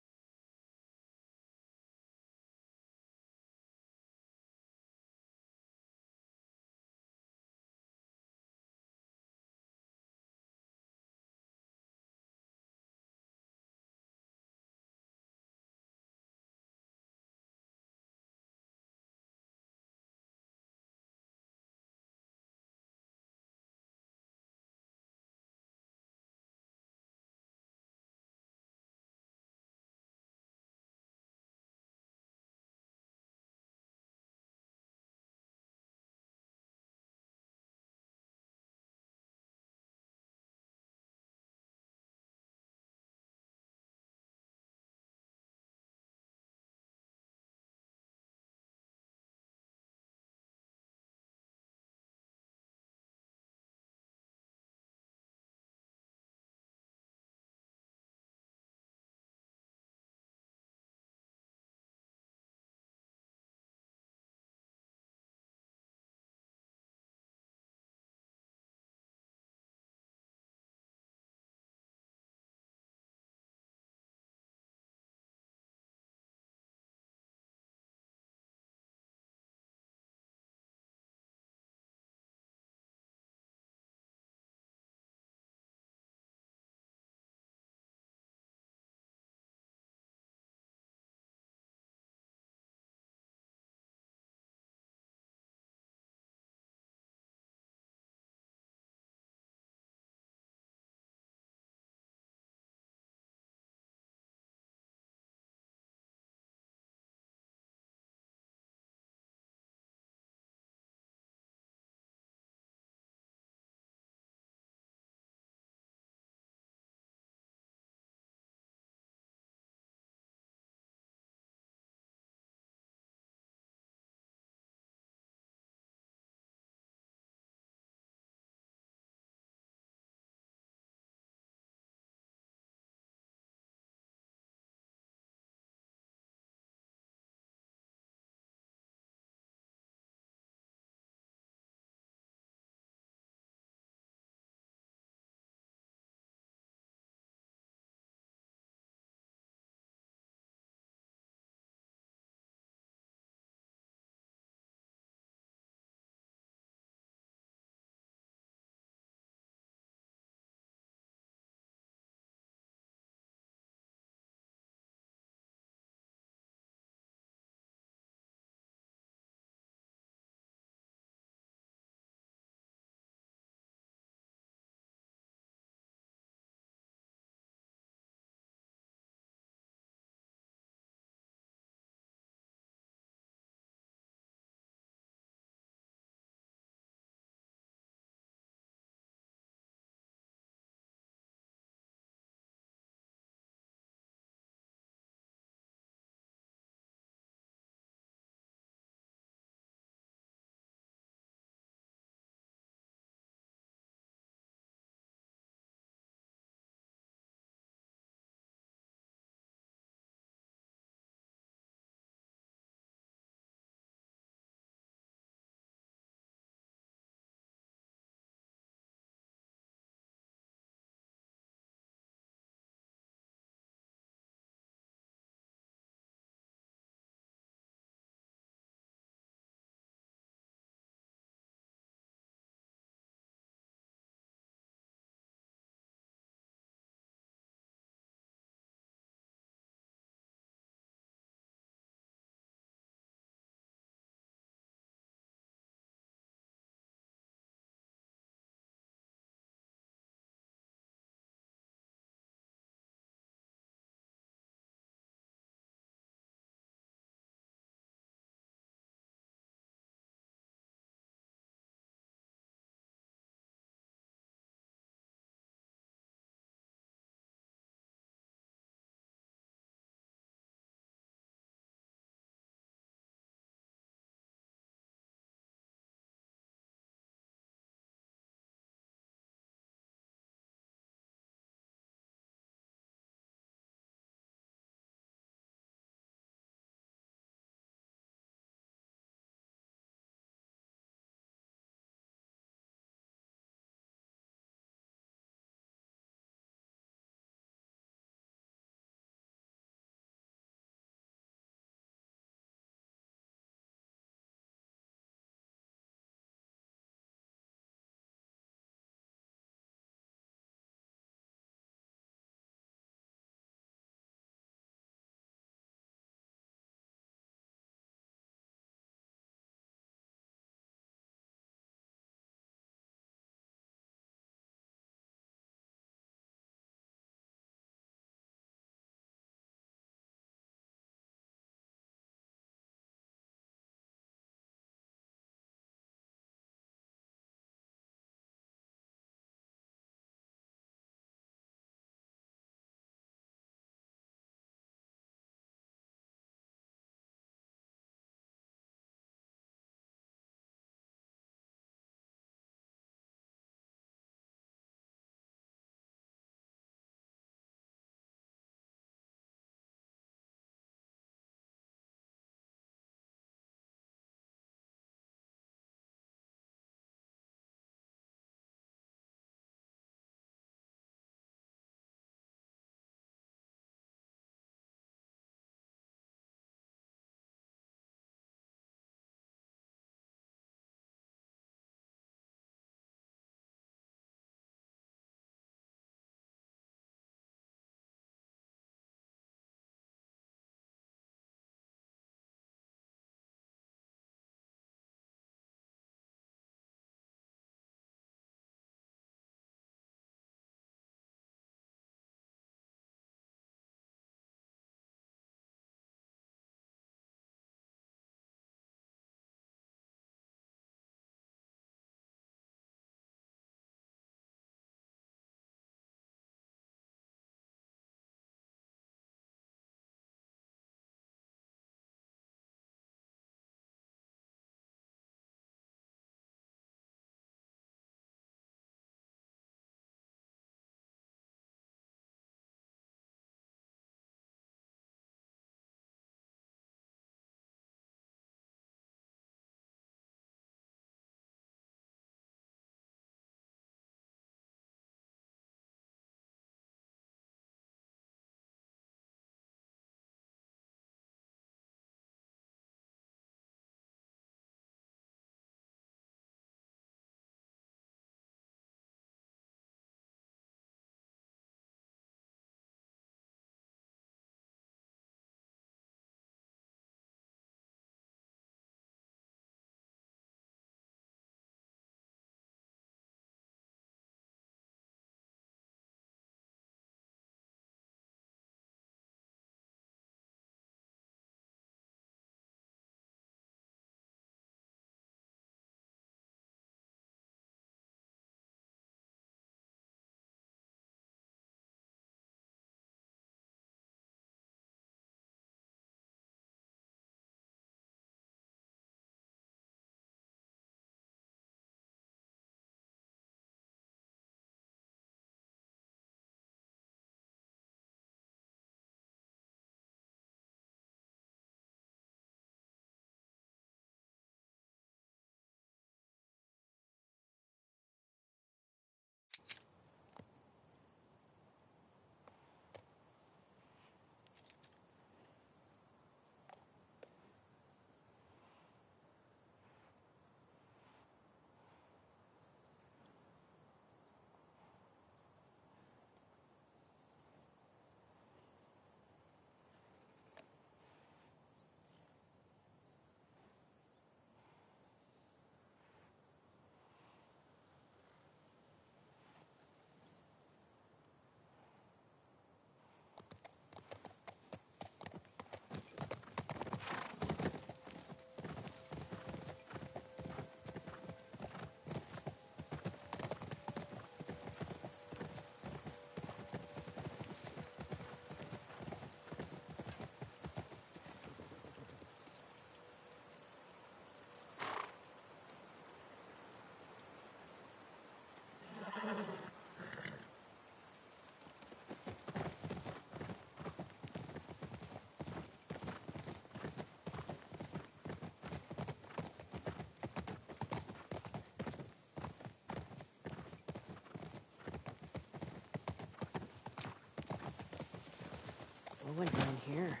went down here?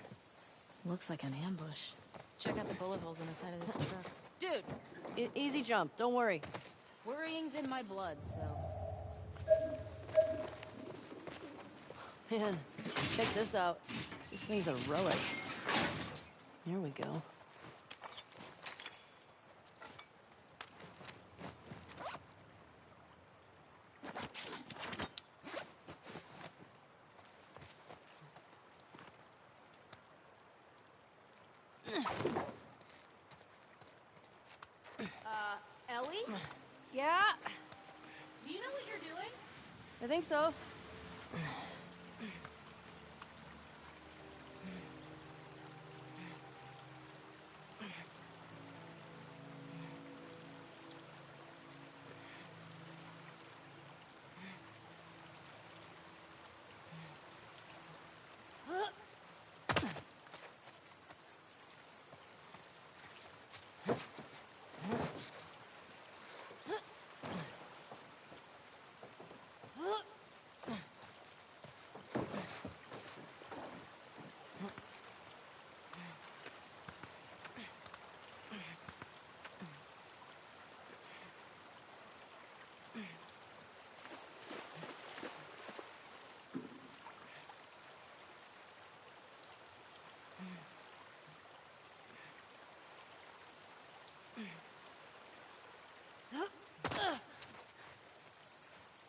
Looks like an ambush. Check out the bullet holes in the side of this truck. Dude! Easy jump, don't worry. Worrying's in my blood, so... Man, check this out. This thing's a relic. Here we go. Ellie? Yeah? Do you know what you're doing? I think so.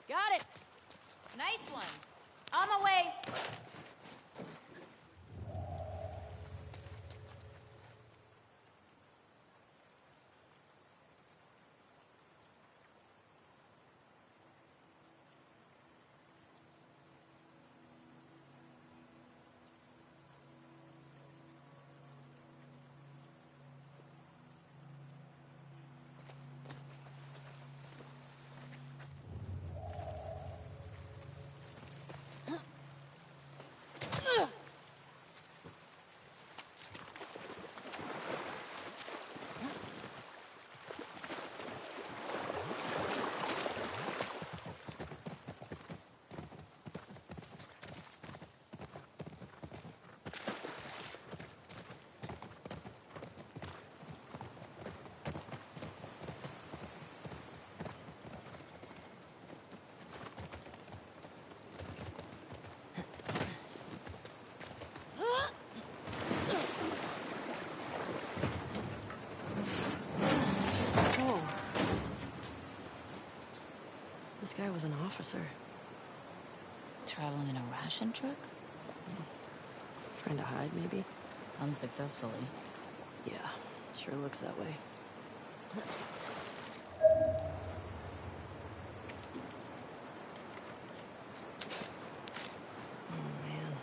Got it! Nice one! On my way! This guy was an officer. Traveling in a ration truck? Trying to hide, maybe? Unsuccessfully. Yeah, sure looks that way. Oh, man.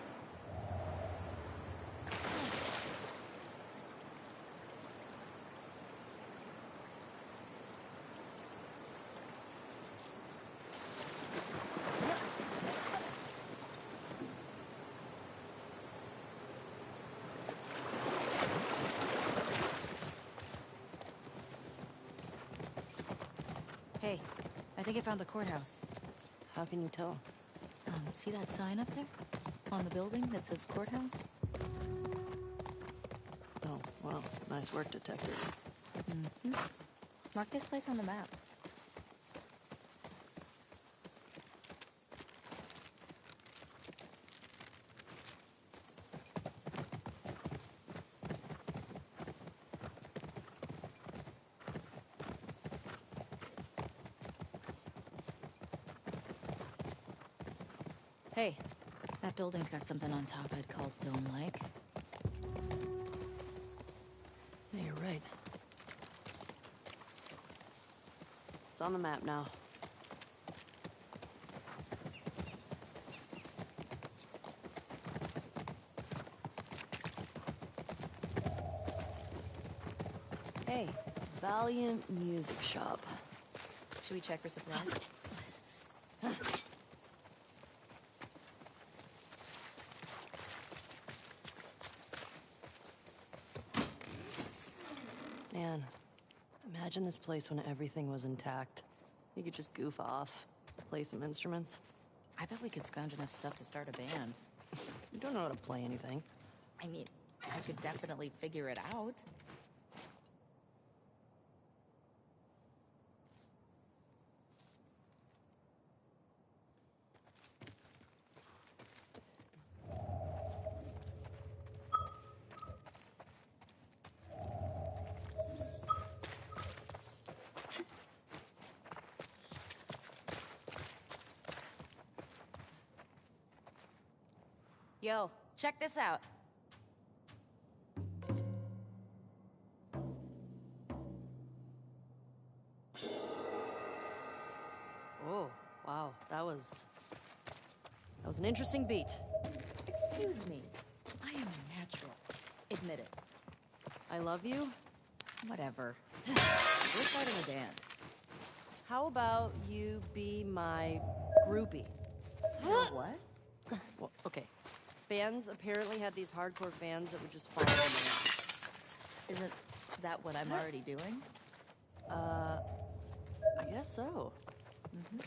Hey, I think I found the courthouse. How can you tell? See that sign up there? On the building that says courthouse? Oh, wow. Nice work, detective. Mm-hmm. Mark this place on the map. Hey, that building's got something on top I'd call dome-like. Yeah, you're right. It's on the map now. Hey, Valiant Music Shop. Should we check for supplies? Man, imagine this place when everything was intact. You could just goof off, play some instruments. I bet we could scrounge enough stuff to start a band. You don't know how to play anything. I mean, I could definitely figure it out. Yo, check this out. Oh, wow. That was an interesting beat. Excuse me. I am a natural. Admit it. I love you. Whatever. We're starting a dance. How about you be my groupie? What? Well, okay. Bands apparently had these hardcore fans that would just follow them Isn't that what I'm already doing? around. I guess so. Mm-hmm.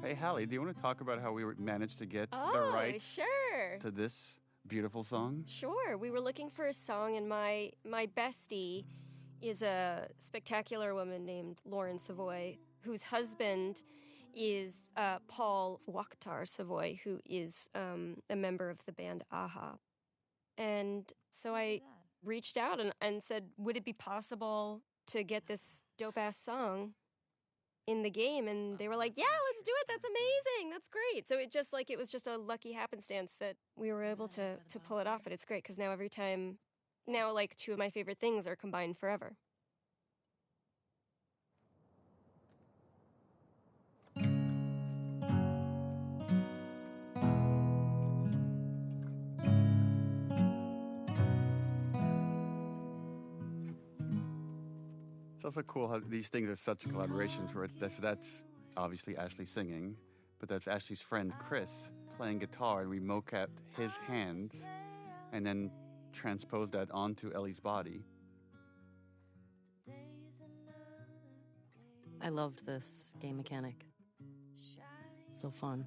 Hey, Hallie, do you want to talk about how we managed to get the Oh, rights sure. to this beautiful song? Sure. We were looking for a song, and my bestie is a spectacular woman named Lauren Savoy, whose husband is Paul Wakhtar Savoy, who is a member of the band Aha. And so I reached out and said, would it be possible to get this dope-ass song in the game? And they were like, yeah, let's do it. That's amazing. That's great. So it was just a lucky happenstance that we were able to pull it off. And it's great because now like two of my favorite things are combined forever. It's also cool how these things are such collaborations where that's obviously Ashley singing, but that's Ashley's friend Chris playing guitar, and we mocapped his hands and then transposed that onto Ellie's body. I loved this game mechanic. So fun.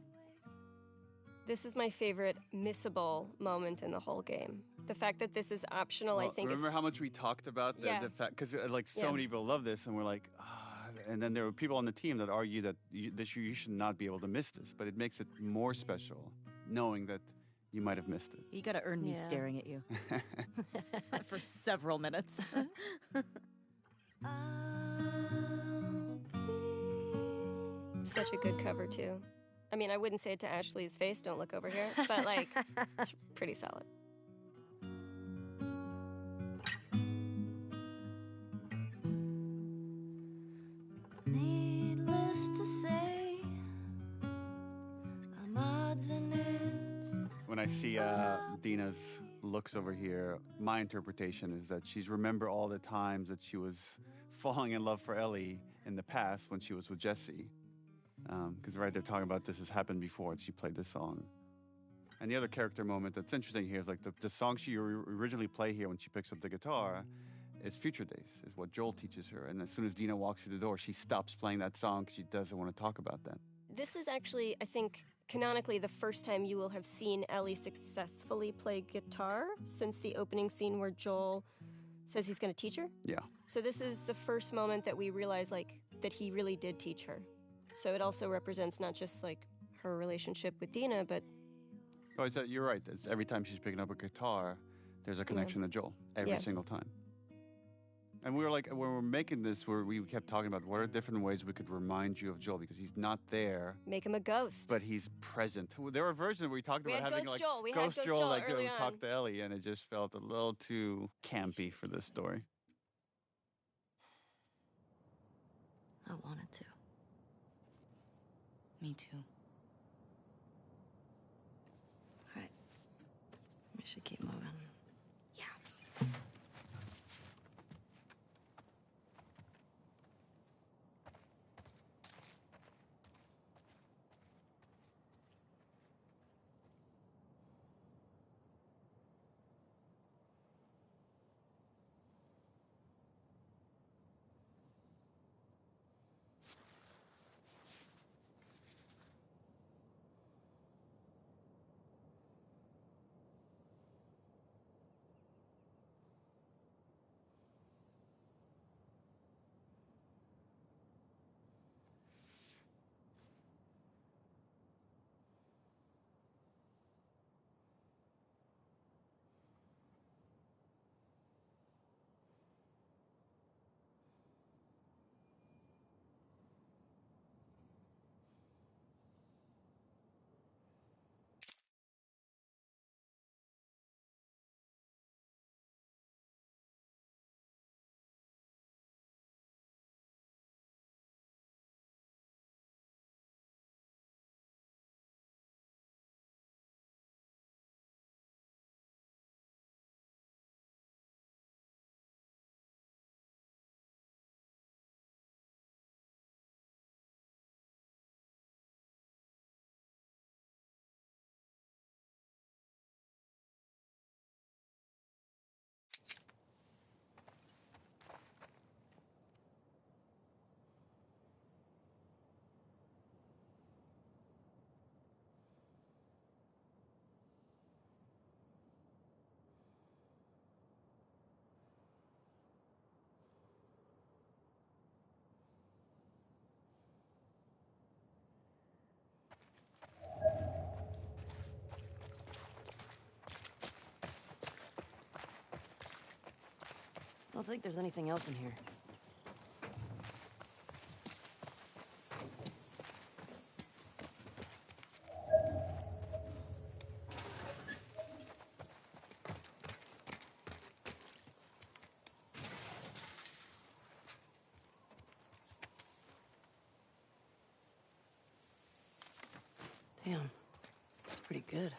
This is my favorite missable moment in the whole game. The fact that this is optional, Well, I think, remember is... how much we talked about the fact, because like so many people love this, and we're like, and then there were people on the team that argue that you should not be able to miss this, but it makes it more special knowing that you might have missed it. You gotta earn me staring at you. For several minutes. Such a good cover, too. I mean, I wouldn't say it to Ashley's face, don't look over here, but like, it's pretty solid. Needless to say, I'm odds and ends. When I see Dina's looks over here, my interpretation is that she's remember all the times that she was falling in love for Ellie in the past when she was with Jesse. Because right, they're talking about this has happened before, and she played this song. And the other character moment that's interesting here is like the song she originally play here when she picks up the guitar is Future Days, is what Joel teaches her. And as soon as Dina walks through the door, she stops playing that song because she doesn't want to talk about that. This is actually, I think, canonically the first time you will have seen Ellie successfully play guitar since the opening scene where Joel says he's going to teach her. Yeah. So this is the first moment that we realize, like, that he really did teach her. So it also represents not just, like, her relationship with Dina, but... Oh, you're right. It's every time she's picking up a guitar, there's a connection to Joel. Every single time. And we were like, when we were making this, we kept talking about what are different ways we could remind you of Joel, because he's not there. Make him a ghost. But he's present. There were versions where we talked about having Ghost like Joel. We Ghost had Joel like early go on. talk to Ellie, and it just felt a little too campy for this story. I wanted to. Me too. All right. We should keep moving. I don't think there's anything else in here. Damn, that's pretty good.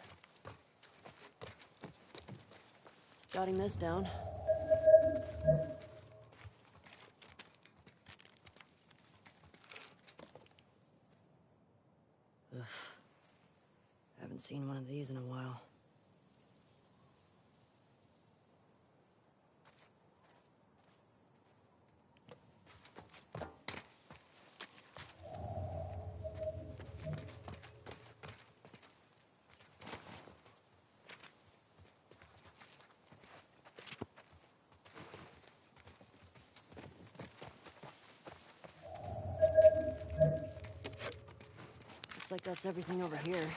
Jotting this down. Ugh. Haven't seen one of these in a while. Looks like that's everything over here.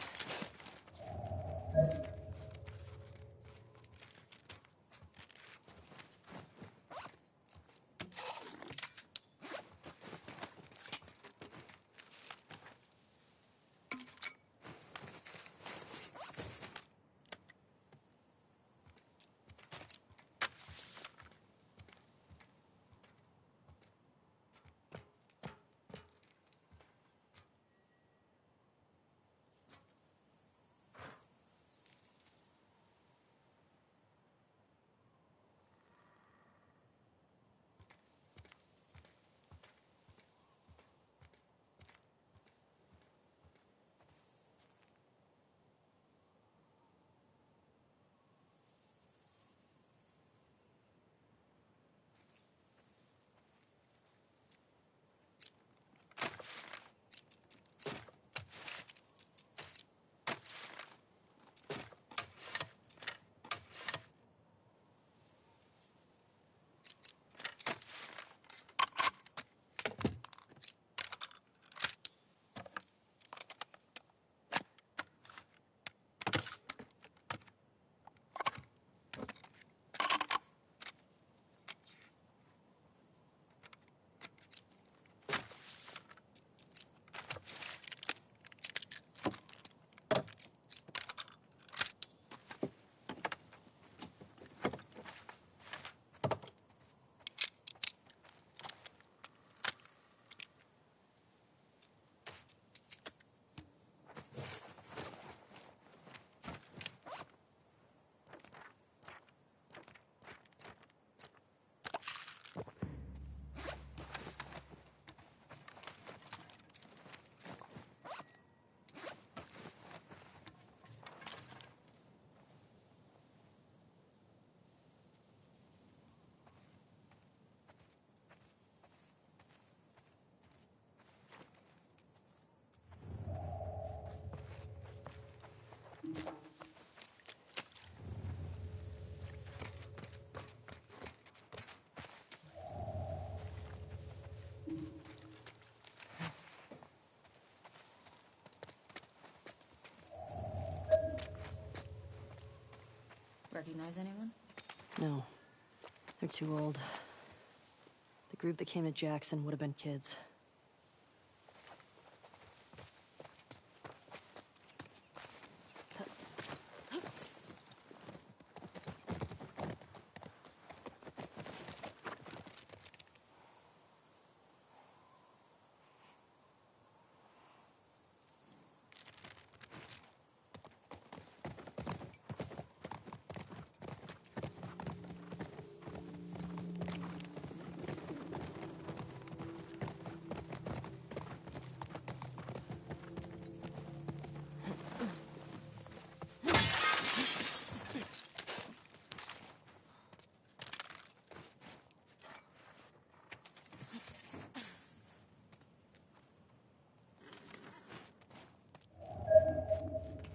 recognize anyone? No. They're too old. The group that came to Jackson would have been kids.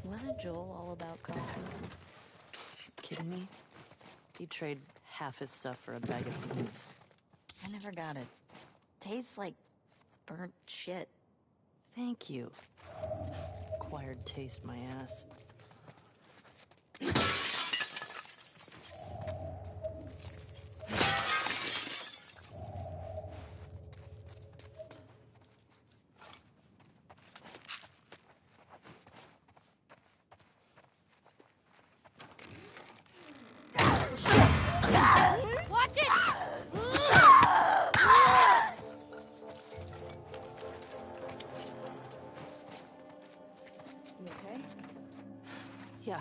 Wasn't Joel all about coffee? Kidding me? He'd trade half his stuff for a bag of beans. I never got it. Tastes like burnt shit. Thank you. Acquired taste, my ass. Watch it! You okay? Yeah.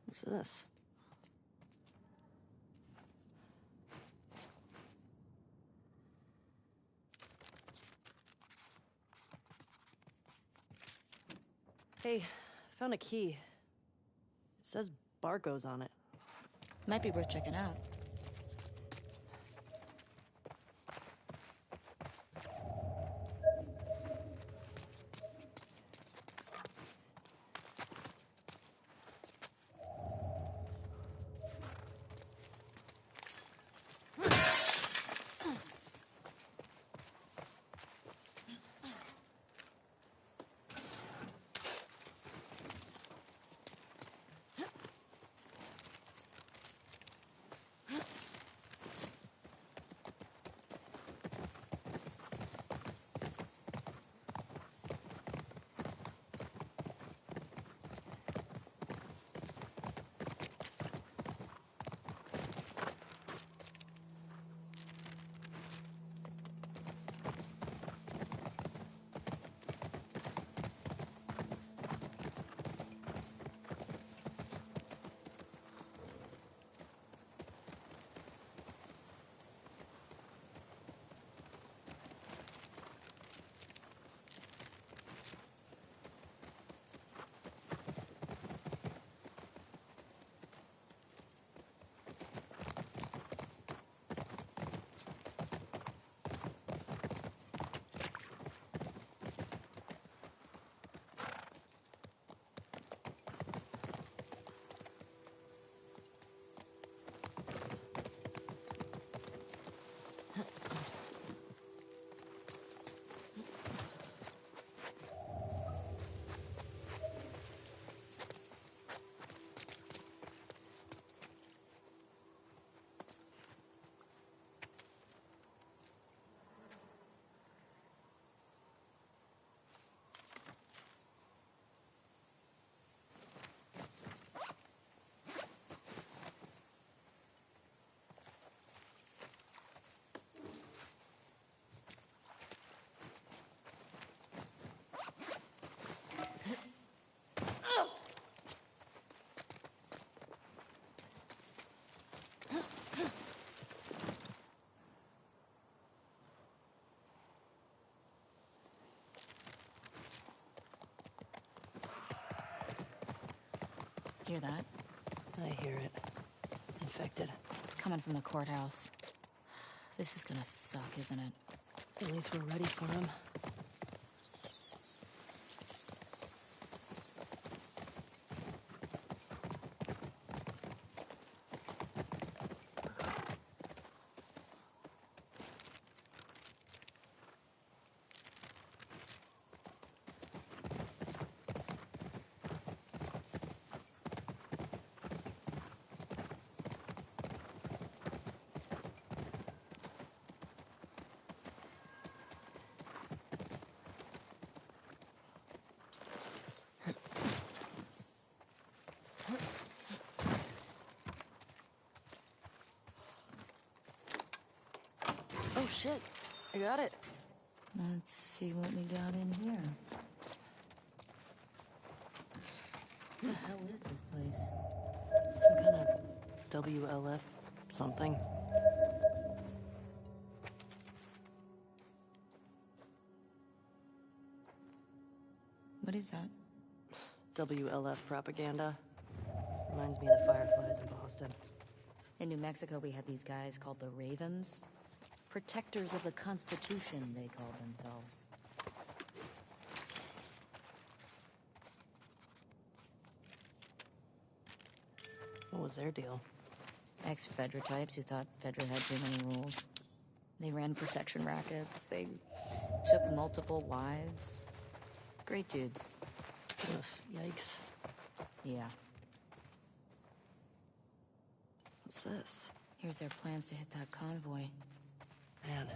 What's this? Hey, found a key. It says Barco's on it. Might be worth checking out. Hear that? I hear it. Infected. It's coming from the courthouse. This is gonna suck, isn't it? At least we're ready for him. shit. I got it. Let's see what we got in here. What the hell is this place? Some kind of WLF something. What is that? WLF propaganda. Reminds me of the Fireflies in Boston. In New Mexico, we had these guys called the Ravens. Protectors of the Constitution, they called themselves. What was their deal? Ex-Fedra types who thought Fedra had too many rules. They ran protection rackets. They took multiple wives. Great dudes. Ugh, yikes. Yeah. What's this? Here's their plans to hit that convoy. Man,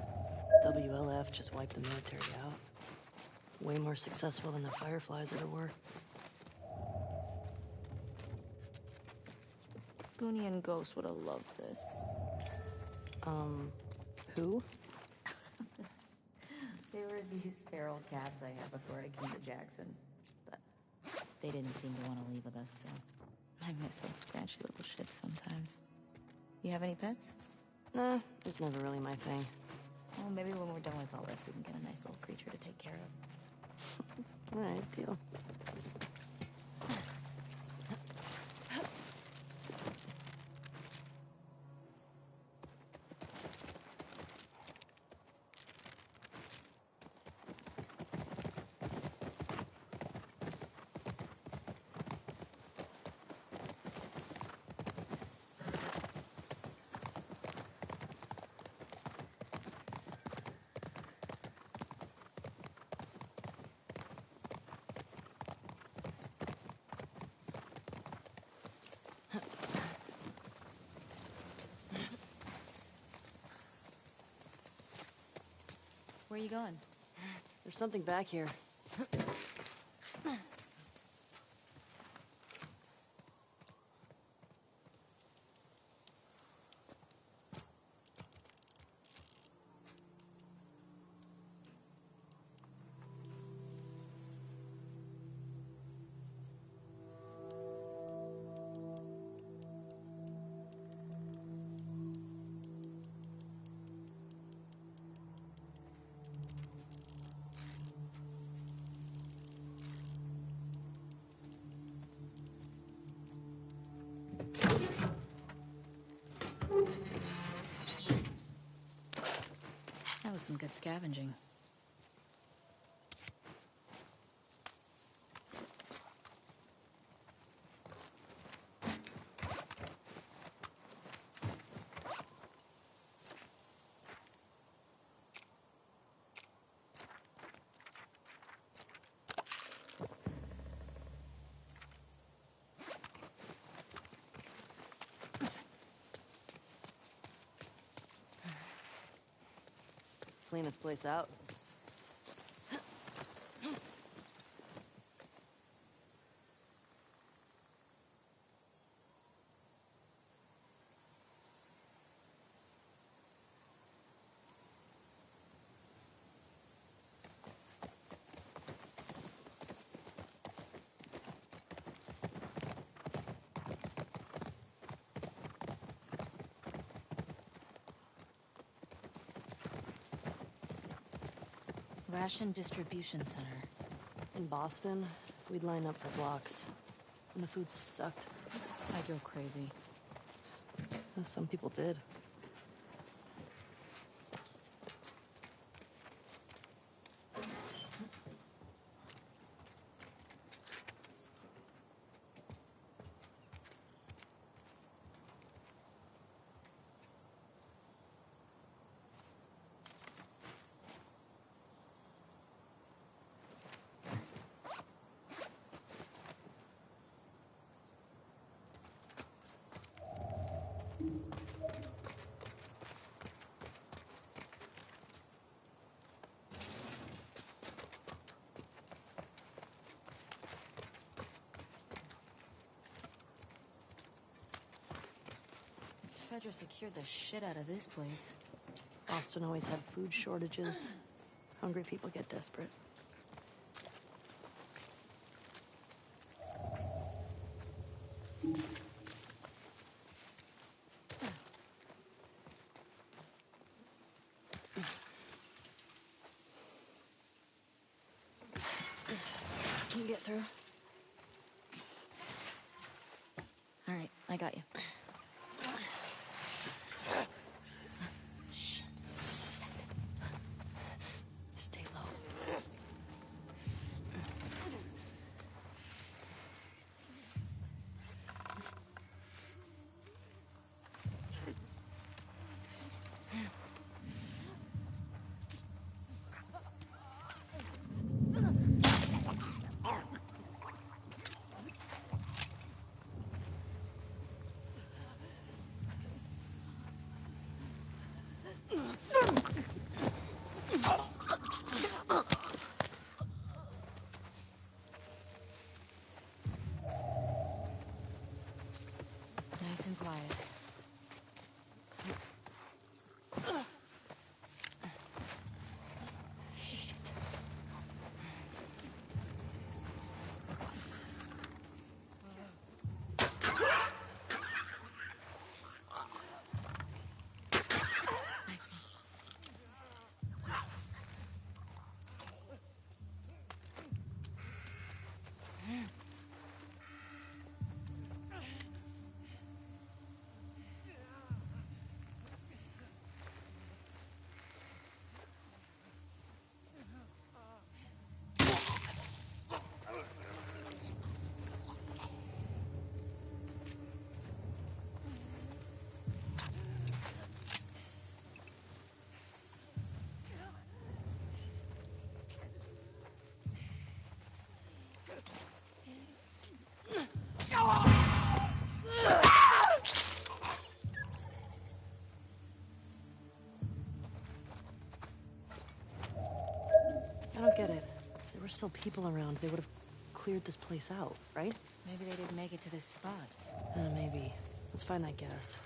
WLF just wiped the military out. Way more successful than the Fireflies ever were. Goonie and Ghost would have loved this. Who? They were these feral cats I had before I came to Jackson. But they didn't seem to want to leave with us, so I miss those scratchy little shits sometimes. You have any pets? Nah, it's never really my thing. Well, maybe when we're done with all this, we can get a nice little creature to take care of. All right, deal. Where are you going? There's something back here. That was some good scavenging. Clean this place out. Ration Distribution Center. In Boston, we'd line up for blocks. And the food sucked. I'd go crazy. Some people did. Fedra secured the shit out of this place. Boston always had food shortages. Hungry people get desperate. Can you get through? All right, I got you. Shit. Stay low. Nice and quiet. Shit. Nice one. I don't get it. If there were still people around, they would have cleared this place out, right? Maybe they didn't make it to this spot. Maybe. Let's find that gas.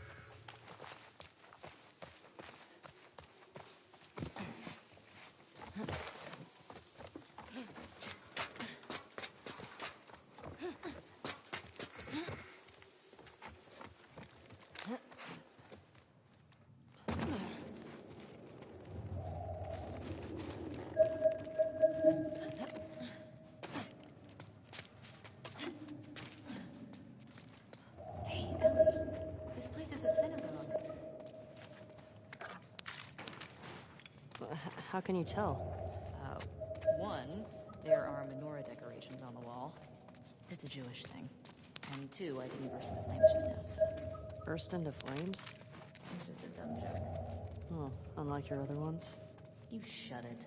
Hey, Ellie. This place is a synagogue. How can you tell? One, there are menorah decorations on the wall. It's a Jewish thing. And two, I didn't burst into flames just now, so... Burst into flames? It's just a dumb joke. Oh, unlike your other ones? You shut it.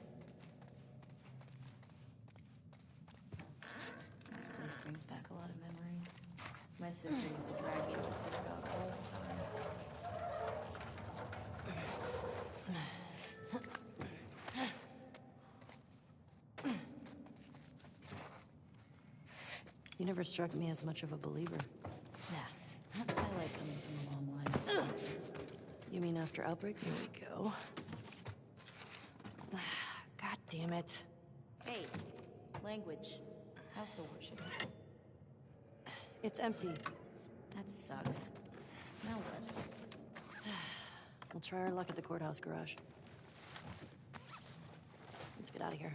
This place brings back a lot of memories. My sister used to drag me to the synagogue all the time. You never struck me as much of a believer. Nah, I like coming from a long line. You mean after Outbreak? Here we go. God damn it. Hey, language. House of worship. It's empty. That sucks. Now what? We'll try our luck at the courthouse garage. Let's get out of here.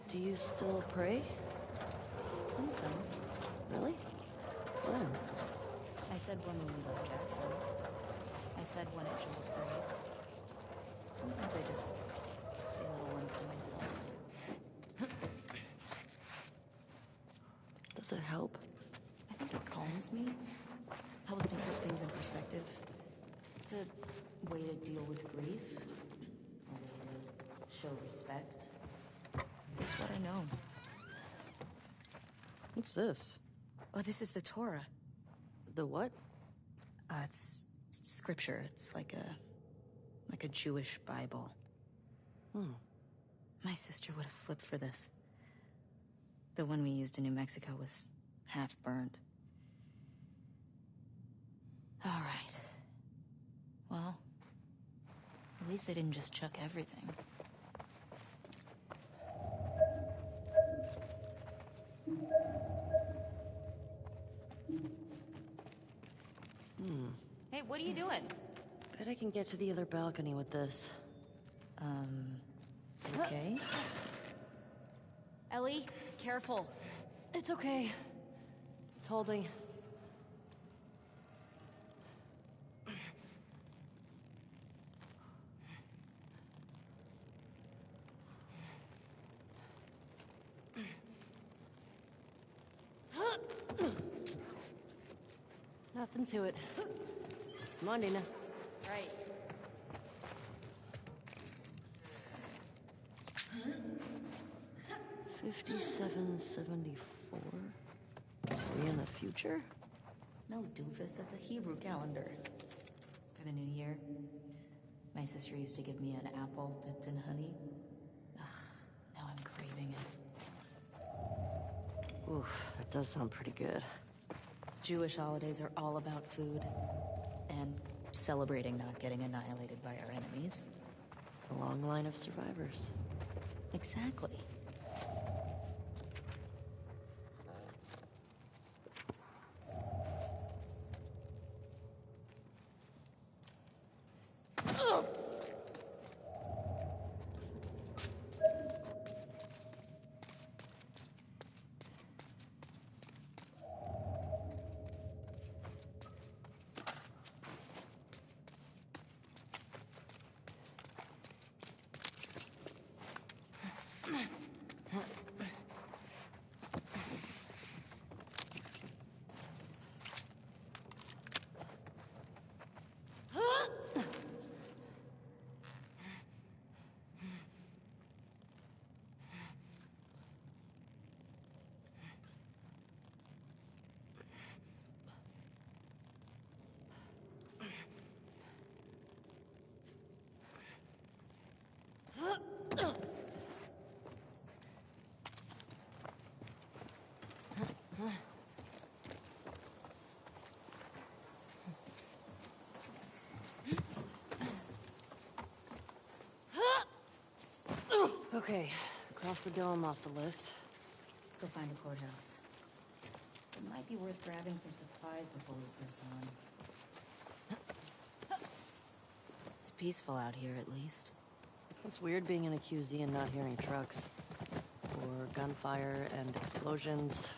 Do you still pray? Sometimes. Really? When? I said when we left Jackson. I said when at Joel's grave. Sometimes I just say little ones to myself. Does it help? I think it calms me. Helps me put things in perspective. It's a way to deal with grief. A way to show respect. It's what I know. What's this? Oh, this is the Torah. The what? It's scripture. It's like a Jewish Bible. My sister would have flipped for this. The one we used in New Mexico was half burned. All right. Well, at least they didn't just chuck everything. Hey, what are you doing? Bet I can get to the other balcony with this. Okay. Ellie, careful. It's okay. It's holding. Nothing to it. Come on, Dina. Right. $57.74. Are we in the future? No, doofus, that's a Hebrew calendar. For the new year, my sister used to give me an apple dipped in honey. Ugh, now I'm craving it. Oof, that does sound pretty good. Jewish holidays are all about food. And celebrating not getting annihilated by our enemies. A long line of survivors. Exactly. Okay, cross the dome off the list. Let's go find a courthouse. It might be worth grabbing some supplies before we press on. It's peaceful out here, at least. It's weird being in a QZ and not hearing trucks. Or gunfire and explosions.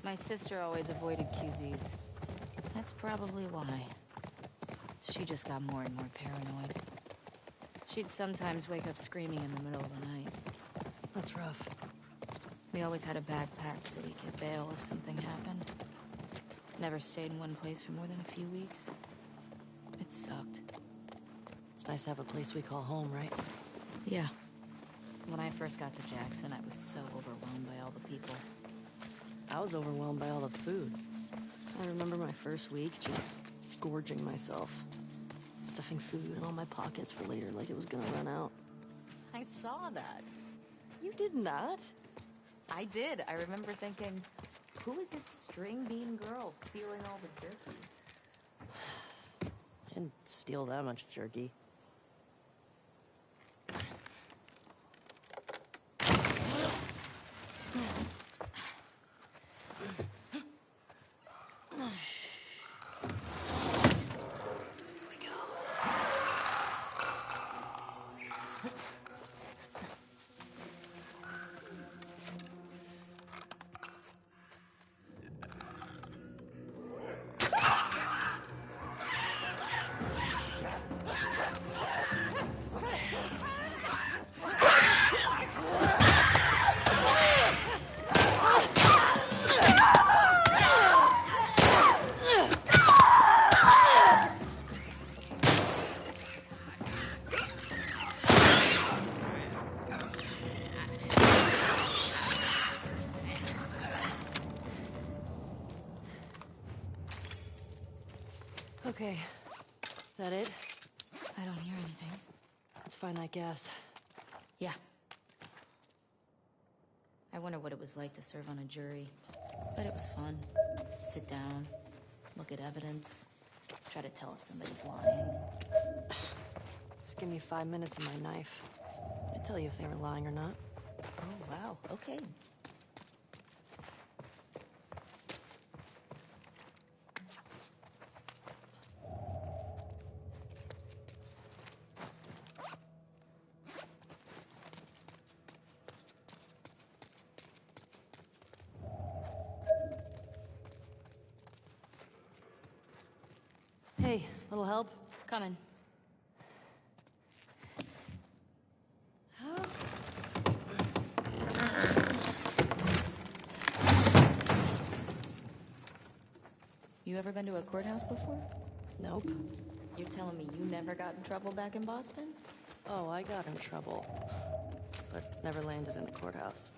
My sister always avoided QZs. That's probably why. She just got more and more paranoid. She'd sometimes wake up screaming in the middle of the night. That's rough. We always had a backpack so we could bail if something happened. Never stayed in one place for more than a few weeks. It sucked. It's nice to have a place we call home, right? Yeah. When I first got to Jackson, I was so overwhelmed by all the people. I was overwhelmed by all the food. I remember my first week just gorging myself. Stuffing food in all my pockets for later like it was gonna run out. I saw that. You did not? I did. I remember thinking, who is this string bean girl stealing all the jerky? I didn't steal that much jerky. Okay. That it? I don't hear anything. Let's find that gas. Yeah. I wonder what it was like to serve on a jury. But it was fun. Sit down, look at evidence, try to tell if somebody's lying. Just give me 5 minutes and my knife. I'd tell you if they were lying or not. Oh, wow. Okay. Hey, little help? Coming. You ever been to a courthouse before? Nope. You're telling me you never got in trouble back in Boston? Oh, I got in trouble. But never landed in a courthouse.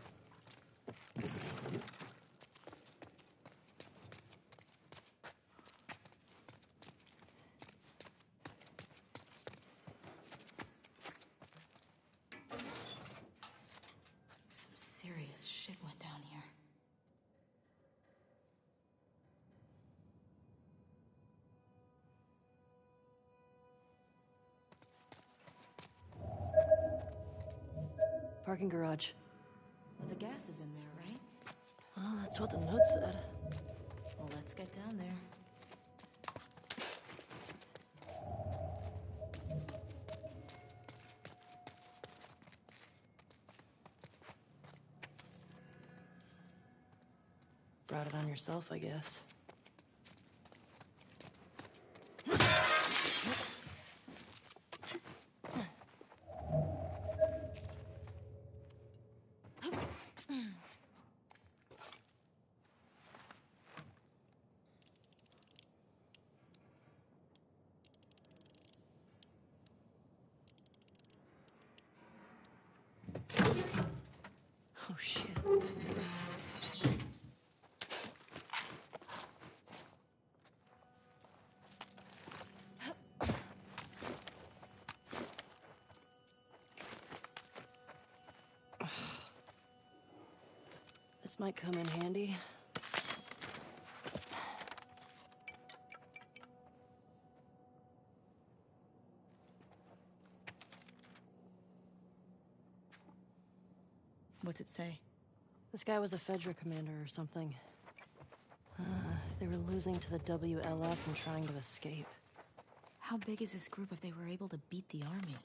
Some serious shit went down here. Parking garage. But the gas is in there, right? Oh, that's what the note said. Well, let's get down there. Brought it on yourself, I guess. Oh, shit. This might come in handy. What's it say? This guy was a Fedra commander or something. They were losing to the WLF and trying to escape. How big is this group if they were able to beat the army?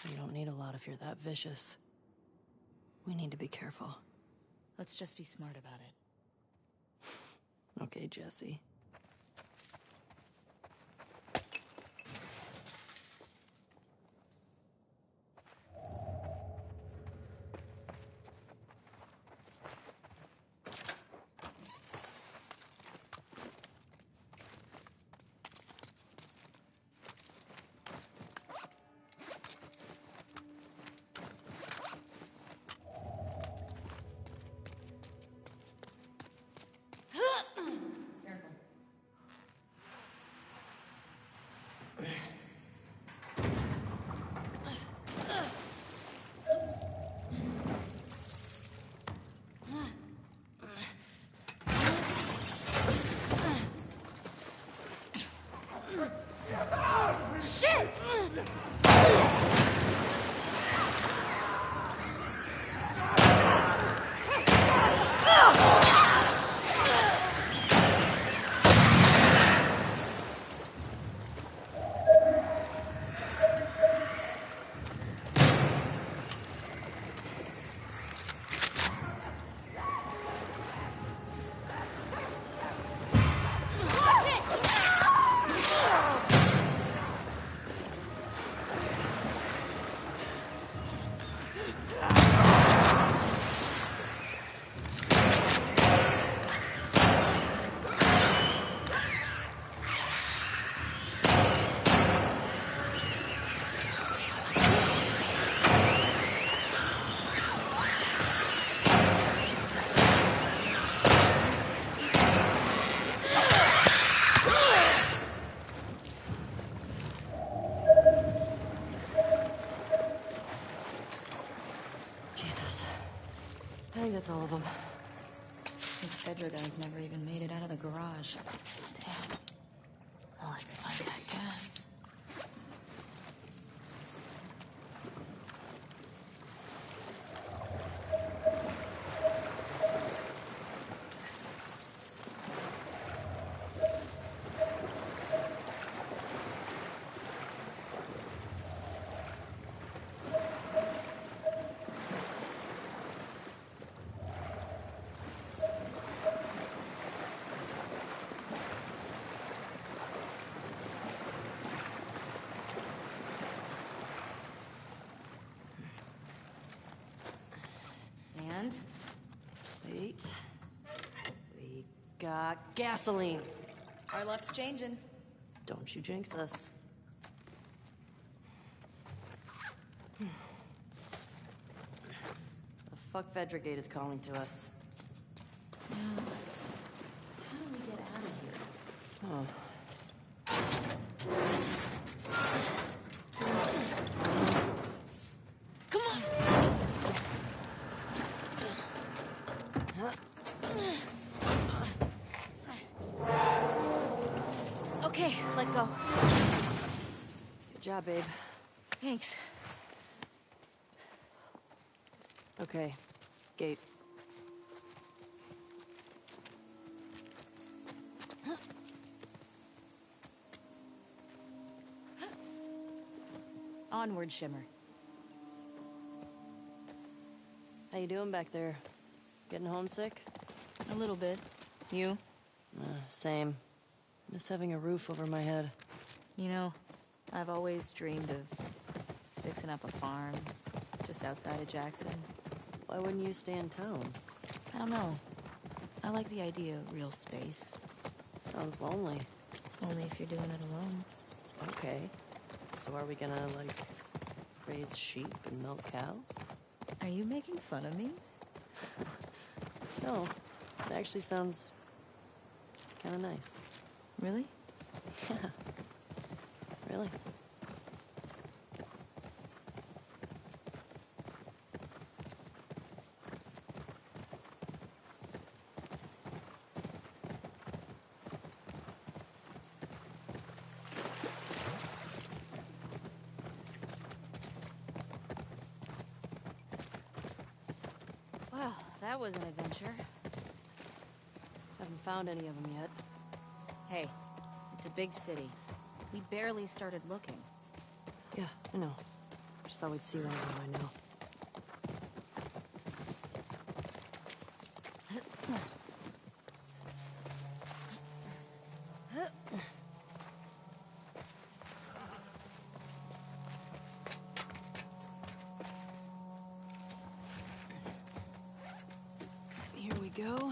You don't need a lot if you're that vicious. We need to be careful. Let's just be smart about it. Okay, Jesse. Careful. Yes. I think that's all of them. Those Fedra guys never even made it out of the garage. Damn. Well, let's find that gas. And wait, we got gasoline. Our luck's changing. Don't you jinx us. The fuck Vedragate is calling to us. Now, how do we get out of here? Oh. Okay, let go. Good job, babe. Thanks. Okay, gate. Onward, Shimmer. How you doing back there? Getting homesick? A little bit. You? Same. Miss having a roof over my head. You know, I've always dreamed of fixing up a farm just outside of Jackson. Why wouldn't you stay in town? I don't know. I like the idea of real space. Sounds lonely. Only if you're doing it alone. Okay. So are we gonna, like, raise sheep and milk cows? Are you making fun of me? No. It actually sounds kind of nice. Really? Yeah. Really. Well, that was an adventure. Haven't found any of them yet. Hey, it's a big city. We barely started looking. Yeah, I know. Just thought we'd see one of them by now. Here we go.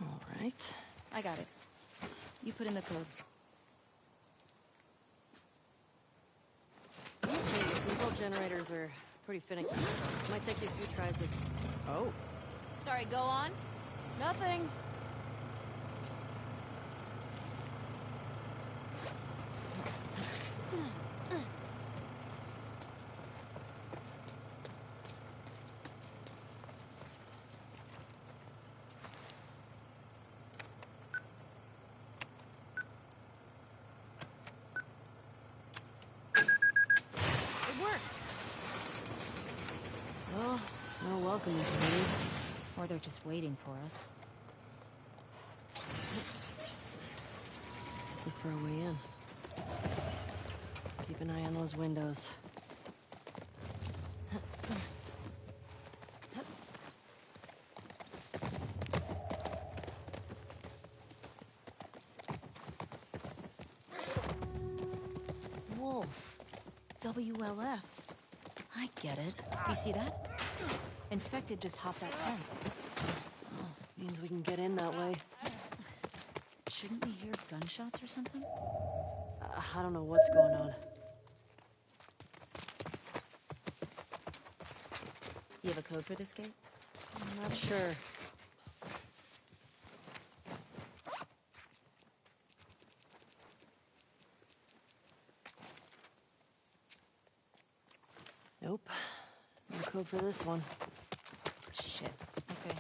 All right. I got it. You put in the code. Hey, these old generators are pretty finicky, so it might take you a few tries to... Oh. Sorry, go on. Nothing. Well, no welcoming to me. Or they're just waiting for us. Let's look for a way in. Keep an eye on those windows. Wolf. WLF. I get it. You see that? Infected just hopped that fence. Oh, means we can get in that way. Shouldn't we hear gunshots or something? I don't know what's going on. You have a code for this gate? I'm not sure. Nope. No code for this one. Shit. Okay.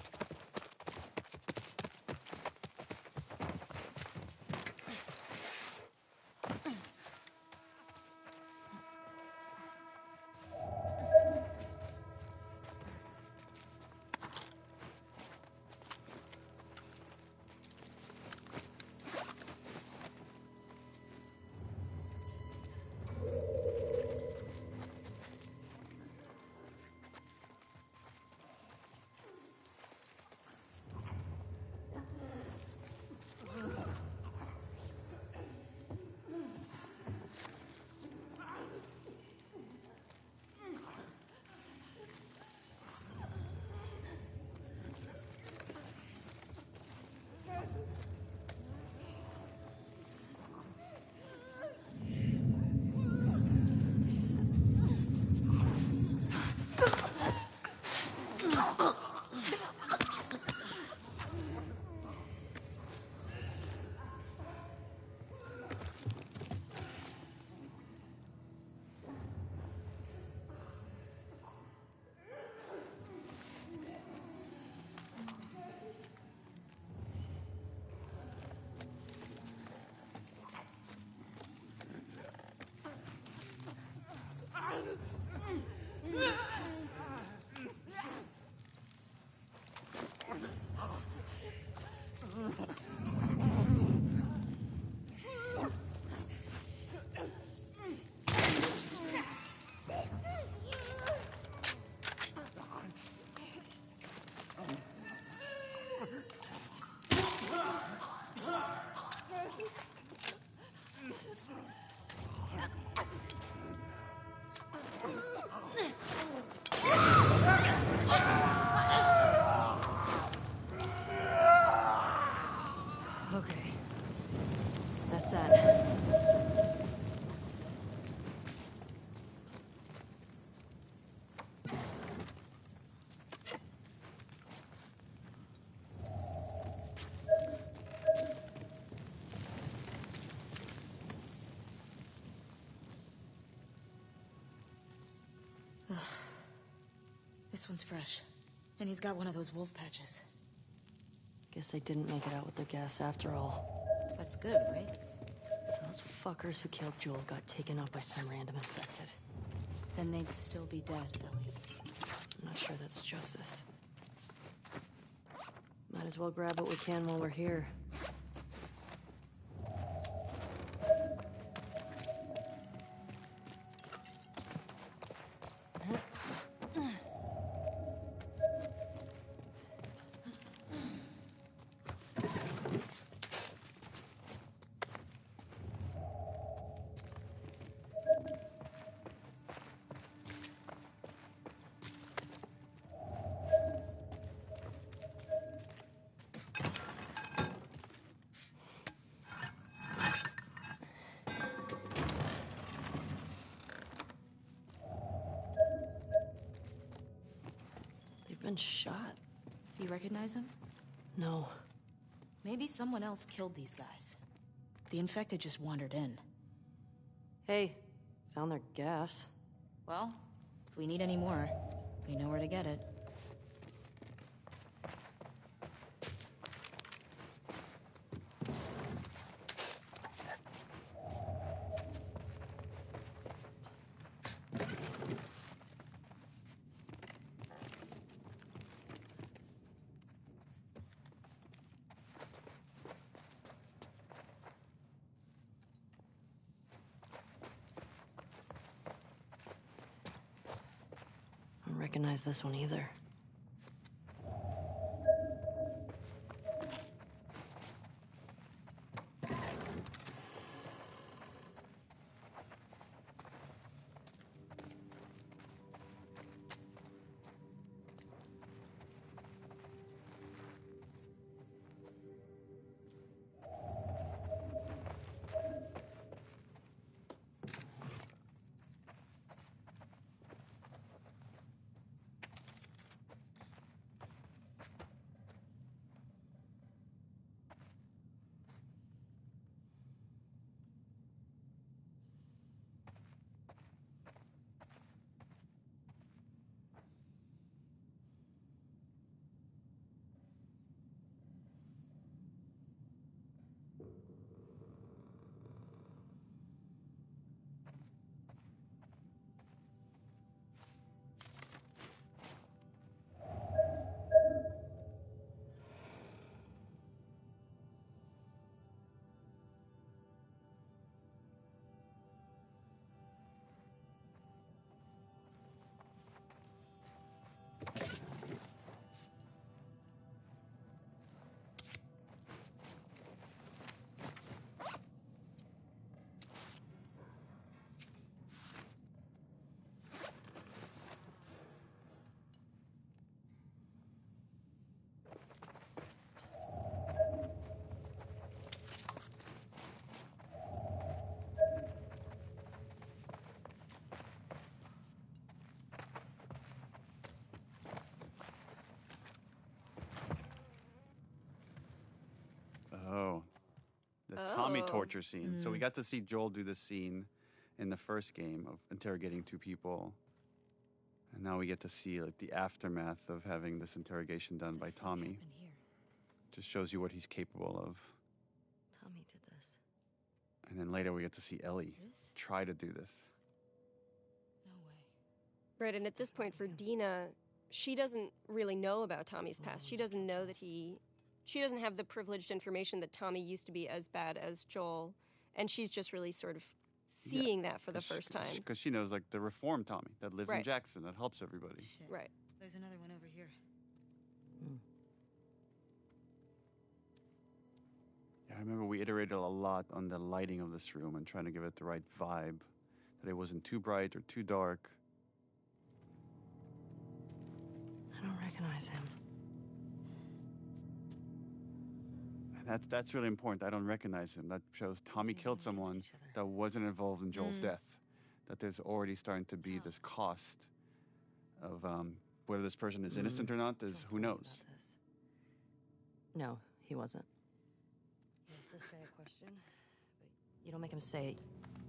Okay. That's that. This one's fresh. And he's got one of those wolf patches. Guess they didn't make it out with the gas after all. That's good, right? Those fuckers who killed Joel got taken out by some random infected. Then they'd still be dead, Ellie. I'm not sure that's justice. Might as well grab what we can while we're here. Been shot. You recognize him? No. Maybe someone else killed these guys. The infected just wandered in. Hey, found their gas. Well, if we need any more, we know where to get it. Recognize this one either. Tommy torture scene. So we got to see Joel do this scene in the first game of interrogating two people. And now we get to see like the aftermath of having this interrogation done by Tommy. Just shows you what he's capable of. Tommy did this. And then later we get to see Ellie try to do this. Right, and at this point for Dina, she doesn't really know about Tommy's past. She doesn't know that she doesn't have the privileged information that Tommy used to be as bad as Joel. And she's just really sort of seeing that for the first time. Because she knows like the reformed Tommy that lives in Right. Jackson, that helps everybody. Shit. Right. There's another one over here. Yeah, I remember we iterated a lot on the lighting of this room and trying to give it the right vibe. That it wasn't too bright or too dark. I don't recognize him. And that's really important. I don't recognize him. That shows Tommy killed someone that wasn't involved in Joel's death. That there's already starting to be this cost of whether this person is innocent or not, is who knows. No, he wasn't. Ask this guy a question, but you don't make him say it.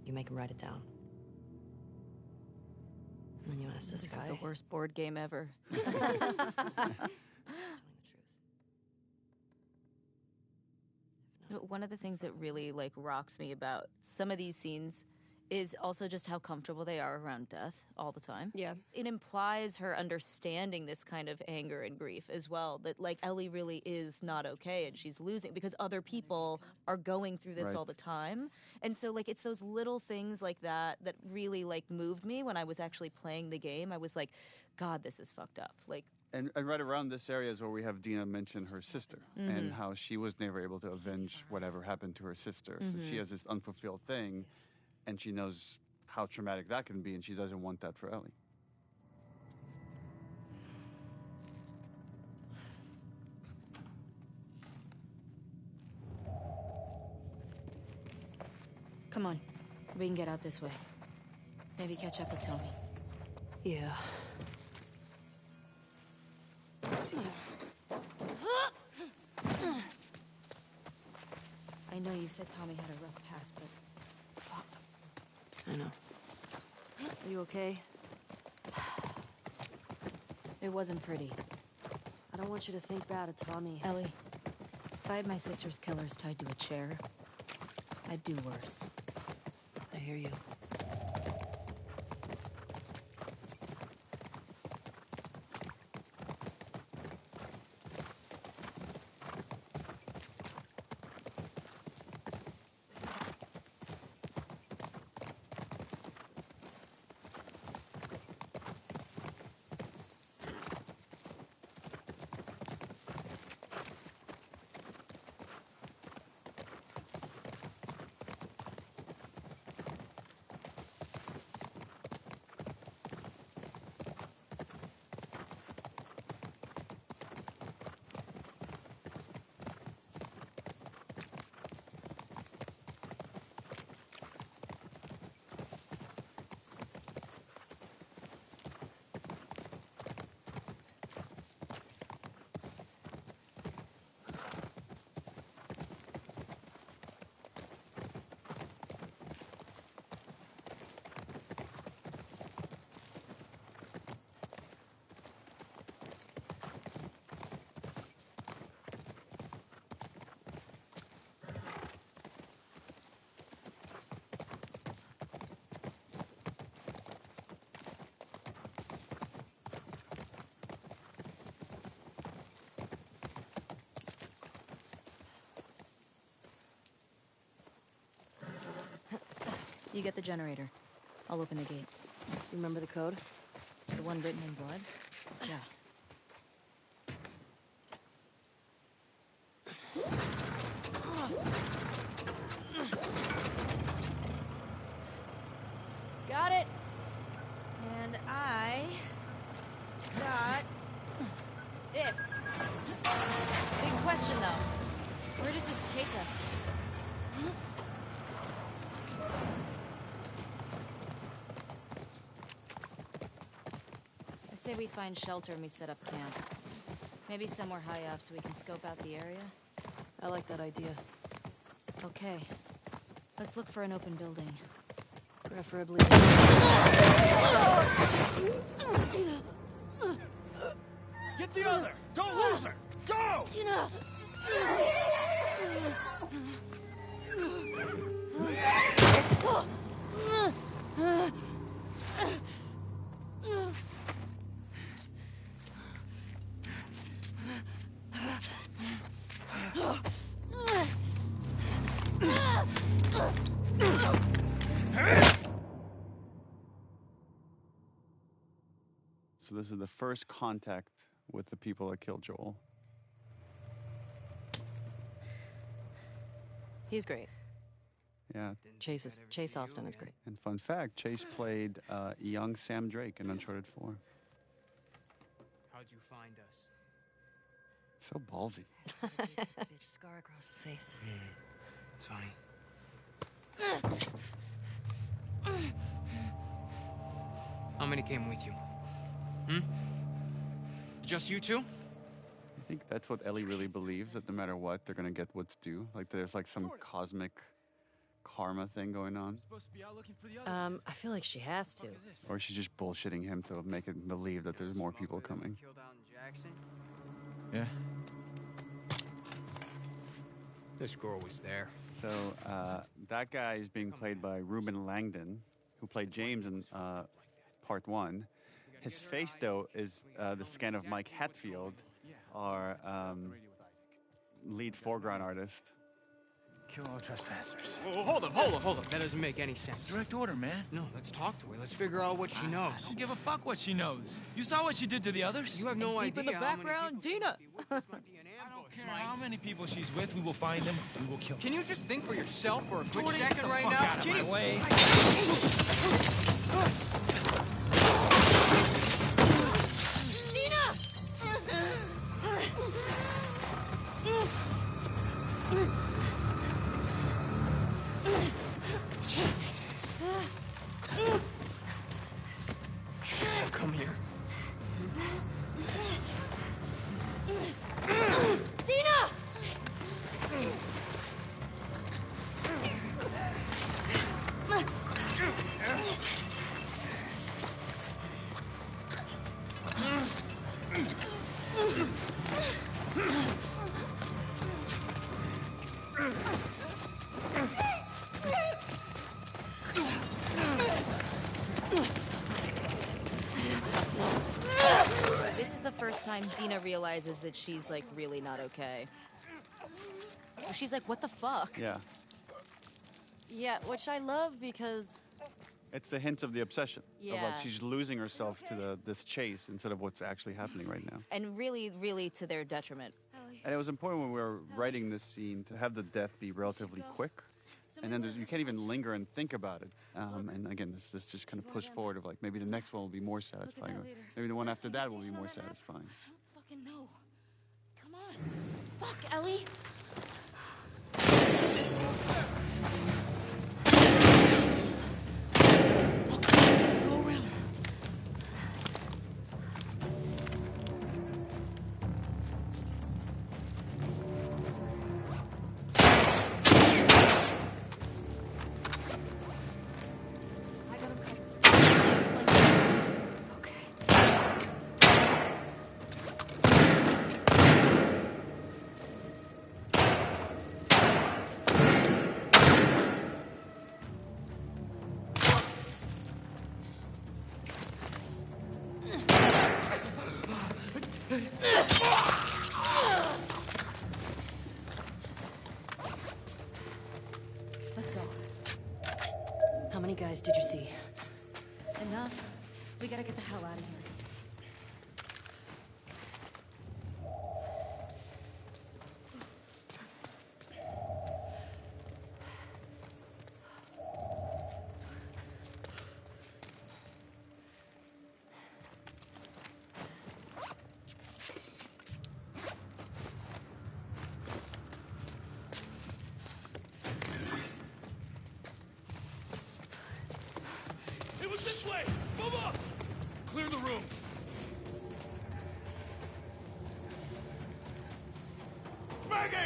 You make him write it down. And then you ask this guy. This is the worst board game ever. One of the things that really like rocks me about some of these scenes is also just how comfortable they are around death all the time. Yeah. It implies her understanding this kind of anger and grief as well, that like Ellie really is not okay and she's losing because other people are going through this all the time. And so like it's those little things like that that really like moved me when I was actually playing the game. I was like, God, this is fucked up. Like And right around this area is where we have Dina mention her sister and how she was never able to avenge whatever happened to her sister. So she has this unfulfilled thing, and she knows how traumatic that can be, and she doesn't want that for Ellie. Come on. We can get out this way. Maybe catch up with Tommy. Yeah. I know you said Tommy had a rough past, but... Fuck. I know. Are you okay? It wasn't pretty. I don't want you to think bad of Tommy. Ellie, if I had my sister's killers tied to a chair, I'd do worse. I hear you. You get the generator. I'll open the gate. You remember the code? The one written in blood? Yeah. got it. And I got this. Big question though. Where does this take us? I say we find shelter and we set up camp. Maybe somewhere high up so we can scope out the area. I like that idea. Okay. Let's look for an open building. Preferably. Get the other! Don't lose her! Go! So this is the first contact with the people that killed Joel. He's great. Yeah. Chase Austin is great. And fun fact, Chase played young Sam Drake in Uncharted 4. How'd you find us? So ballsy. Bitch scar across his face. It's funny. How many came with you? Just you two? You think that's what Ellie really believes, that no matter what, they're gonna get what's due? Like there's like some cosmic karma thing going on? I feel like she has to. Or is she just bullshitting him to make it believe that there's more people coming? Yeah. This girl was there. So that guy is being played by Ruben Langdon, who played James in part 1. His face, though, is the skin of Mike Hatfield, our lead foreground artist. Kill all trespassers. Whoa, hold up. That doesn't make any sense. Direct order, man. No, let's talk to her. Let's figure out what she knows. I don't give a fuck what she knows. You saw what she did to the others? You have no idea. Deep in the background, Dina. I don't care how many people she's with. We will find them. We will kill them. Can you just think for yourself for a quick Jordan, second get the right fuck now? out of my way. Jesus. Come here. Dina! This is the first time Dina realizes that she's like really not okay. She's like, what the fuck? Yeah. Yeah, which I love because It's the hints of the obsession. Of Yeah. like she's losing herself to this chase instead of what's actually happening right now. And really, really to their detriment. And it was important when we were writing this scene to have the death be relatively quick. And then you can't even linger and think about it. And again, this just kind of pushed forward of like, maybe the next one will be more satisfying. Or maybe the one after that will be more satisfying. Fucking no. Come on. Fuck, Ellie. Go around. Let's go. how many guys did you see? Enough. We gotta get the hell out of here. It was this way! Move up! Clear the rooms! Maggie!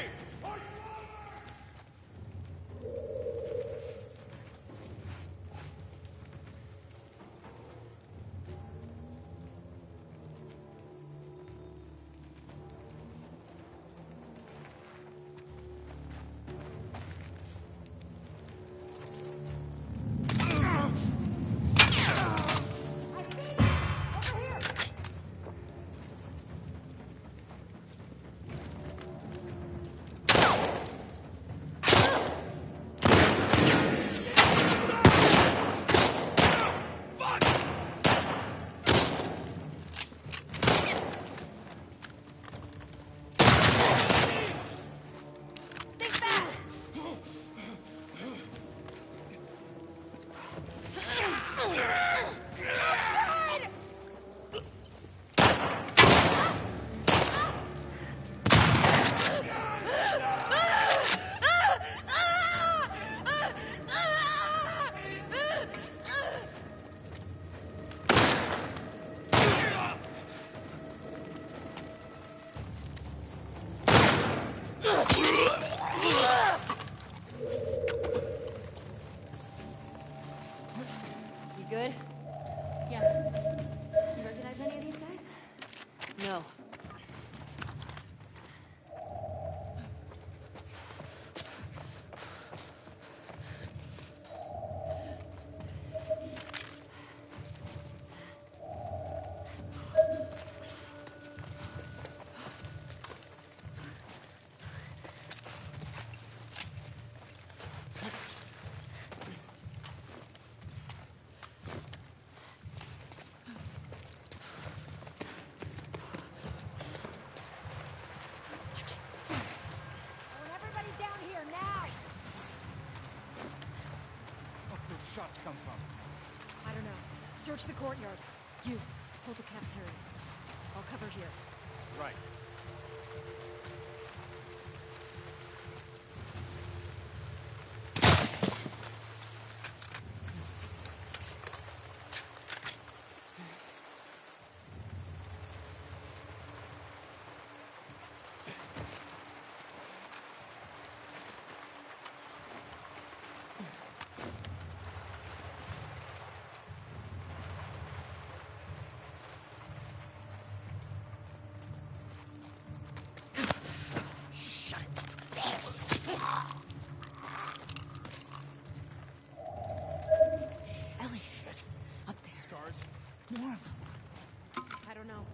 You good? Yeah. You recognize any of these guys? No. Shots come from? I don't know. Search the courtyard. You, hold the cafeteria. I'll cover here. Right. Ellie. Up there. Scars? More of them. I don't know.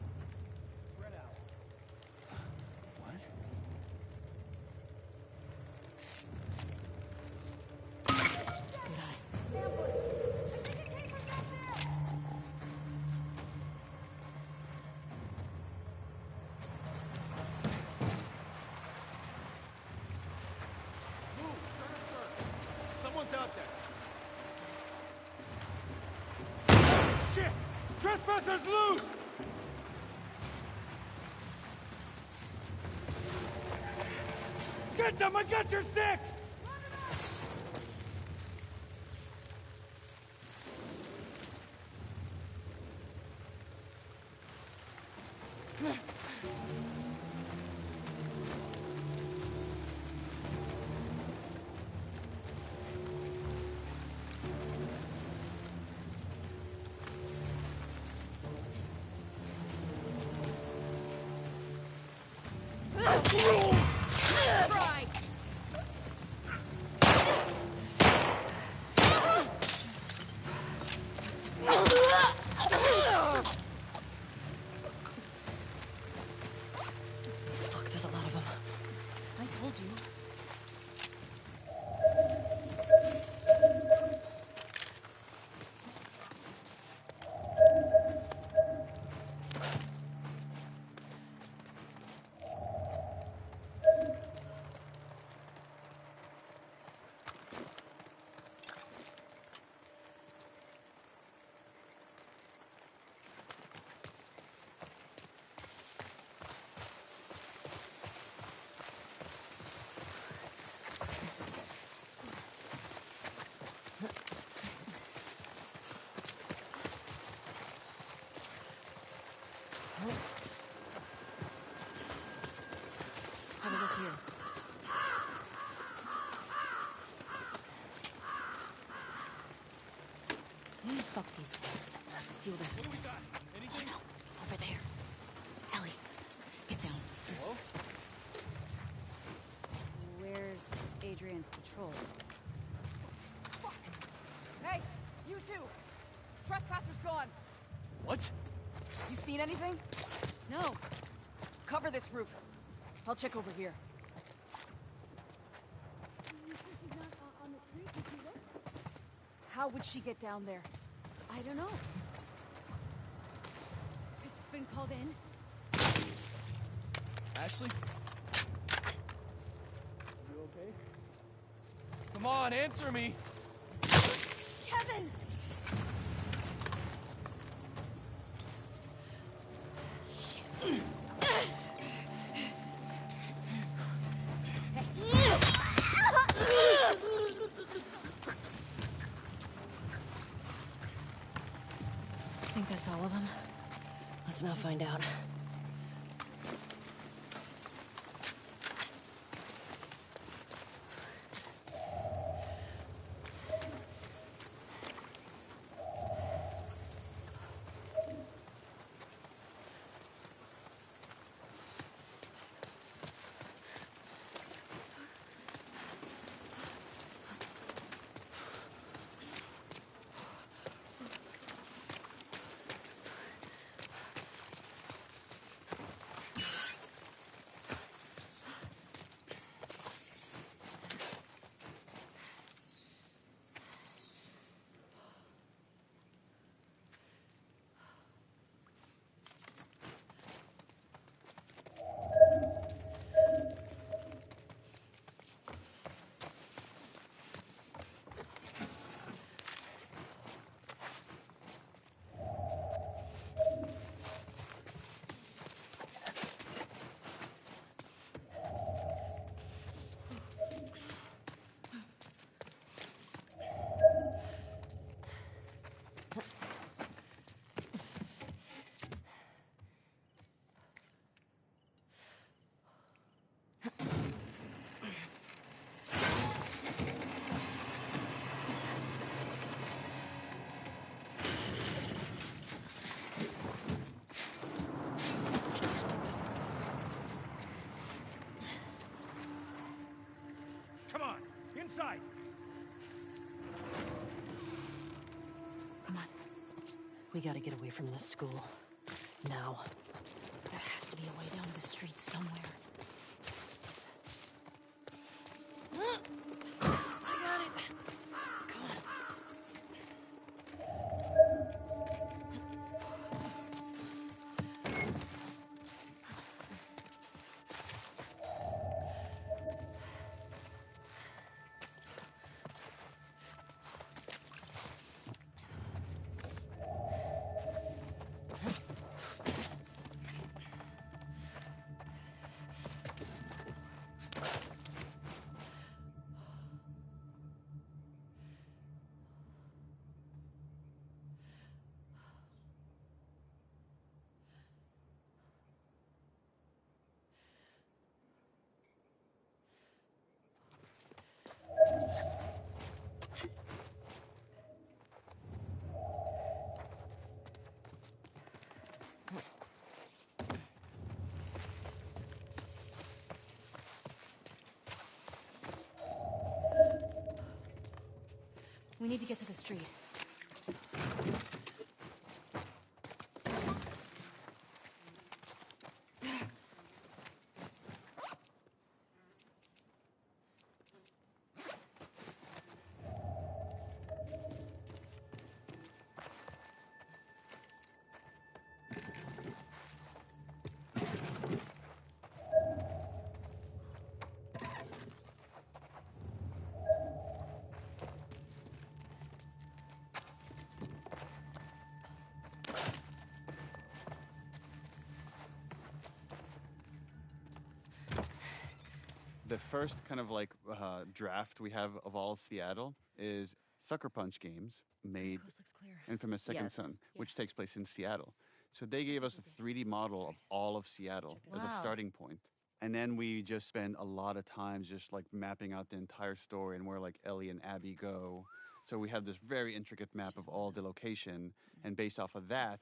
Spread out. What? Good eye. Someone's out there. Shit! Trespassers loose! Get them! I got your six! Try. Fuck, there's a lot of them. I told you. Have a look here. Fuck these wolves. Steal them. What do we got? Anything? Oh no, over there. Ellie, get down. Hello? Where's Adrian's patrol? Hey, you two! Trespassers gone! What? You seen anything? No. Cover this roof. I'll check over here. How would she get down there? I don't know. Has this been called in? Ashley? You okay? Come on, answer me! Kevin! I think that's all of them. Let's now find out. We gotta get away from this school. Now. There has to be a way down the street somewhere. I got it. Come on. We need to get to the street. The first kind of like draft we have of all Seattle is Sucker Punch Games made Infamous Second Yes. Son, which takes place in Seattle. So they gave us a 3D model of all of Seattle as a starting point. And then we just spend a lot of time just like mapping out the entire story and where like Ellie and Abby go. So we have this very intricate map of all the location. And based off of that,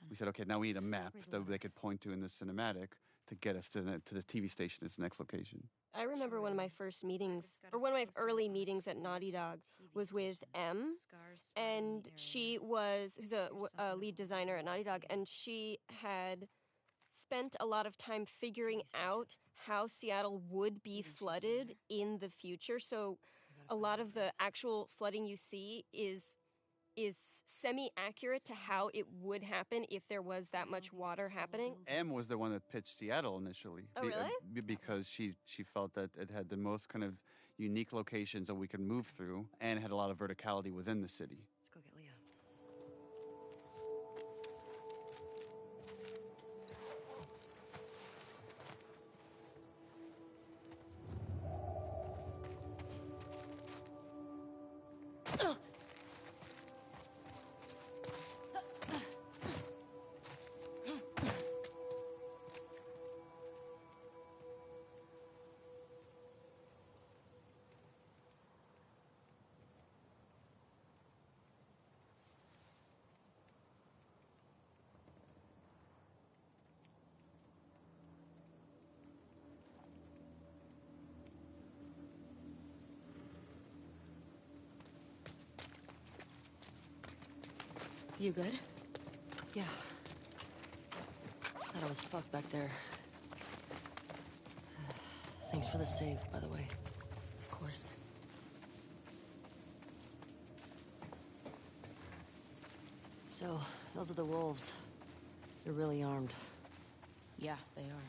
we said, okay, now we need a map that they could point to in the cinematic to get us to the TV station as the next location. I remember one of my first meetings, or one of my early meetings at Naughty Dog was with M, and she was, who's a lead designer at Naughty Dog, and she had spent a lot of time figuring out how Seattle would be flooded in the future. So a lot of the actual flooding you see is semi-accurate to how it would happen if there was that much water happening. M was the one that pitched Seattle initially. Oh, really? Because she felt that it had the most kind of unique locations that we could move through and had a lot of verticality within the city. Let's go get Leah. You good? Yeah. Thought I was fucked back there. Thanks for the save, by the way. Of course. So, those are the wolves. They're really armed. Yeah, they are.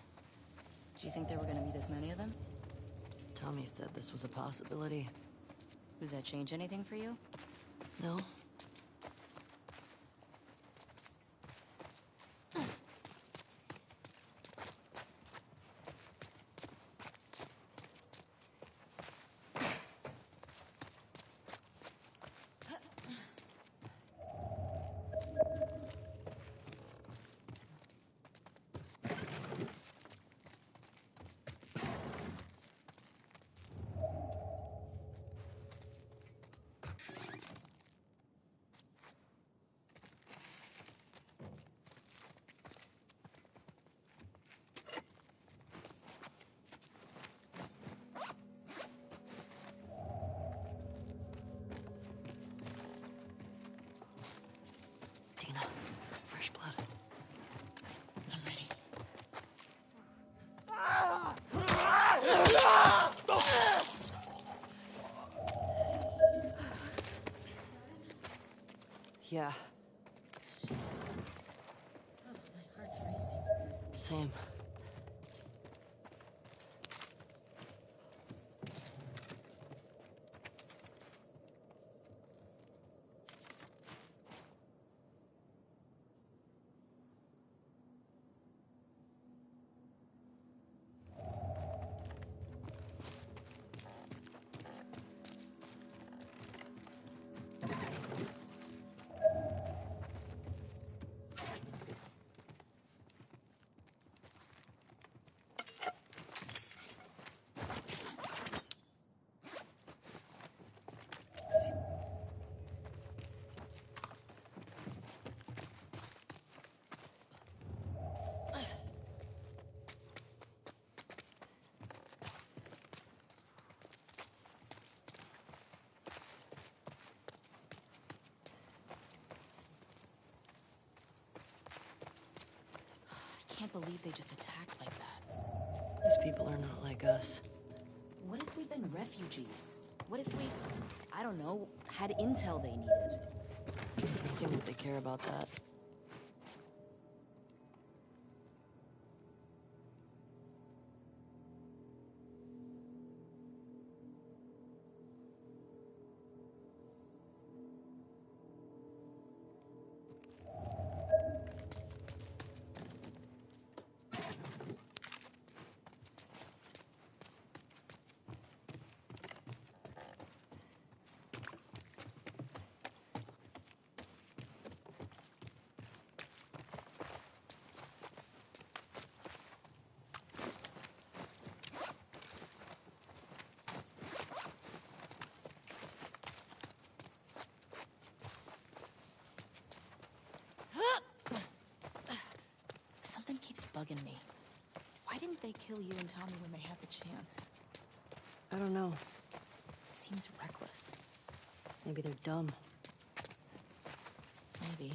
Do you think there were gonna be this many of them? Tommy said this was a possibility. Does that change anything for you? No? Fresh blood. I'm ready. Yeah. Oh, my heart's racing. Same. I can't believe they just attacked like that. These people are not like us. What if we'd been refugees? What if we, I don't know, had intel they needed? Doesn't seem like they care about that. Something keeps bugging me. Why didn't they kill you and Tommy when they had the chance? I don't know. It seems reckless. Maybe they're dumb. Maybe.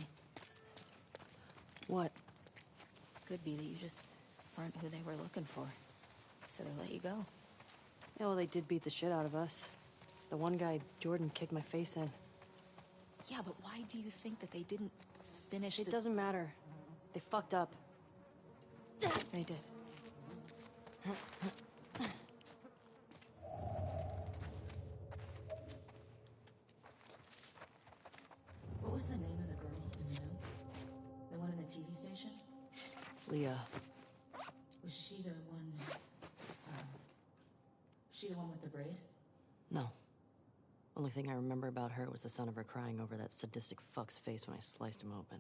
What? Could be that you just weren't who they were looking for. So they let you go. Yeah, well, they did beat the shit out of us. The one guy, Jordan, kicked my face in. Yeah, but why do you think that they didn't finish It doesn't matter. They fucked up. They did. What was the name of the girl in the mill? The one in the TV station? Leah. Was she the one... she the one with the braid? No. Only thing I remember about her was the sound of her crying over that sadistic fuck's face when I sliced him open.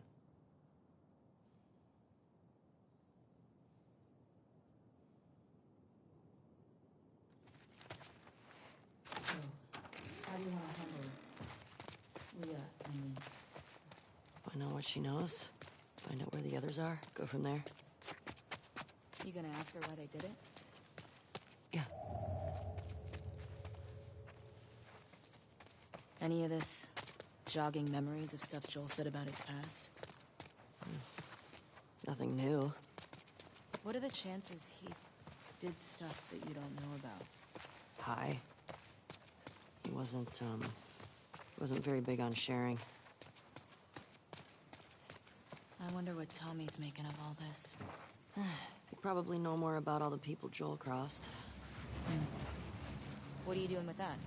So, how do you want to handle Leah, I mean? Find out what she knows. Find out where the others are. Go from there. You gonna ask her why they did it? Yeah. Any of this jogging memories of stuff Joel said about his past? Nothing new. What are the chances he did stuff that you don't know about? High. He wasn't very big on sharing. I wonder what Tommy's making of all this. You probably know more about all the people Joel crossed. What are you doing with that?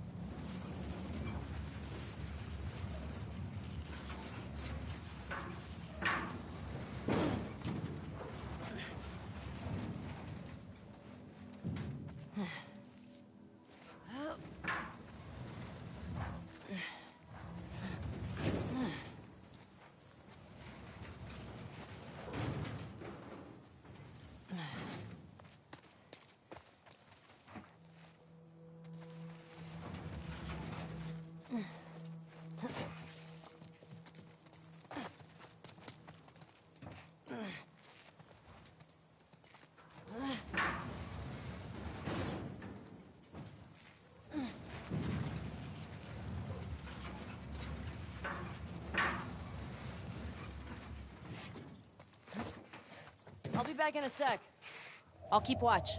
I'll be back in a sec. I'll keep watch.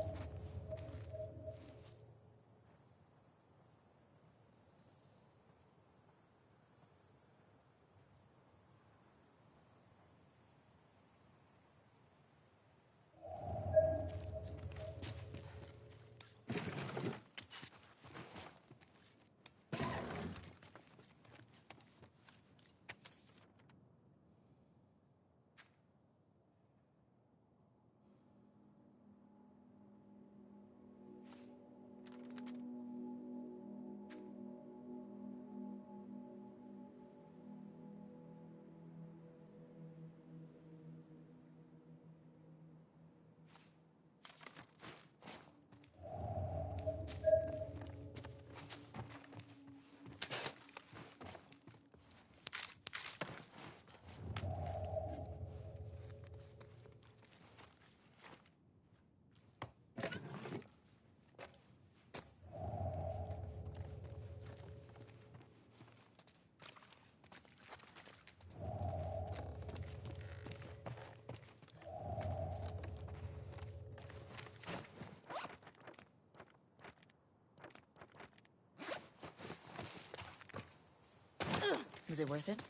Was it worth it?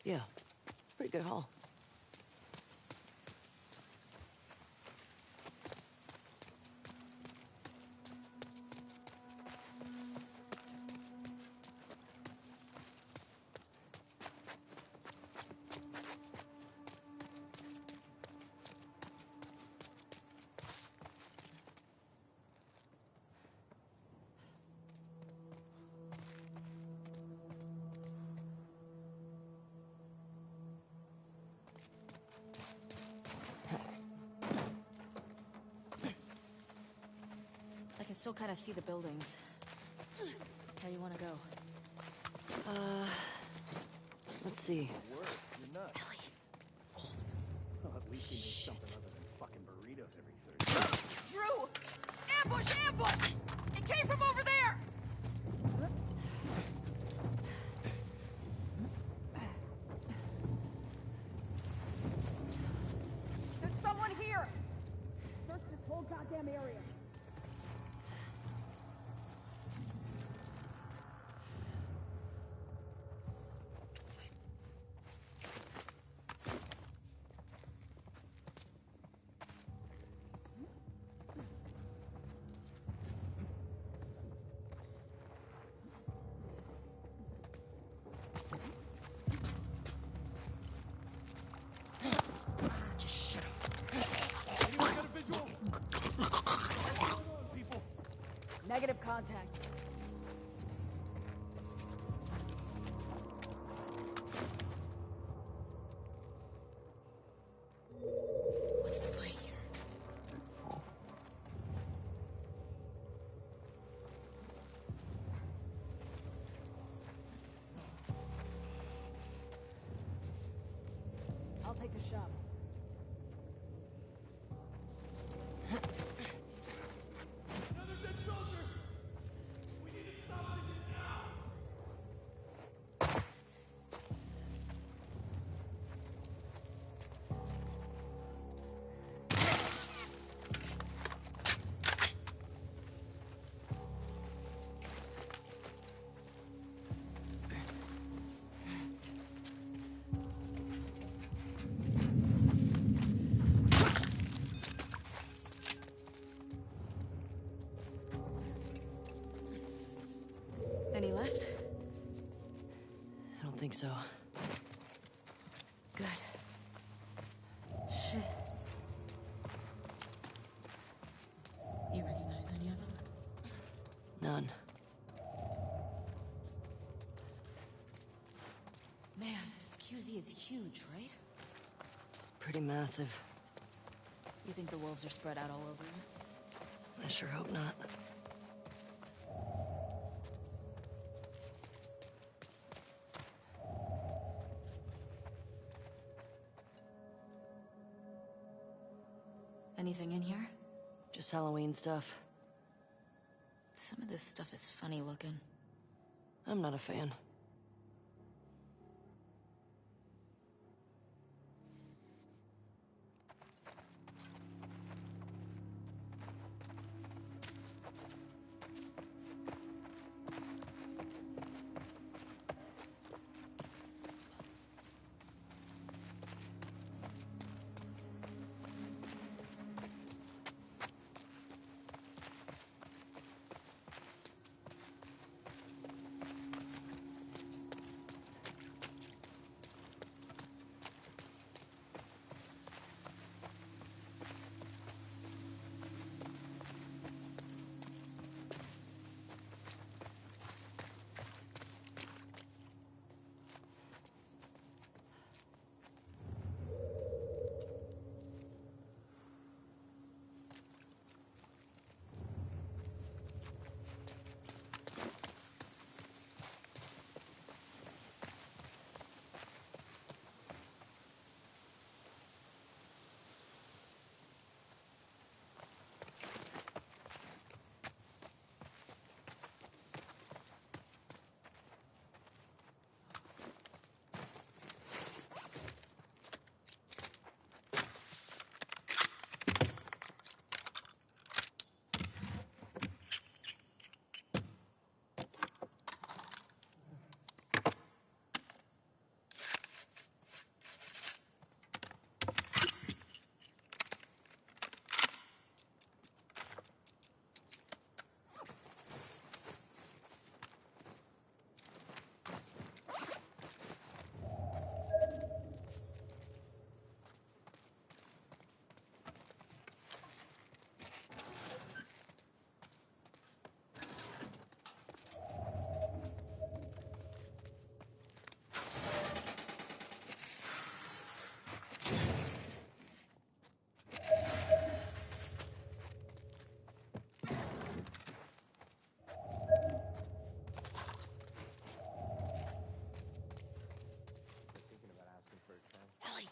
Yeah. Pretty good haul. I can still kind of see the buildings. How you want to go? Let's see. Well, at least he needs something other than fucking burritos every Thursday. Drew! Ambush! Ambush! It came from over there! There's someone here! Search this whole goddamn area. Negative contact. What's the play here? I'll take the shot. Any left? I don't think so. Good. Shit. You recognize any of them? None. Man, this QZ is huge, right? It's pretty massive. You think the wolves are spread out all over it? I sure hope not. Anything in here? Just Halloween stuff. Some of this stuff is funny looking. I'm not a fan.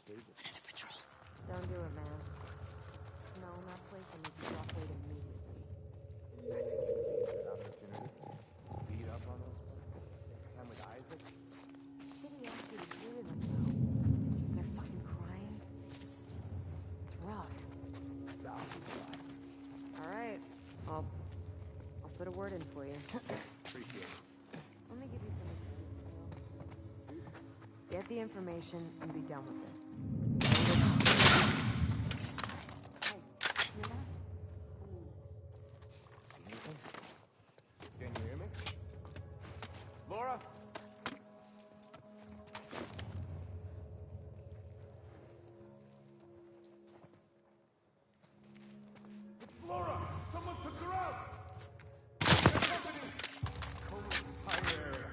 Another patrol. Don't do it, man. No, not place and you can drop weight immediately. I think it would be a good opportunity to beat up on those folks. Take time with Isaac. City asked you to deal with them now. They're fucking crying. It's rough. All right. I'll put a word in for you. Appreciate it. Let me give you some advice. Get the information and be done with it. Hey, hear that? See anything? Can you hear me? Laura? It's Laura! Someone took her out! Their company! Cover the entire area.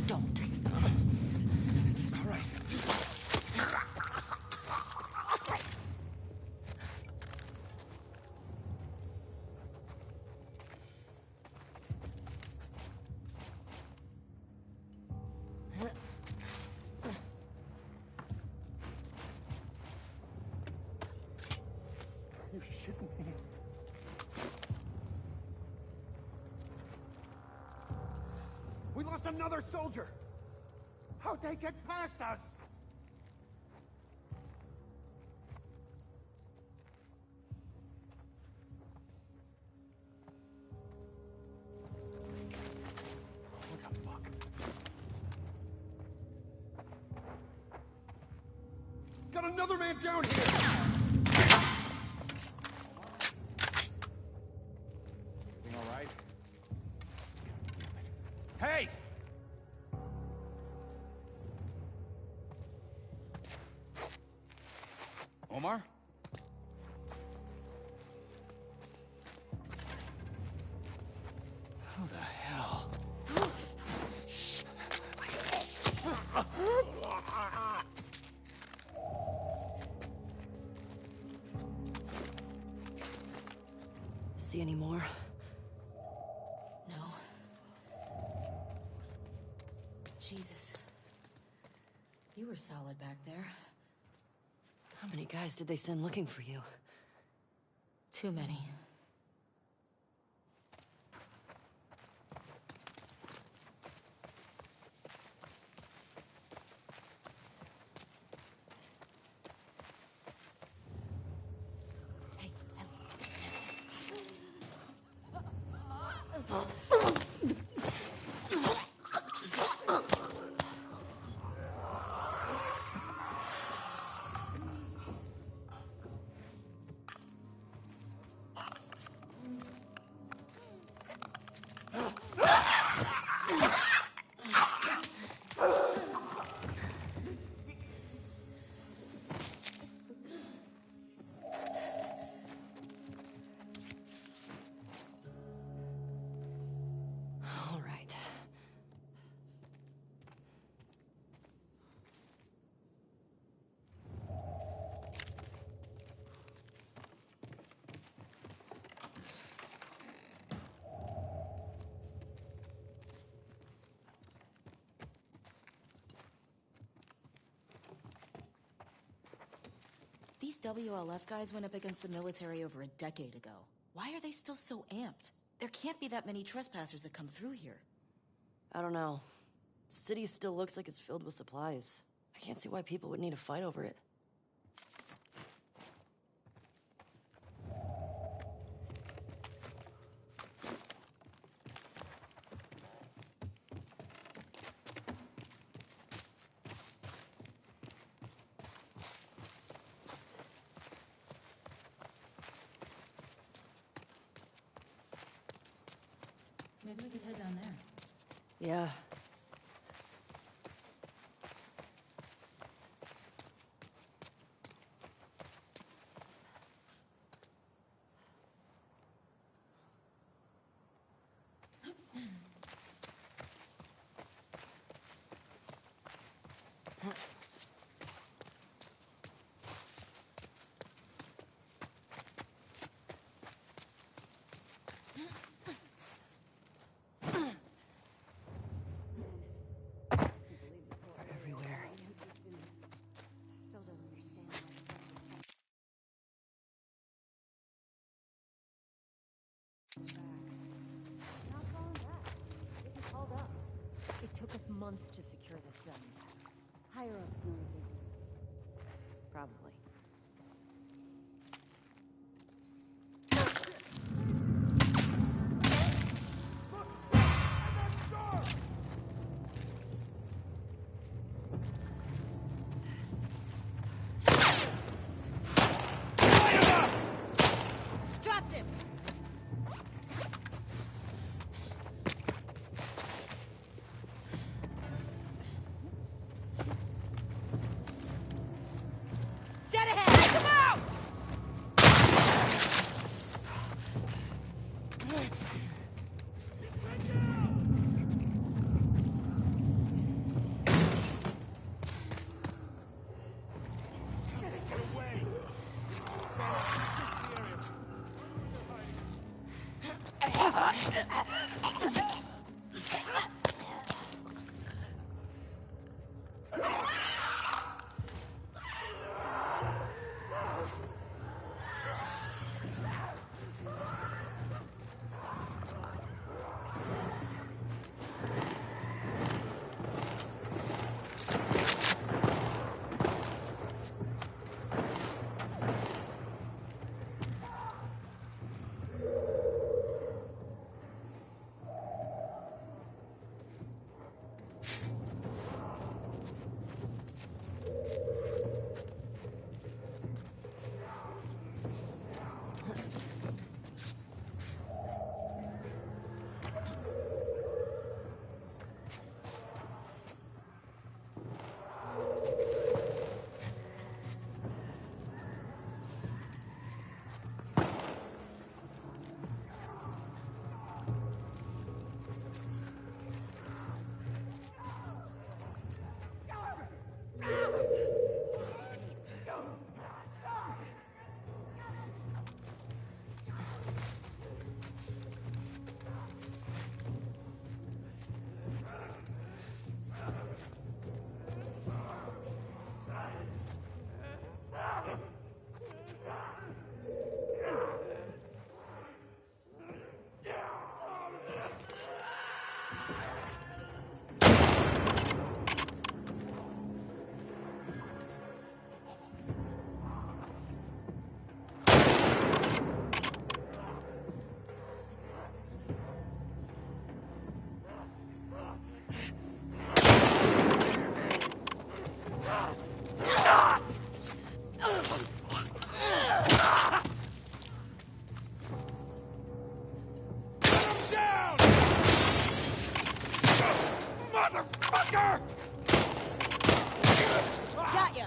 Don't. All right. You're shitting me. We lost another soldier! How'd they get past us? What the fuck? Got another man down here! Everything all right? Hey! Omar? How the hell? See any more? No. Jesus. You were solid back there. How many guys did they send looking for you? Too many. Hey, All right. these WLF guys went up against the military over a decade ago. Why are they still so amped? There can't be that many trespassers that come through here. I don't know. The city still looks like it's filled with supplies. I can't see why people would need to fight over it. Maybe we could head down there. Yeah. Not calling back. It was called up. It took us months to secure this zone. Higher ups know what they're doing. Probably. Dropped him! Dead ahead! Come out! Motherfucker! Got ya!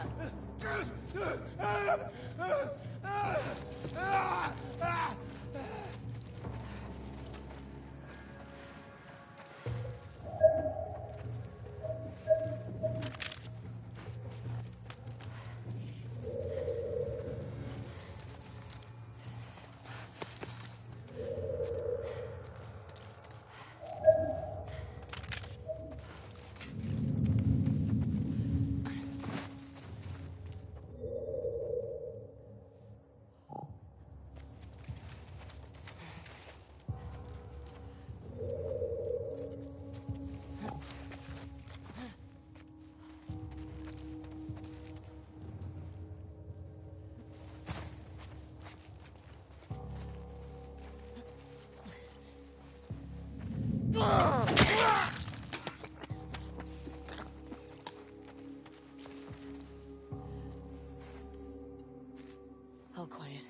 All quiet.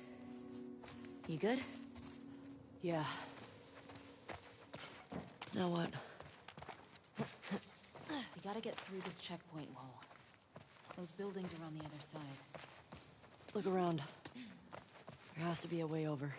You good? Yeah. Now what? We gotta get through this checkpoint wall. Those buildings are on the other side. Look around. There has to be a way over.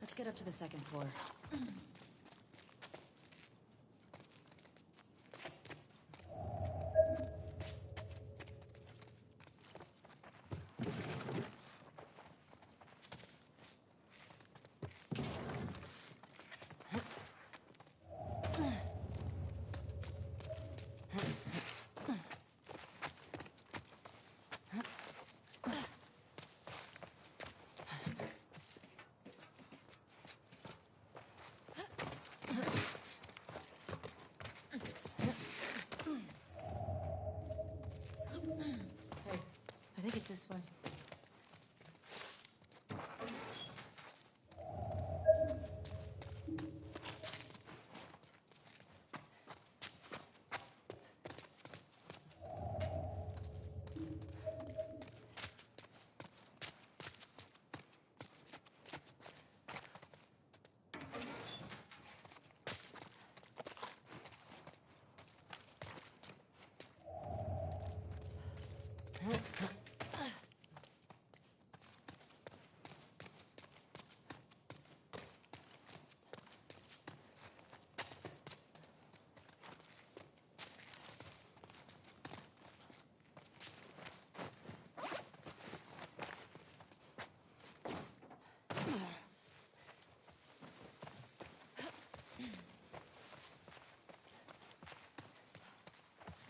Let's get up to the second floor. I think it's this one.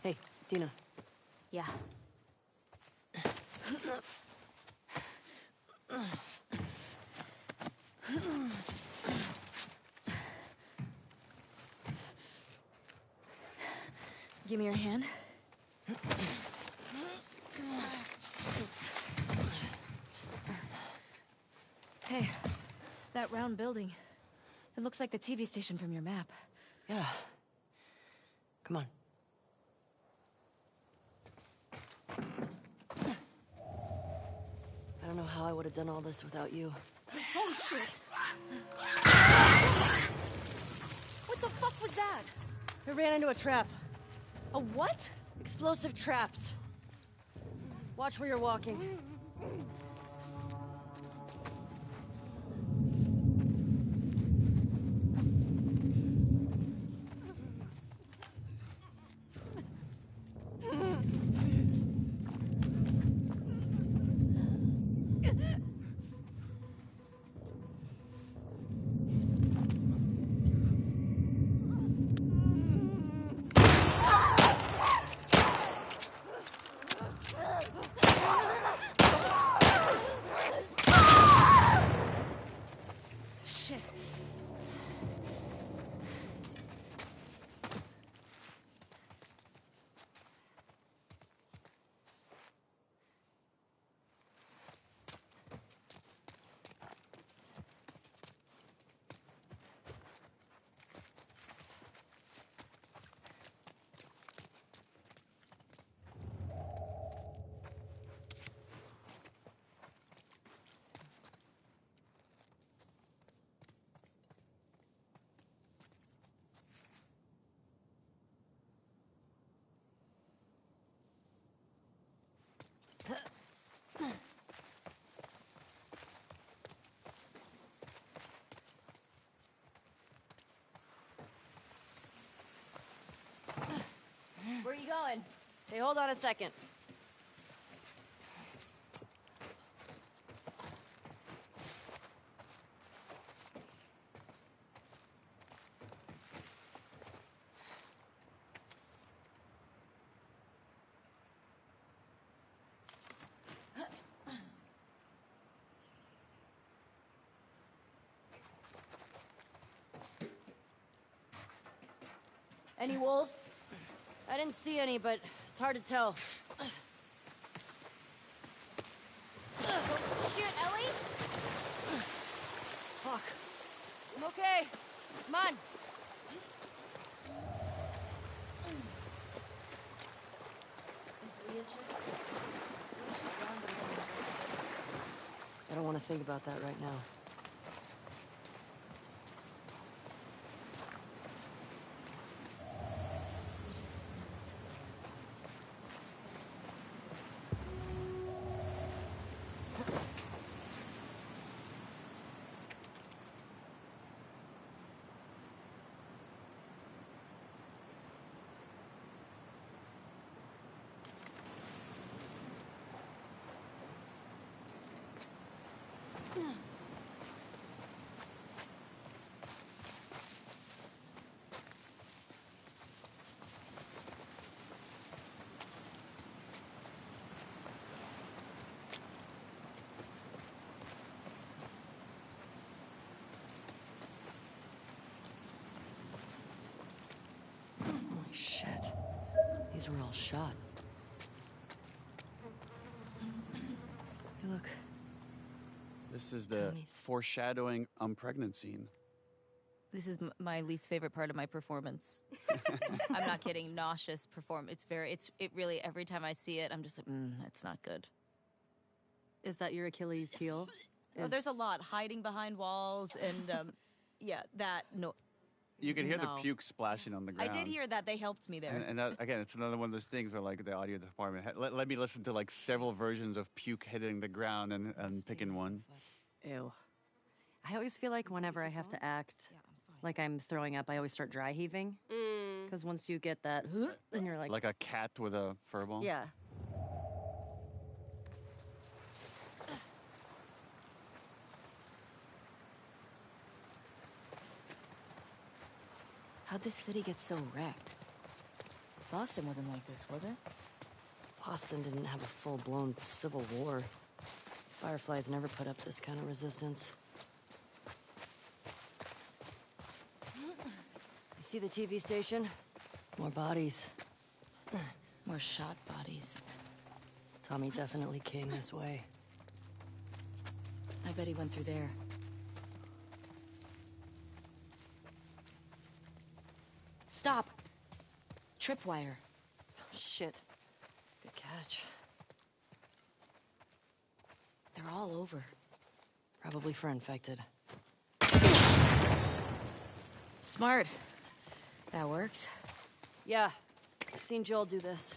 Hey, Dina. Yeah. Give me your hand. Hey, that round building. It looks like the TV station from your map. Yeah. Come on. I don't know how I would have done all this without you. Oh, shit! What the fuck was that? I ran into a trap. A what? Explosive traps. Watch where you're walking. you going? Hey, hold on a second. Any wolves? I didn't see any, but it's hard to tell. Shit, Ellie? Fuck. I'm okay. Come on. I don't want to think about that right now. Shit. These were all shot. Hey, look. This is the foreshadowing pregnant scene. This is my least favorite part of my performance. I'm not kidding. Nauseous performance. It really, every time I see it, I'm just like, that's not good. Is that your Achilles heel? Oh, there's a lot. Hiding behind walls and, yeah, no. You can hear the No. puke splashing on the ground. I did hear that. They helped me there. And that, again, it's another one of those things where, like, the audio department, let me listen to, like, several versions of puke hitting the ground and picking one. Ew. I always feel like whenever I have to act like I'm throwing up, I always start dry heaving. Because once you get that, then you're like... Like a cat with a fur ball? Yeah. How'd this city get so wrecked? Boston wasn't like this, was it? Boston didn't have a full-blown civil war. Fireflies never put up this kind of resistance. You see the TV station? More bodies. More shot bodies. Tommy definitely came this way. I bet he went through there. Stop! Tripwire. Shit. Good catch. They're all over. Probably for infected. Smart. That works. Yeah. I've seen Joel do this.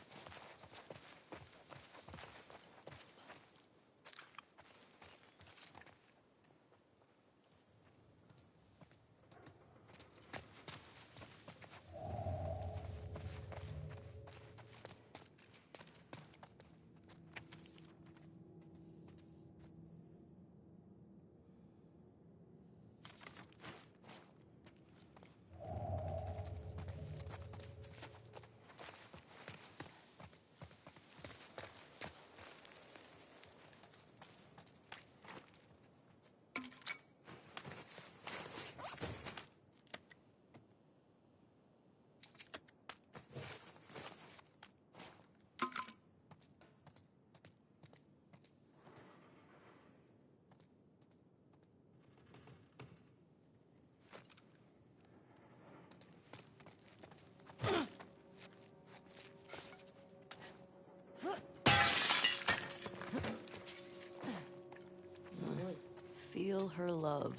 Feel her love.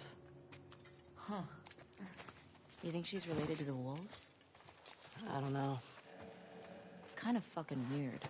Huh. You think she's related to the wolves? I don't know. It's kind of fucking weird.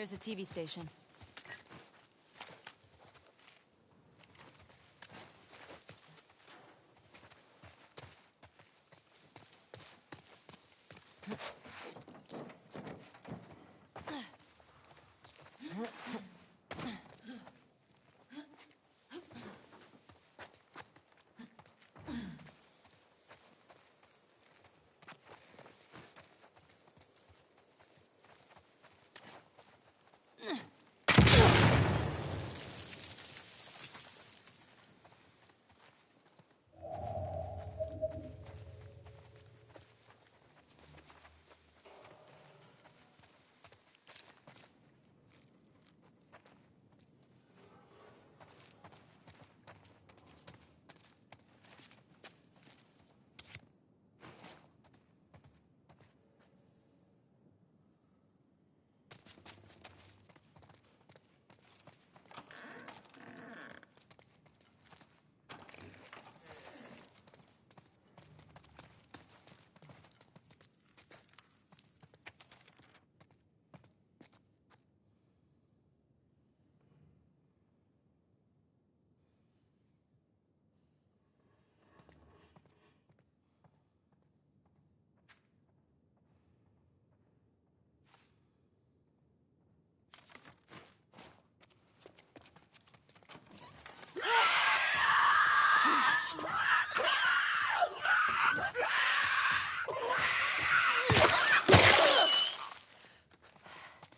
There's a TV station.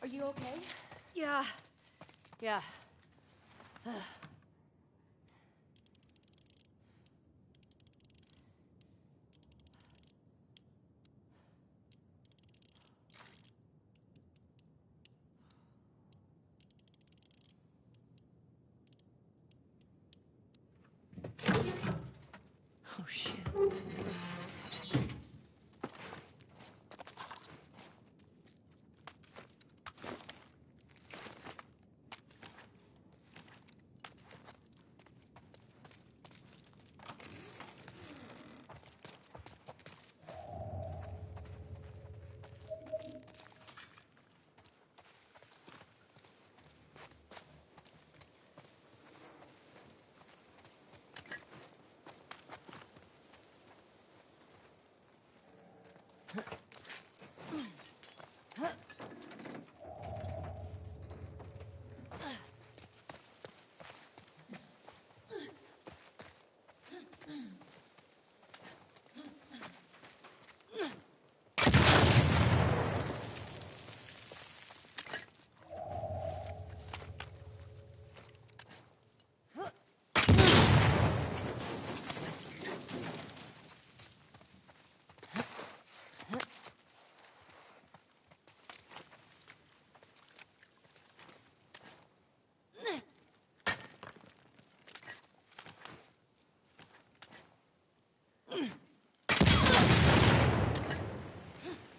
Are you okay? Yeah. Oh, shit.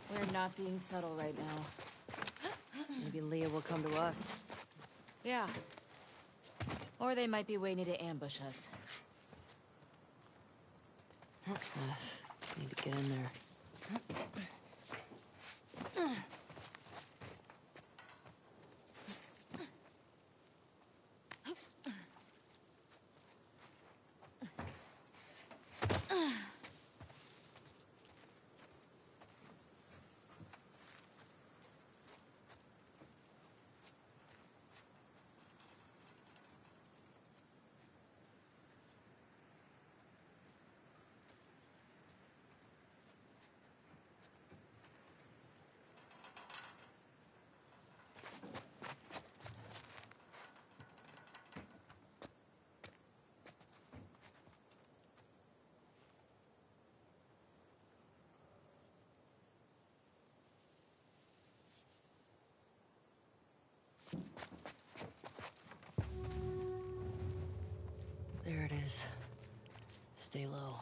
We're not being subtle right now. Maybe Leah will come to us. Yeah. Or they might be waiting to ambush us. Need to get in there. There it is. Stay low.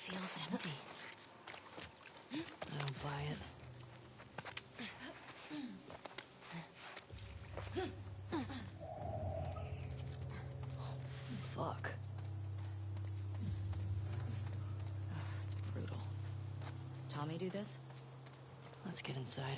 Feels empty. I don't buy it. Fuck. It's Tommy do this? Let's get inside.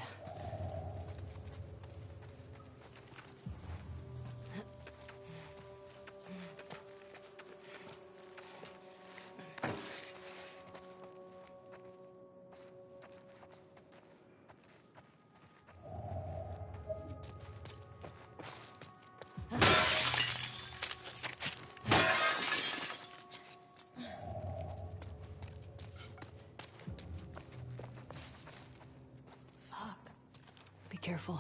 Be careful.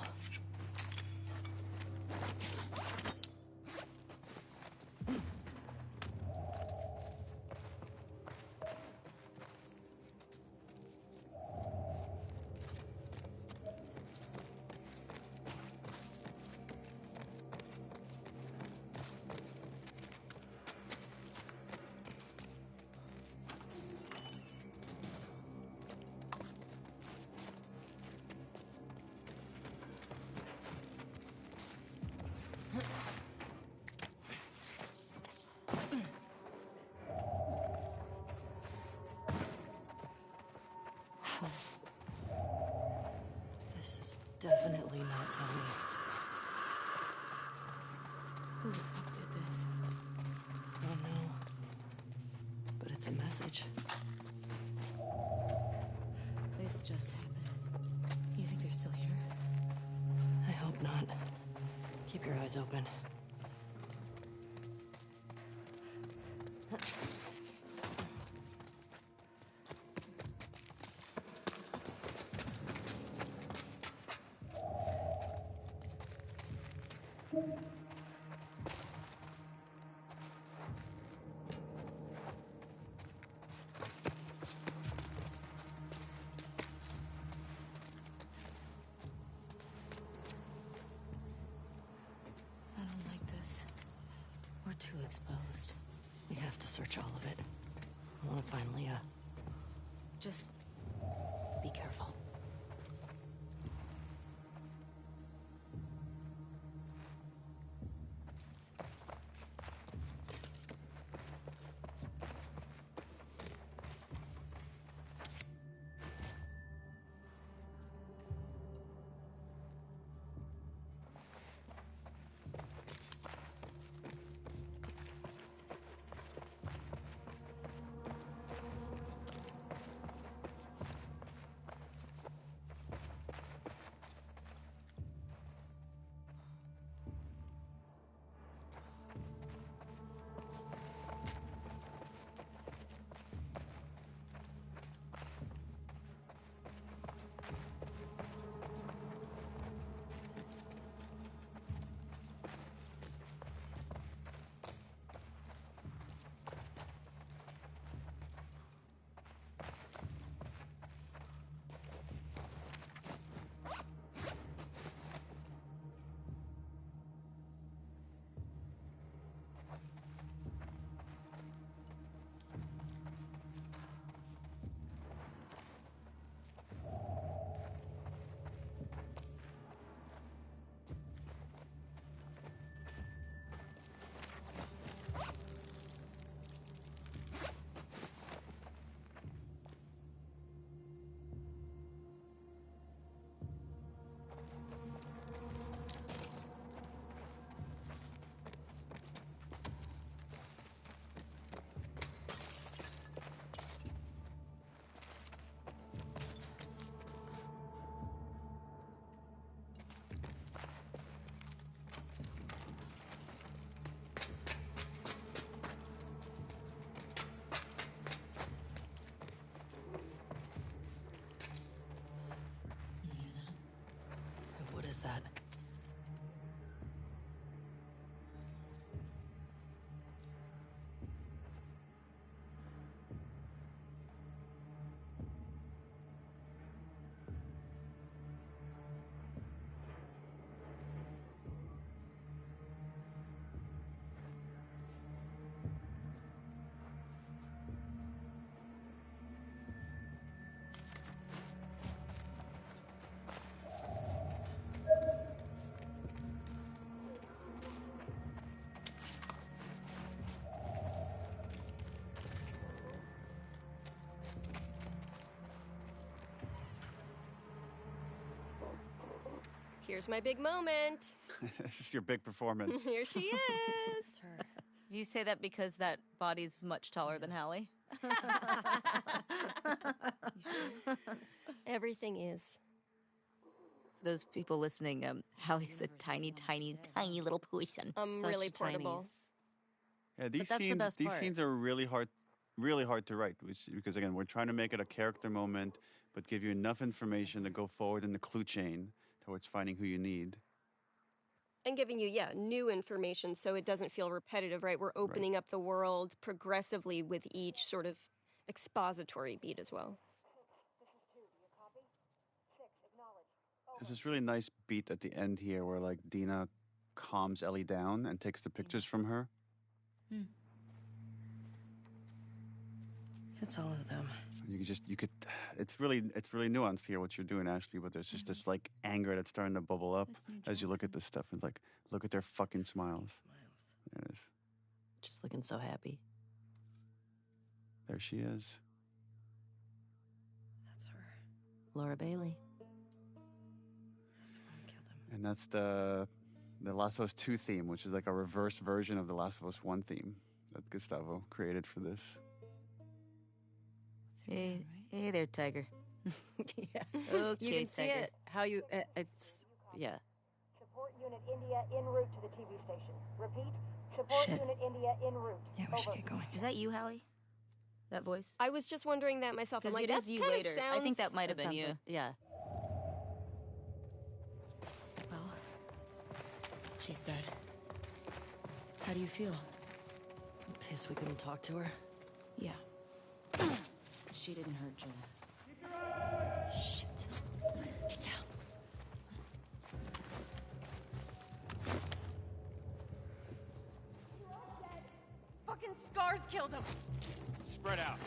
This is definitely not Tommy. Who the fuck did this? I don't know. But it's a message. This just happened. You think they're still here? I hope not. Keep your eyes open. I don't like this. We're too exposed. We have to search all of it. I want to find Leah. Just be careful. What is that? Here's my big moment. This is your big performance. Here she is. Do you say that because that body's much taller than Hallie? Everything is. Those people listening, Hallie's a tiny, tiny, tiny little person. Really portable. Yeah, these that's the scenes. best These part. scenes are really hard to write, because again, we're trying to make it a character moment, but give you enough information to go forward in the clue chain towards finding who you need. And giving you, new information so it doesn't feel repetitive, right? We're opening up the world progressively with each sort of expository beat as well. There's this really nice beat at the end here where like Dina calms Ellie down and takes the pictures from her. It's all of them. It's really nuanced here what you're doing, Ashley, but there's just this like anger that's starting to bubble up as you look at this stuff and like, look at their fucking smiles. There it is. Just looking so happy. There she is. That's her. Laura Bailey. That's the one who killed him. And that's the Last of Us 2 theme, which is like a reverse version of the Last of Us 1 theme that Gustavo created for this. Hey there, Tiger. Yeah. Okay, You can see Tiger. it. How you, it's, yeah. Support Unit India en route to the TV station. Repeat, support Shit. Unit India en route. Yeah, we should get going. Is that you, Hallie? That voice? I was just wondering that myself. I'm Because like, it that is you kinda later. I think that sounds- might have been sounds you. like- yeah. Well, she's dead. How do you feel? I'm pissed we couldn't talk to her. Yeah. She didn't hurt Joel. Shit. Get down. Fucking scars killed him. Spread out.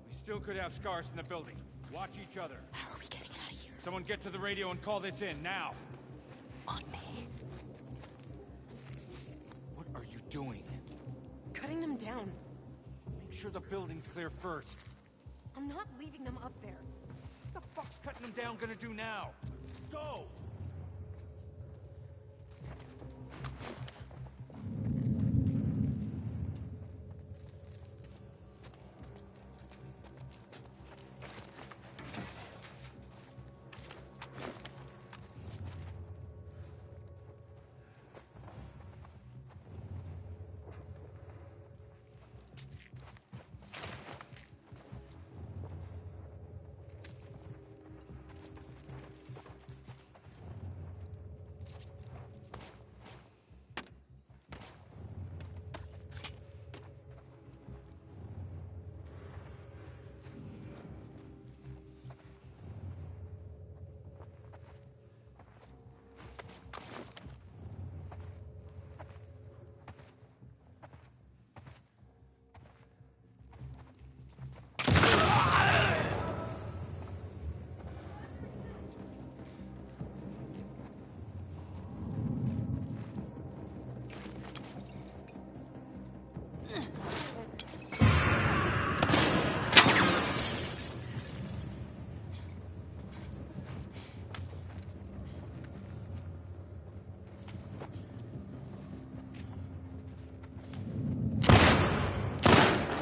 We still could have scars in the building. Watch each other. How are we getting out of here? Someone get to the radio and call this in, now. On me. What are you doing? Cutting them down. Make sure the building's clear first. I'm not leaving them up there. What the fuck's cutting them down gonna do now? Go!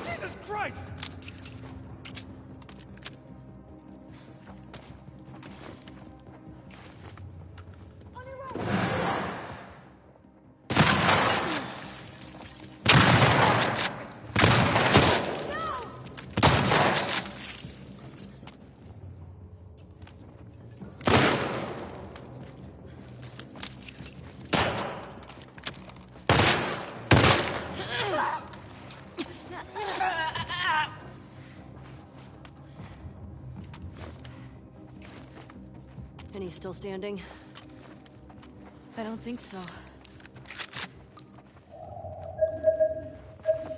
Jesus Christ! And he's still standing? I don't think so.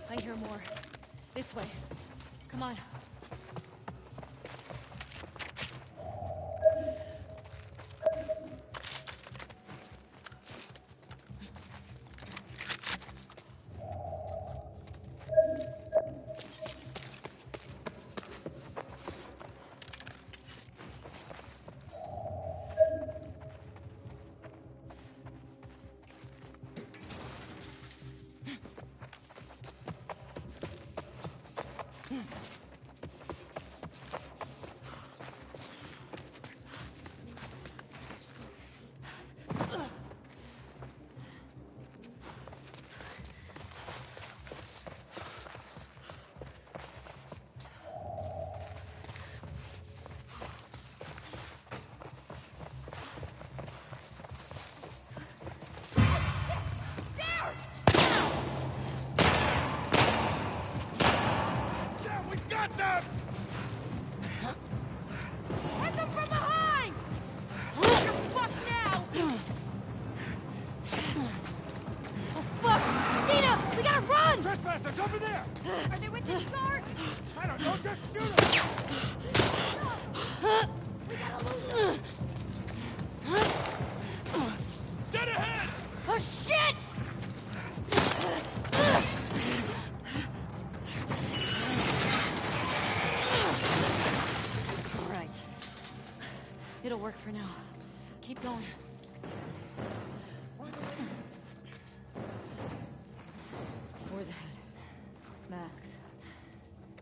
I hear more. This way. Come on. Trespassers over there! Are they with this guard? I don't know, just shoot them! We gotta lose them! Dead ahead! Oh shit! All right. It'll work for now. Keep going. Spores ahead. Max.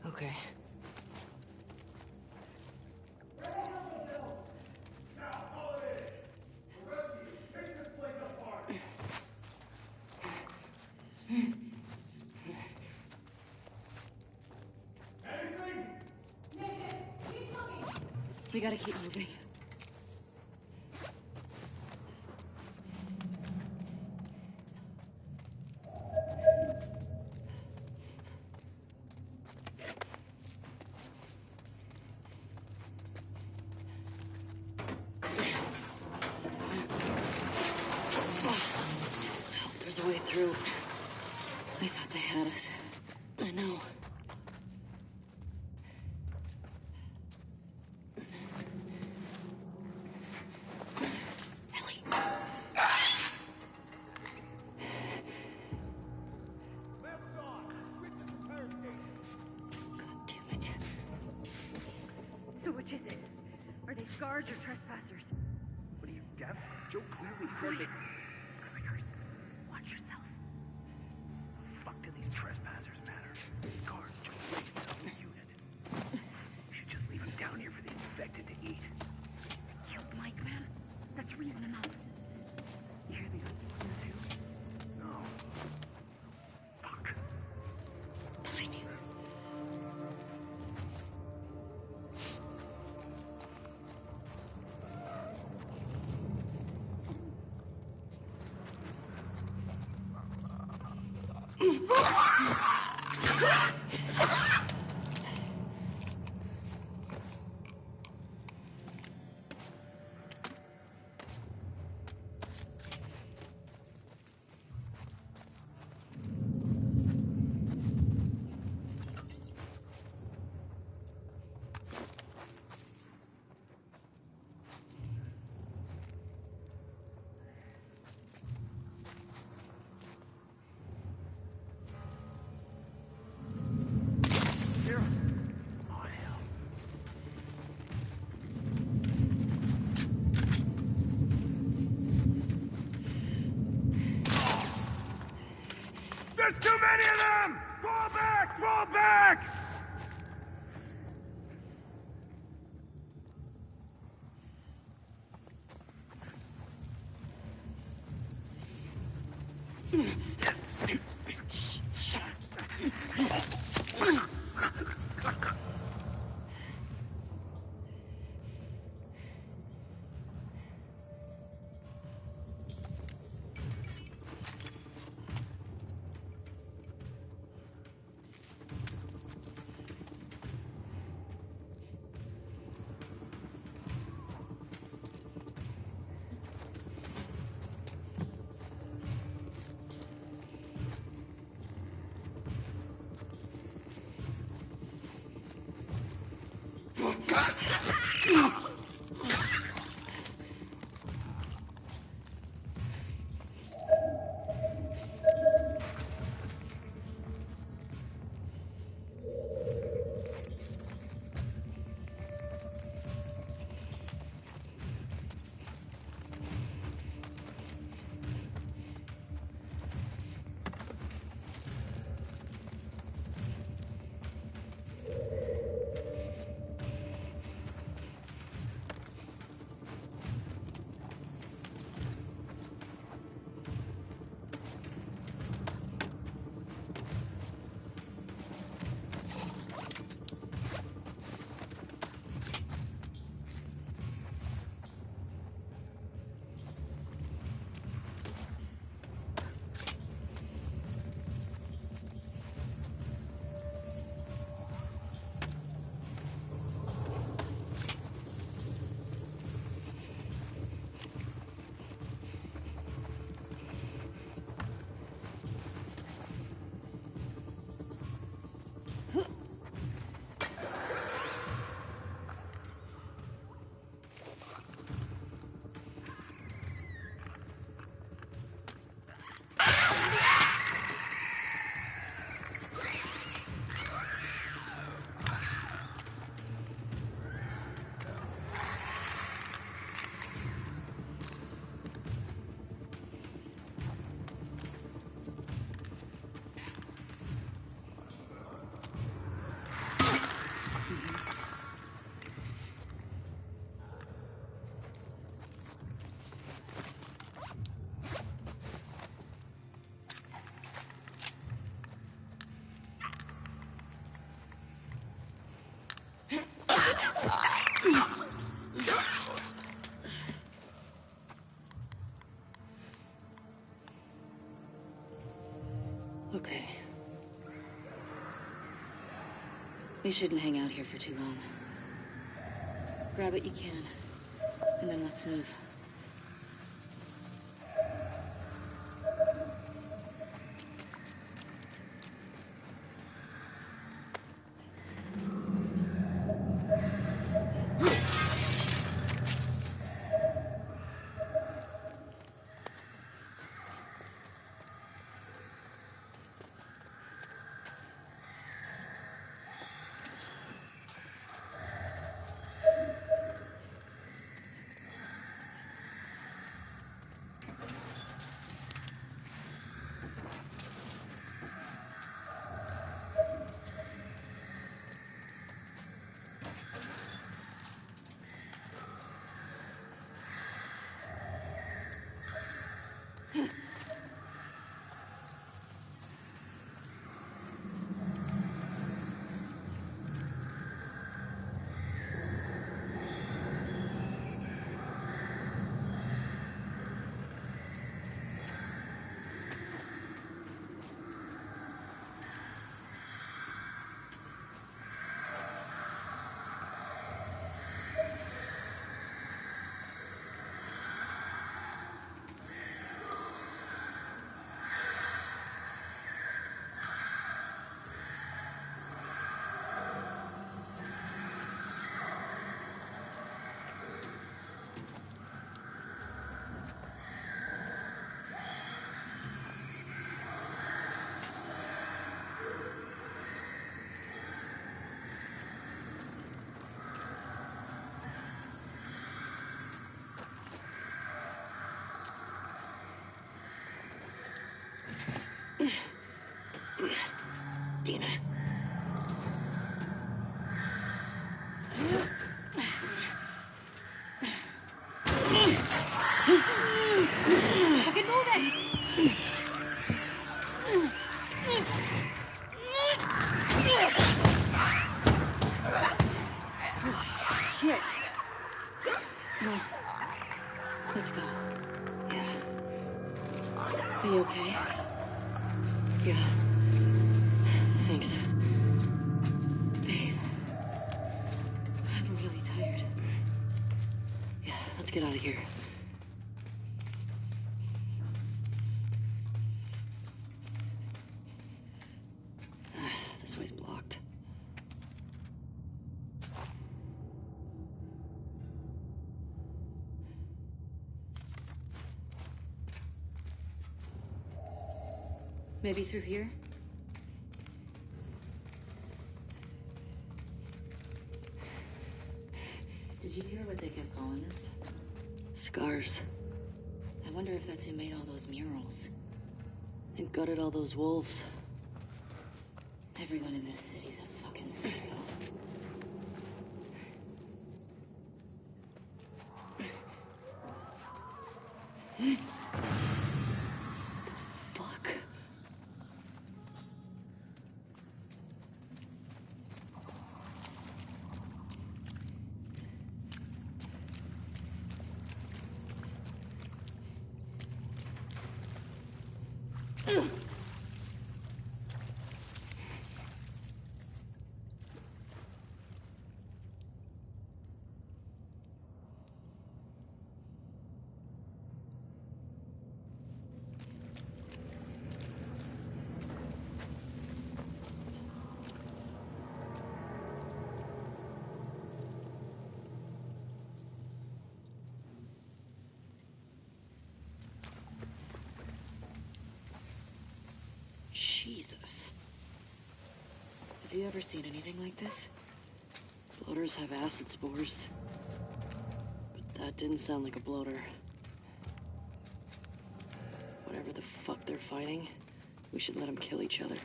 Okay. We gotta keep moving. There's a way through. They thought they had us. I know. Ellie. God damn it. So which is it? Are they scars or trespassers? What are you, deaf? Joe clearly said that... Watch yourself. Fuck do these trespassers matter? These guards just raised up a unit. We should just leave them down here for the infected to eat. You blank, man? That's reason enough. You hear these here too? No. Fuck. Behind you. There's too many of them! Fall back! Fall back! Okay. We shouldn't hang out here for too long. Grab what you can, and then let's move. Dina. Fucking move it! Shit. Come on. Let's go. Yeah. Are you okay? Yeah. Thanks. Babe. I'm really tired. Yeah, let's get out of here. This way's blocked. Maybe through here? Did you hear what they kept calling this? Scars. I wonder if that's who made all those murals. And gutted all those wolves. Everyone in this city's a fucking psycho. Fuck. Jesus. Have you ever seen anything like this? Bloaters have acid spores. But that didn't sound like a bloater. Whatever the fuck they're fighting, we should let them kill each other.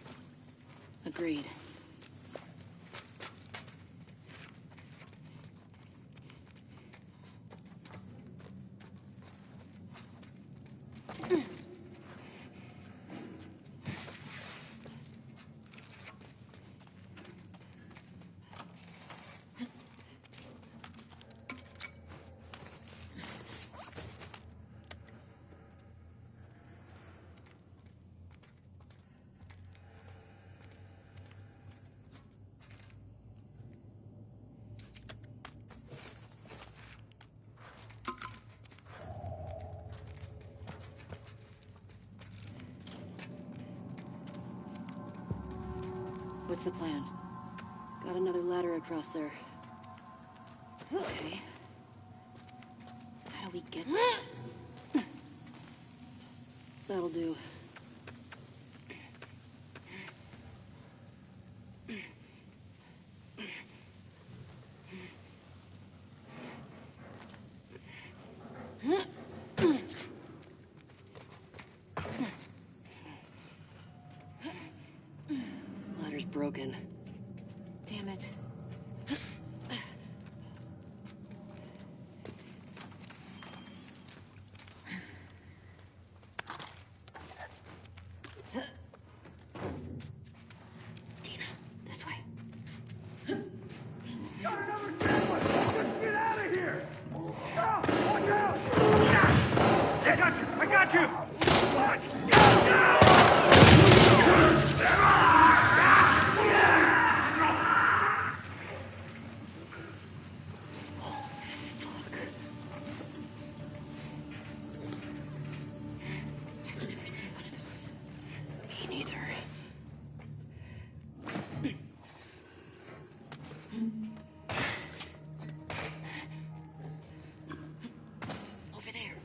Agreed. What's the plan? Got another ladder across there. Okay. How do we get to it? That'll do. Ladder's broken. Damn it. Dina, this way. Got another camera! Let's get out of here! Ah, watch out! I got you! I've never seen one of those. Me neither. Over there.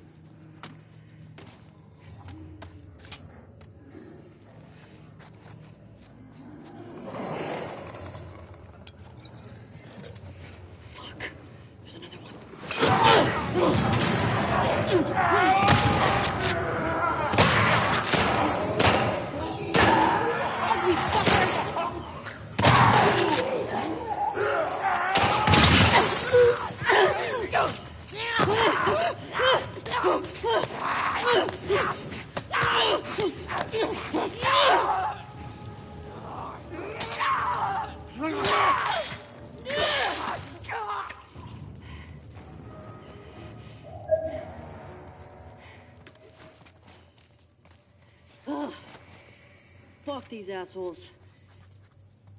Fuck. There's another one. Oh, fuck these assholes.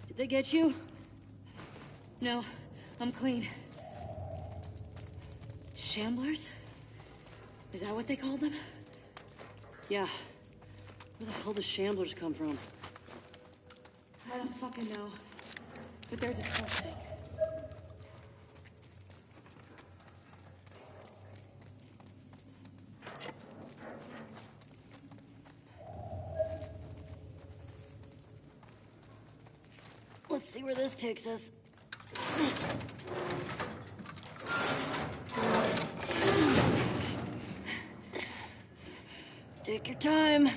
Did they get you? No, I'm clean. Shamblers? Is that what they called them? Yeah. Where the hell do shamblers come from? I don't fucking know. But they're disgusting. Let's see where this takes us. Take your time.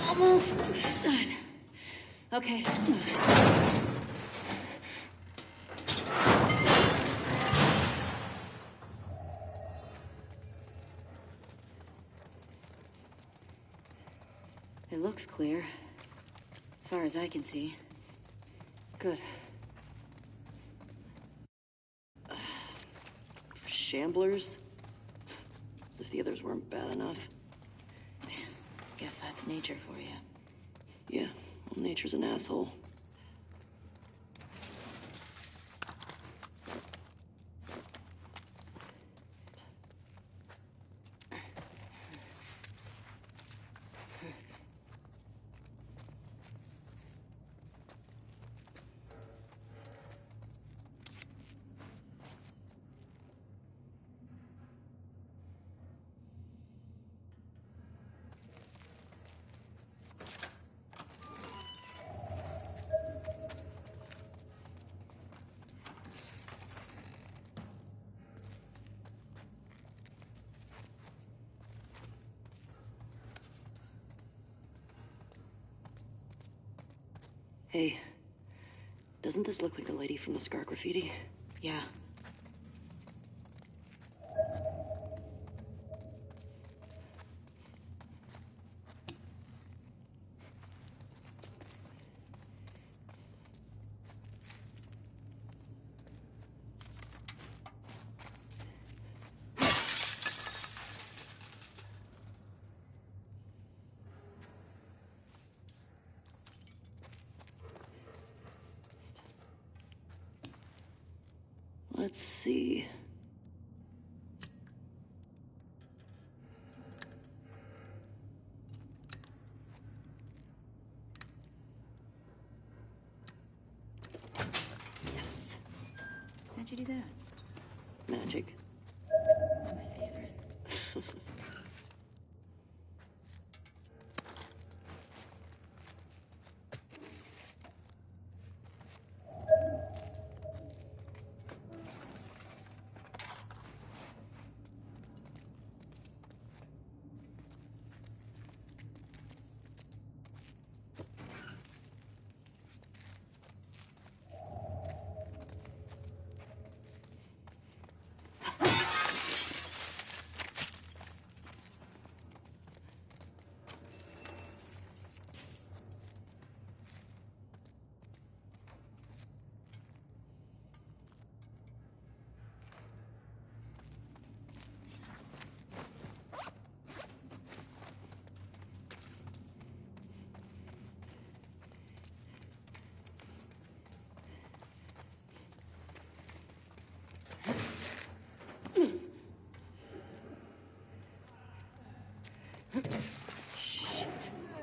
Almost done. Okay. It looks clear, as far as I can see. Good. Shamblers? As if the others weren't bad enough. Guess that's nature for you. Yeah, well, nature's an asshole. Hey, doesn't this look like the lady from the Scar graffiti? Yeah. Let's see. you do that? Magic. My favorite.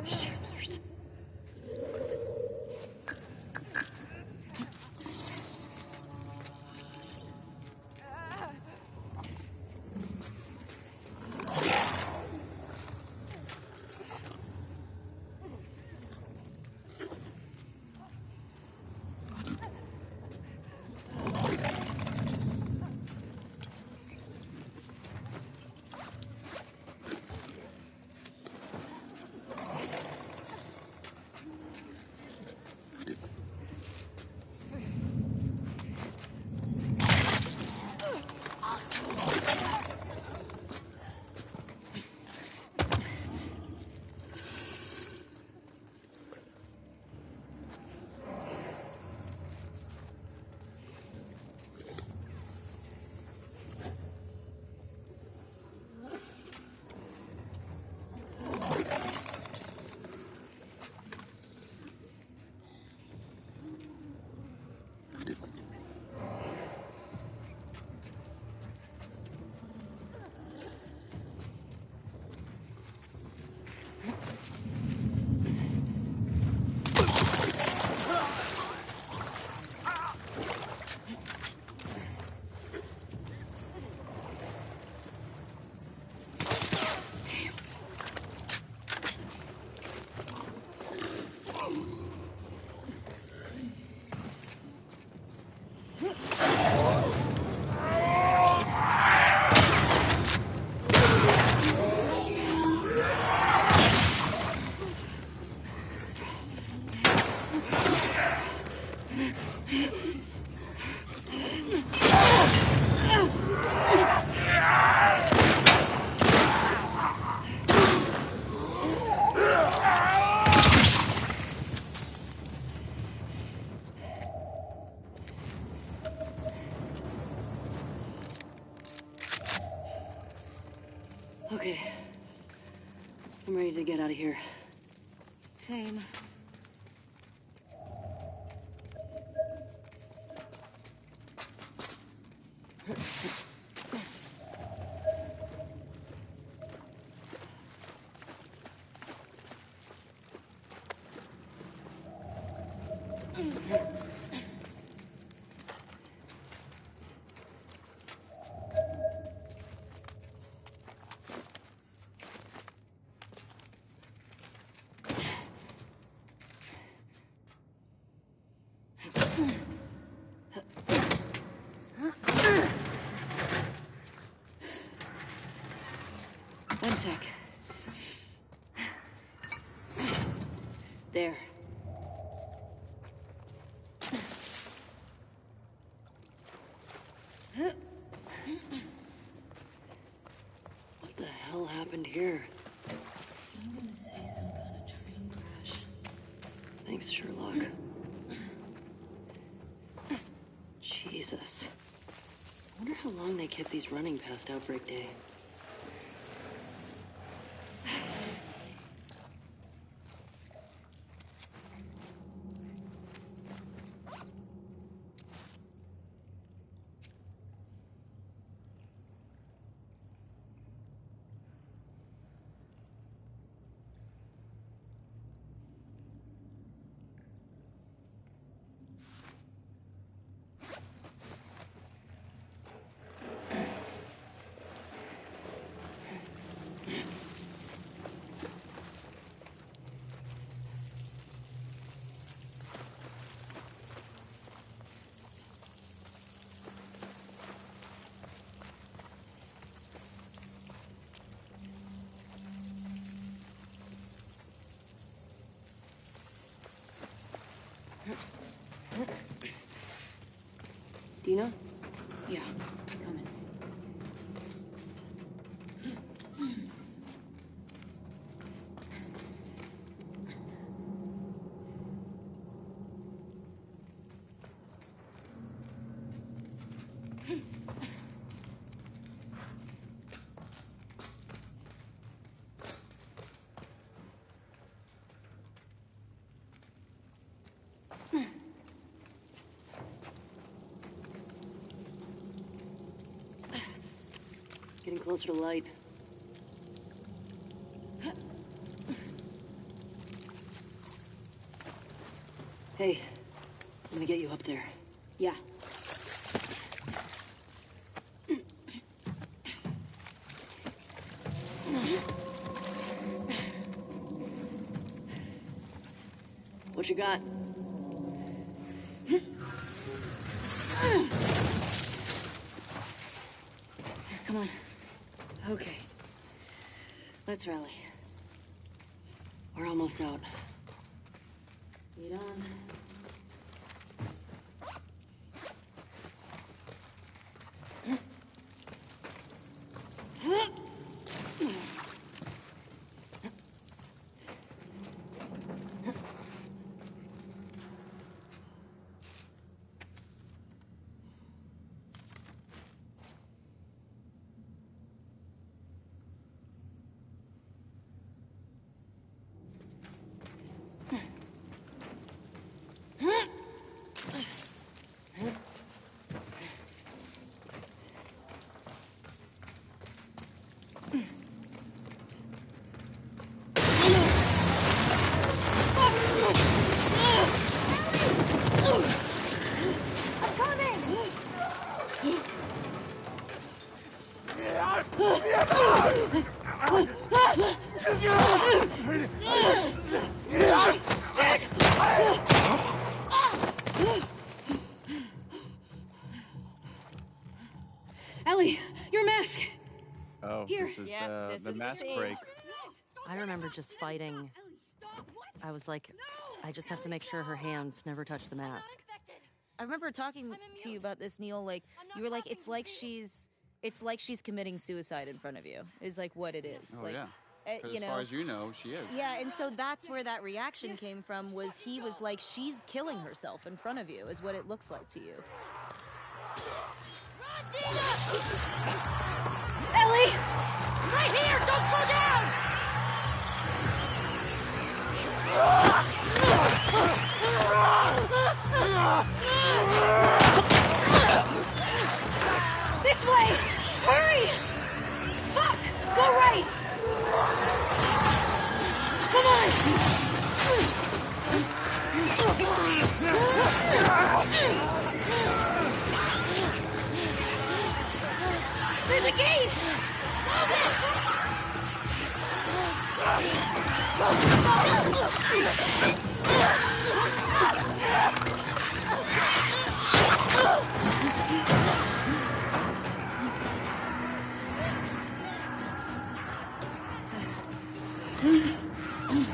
Shamblers. Okay. I'm ready to get out of here. Same. One sec. There. What the hell happened here? I'm gonna say some kind of train crash. Thanks, Sherlock. Jesus. I wonder how long they kept these running past Outbreak Day. Dina? Yeah, coming. Getting closer to light. Hey, let me get you up there. Yeah. What you got? Come on. Okay. Let's rally. We're almost out. Lead on. Ellie, your mask! Oh, Here. this is Yeah, this the is the mask scene. break. I remember just fighting. I was like, I just have to make sure her hands never touch the mask. I remember talking to you about this, Neil. Like, you were like, it's like she's committing suicide in front of you. Is like what it is. Oh, like, yeah. 'Cause you as know, far as you know, she is. Yeah, and so that's where that reaction came from. Was he was like, she's killing herself in front of you. Is what it looks like to you. Ellie! Right here! Don't slow down! This way! Hurry! Fuck! Go right! Come on! There's a gate! Move it!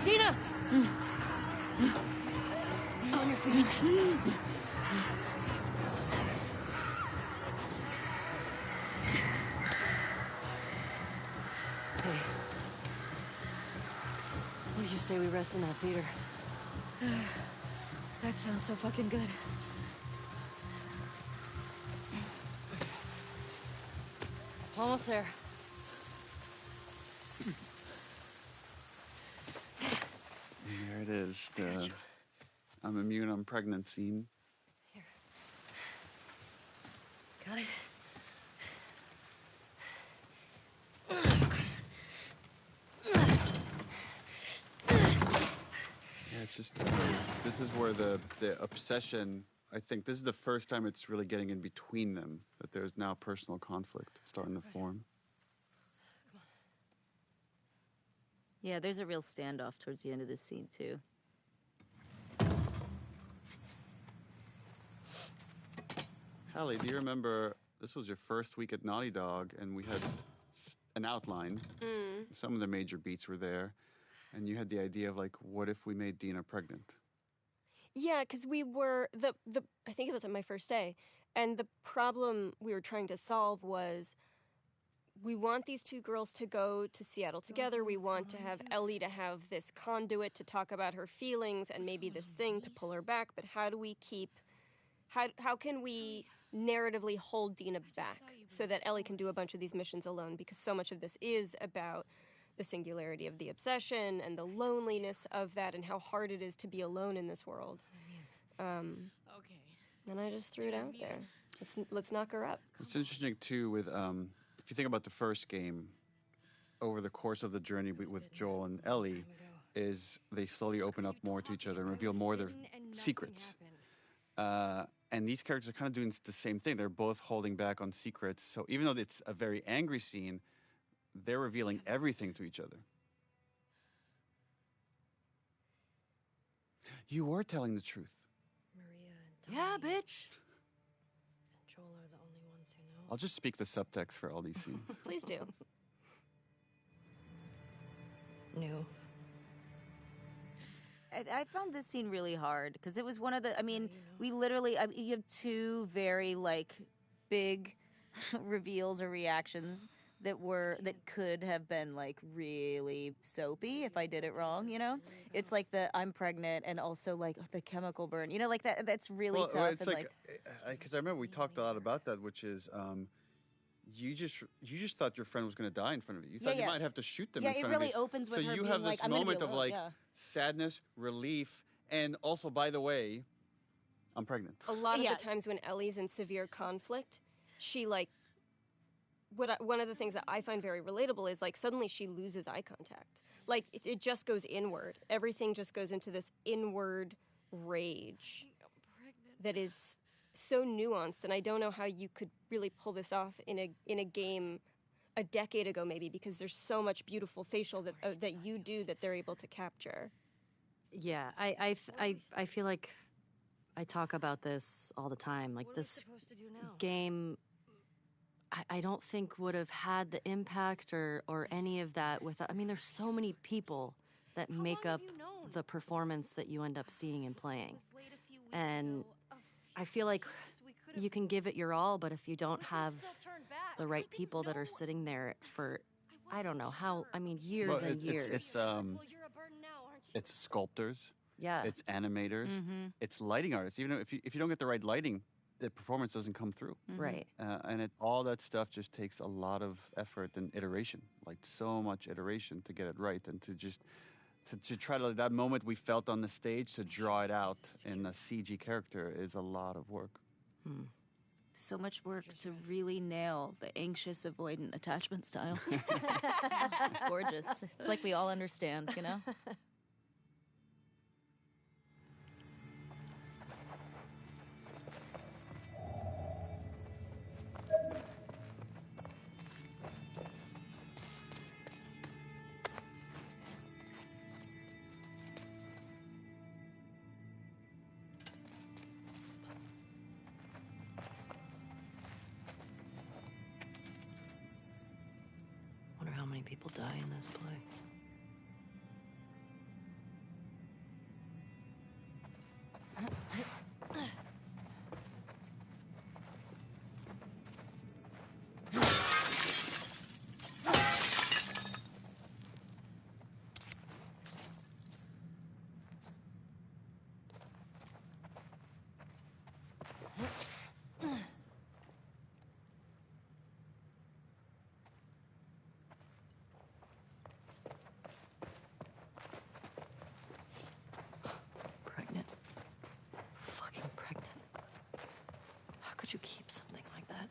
Dina! On your feet. Hey. What do you say we rest in that theater? That sounds so fucking good. Almost there. There it is. The I'm immune, I'm pregnant scene. Got it. Yeah, it's just this is where the obsession. I think this is the first time it's really getting in between them. That there's now personal conflict starting to form. Yeah, there's a real standoff towards the end of this scene too. Ellie, do you remember this was your first week at Naughty Dog, and we had an outline. Some of the major beats were there, and you had the idea of like, what if we made Dina pregnant? Yeah, because we were I think it was on my first day, and the problem we were trying to solve was we want these two girls to go to Seattle together. We want to have Ellie to have this conduit to talk about her feelings and maybe this thing to pull her back. But how do we how can we narratively hold Dina back so that Ellie can do a bunch of these missions alone? Because so much of this is about the singularity of the obsession and the loneliness of that and how hard it is to be alone in this world. And I just threw it out there. Let's knock her up. It's interesting, too, with if you think about the first game, over the course of the journey with Joel and Ellie, is they slowly open up more to each other and reveal more of their secrets. And these characters are kind of doing the same thing. They're both holding back on secrets. So even though it's a very angry scene, they're revealing everything to each other. You were telling the truth. Yeah, bitch. And Joel are the only ones who know. I'll just speak the subtext for all these scenes. Please do. New. I found this scene really hard because it was one of the. I mean, we literally. You have two very like big reveals or reactions that could have been like really soapy if I did it wrong. You know, it's like the I'm pregnant and also like the chemical burn. You know, like that. That's really tough. Well, it's and like because I remember we talked a lot about that, which is. You just thought your friend was going to die in front of you. You thought you might have to shoot them in front of you. Yeah, it really opens with her being So you have this like, moment I'm of like alone. sadness, relief, and also, by the way, I'm pregnant. A lot of the times when Ellie's in severe conflict, she like one of the things that I find very relatable is like suddenly she loses eye contact. Like it just goes inward. Everything just goes into this inward rage that is so nuanced, and I don't know how you could really pull this off in a game a decade ago, maybe, because there's so much beautiful facial that you do that they're able to capture. Yeah, I feel like I talk about this all the time. Like this game, I don't think would have had the impact or any of that without. I mean, there's so many people that make up the performance that you end up seeing and playing, and I feel like you can give it your all, but if you don't have the right people that are sitting there for, I don't know how, I mean, years and years. It's sculptors. Yeah. It's animators. Mm-hmm. It's lighting artists. Even if you don't get the right lighting, the performance doesn't come through. Mm-hmm. Right. And all that stuff just takes a lot of effort and iteration, like so much iteration to get it right and to try to, that moment we felt on the stage, to draw it out in a CG character is a lot of work. So much work to really nail the anxious avoidant attachment style. It's gorgeous. It's like we all understand, you know? Wonder how many people die in this play. Pregnant. Fucking pregnant. How could you keep something like that?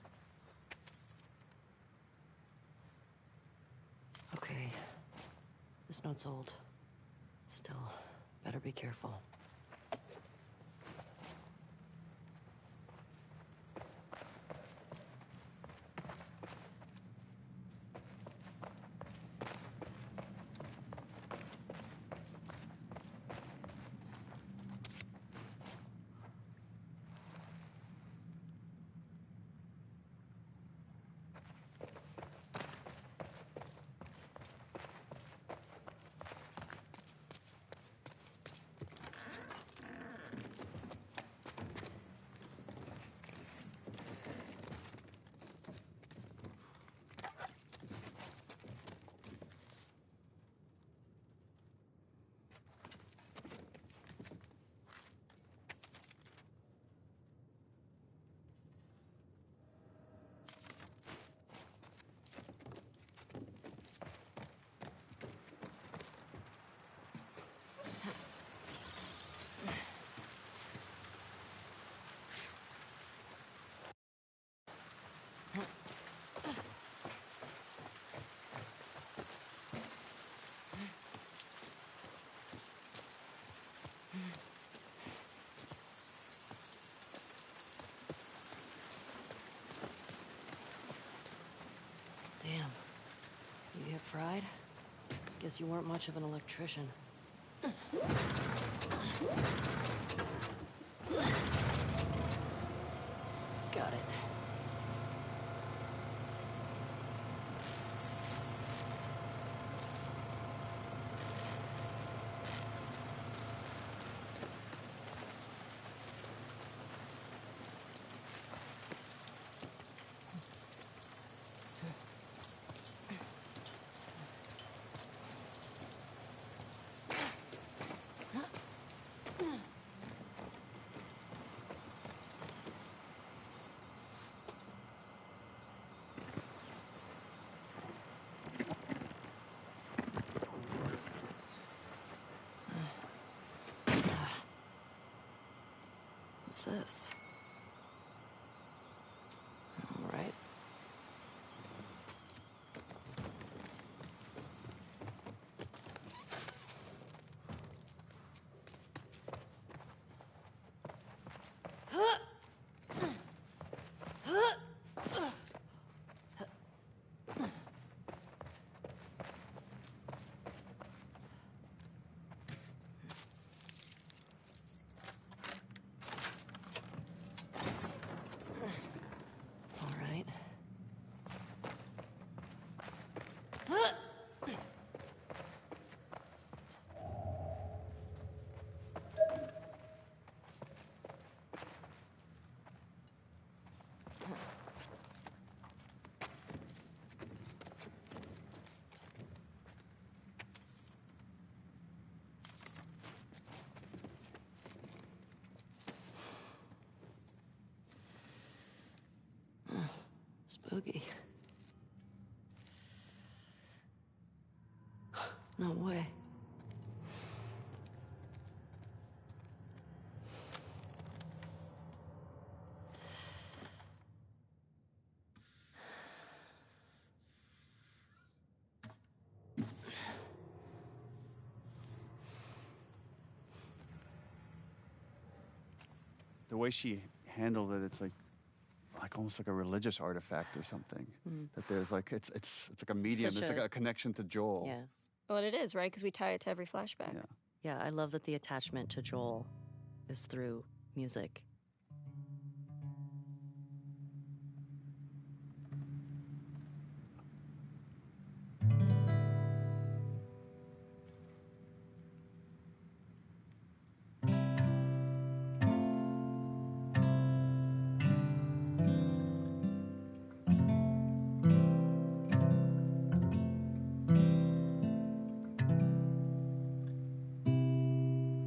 Okay. This note's old. Still, better be careful. Guess you weren't much of an electrician. Got it. What's this? All right. Spooky. No way. The way she handled it, it's like almost like a religious artifact or something. That there's like it's like a medium. It's like a connection to Joel. Yeah. Well, it is, right? Because we tie it to every flashback. Yeah, I love that the attachment to Joel is through music.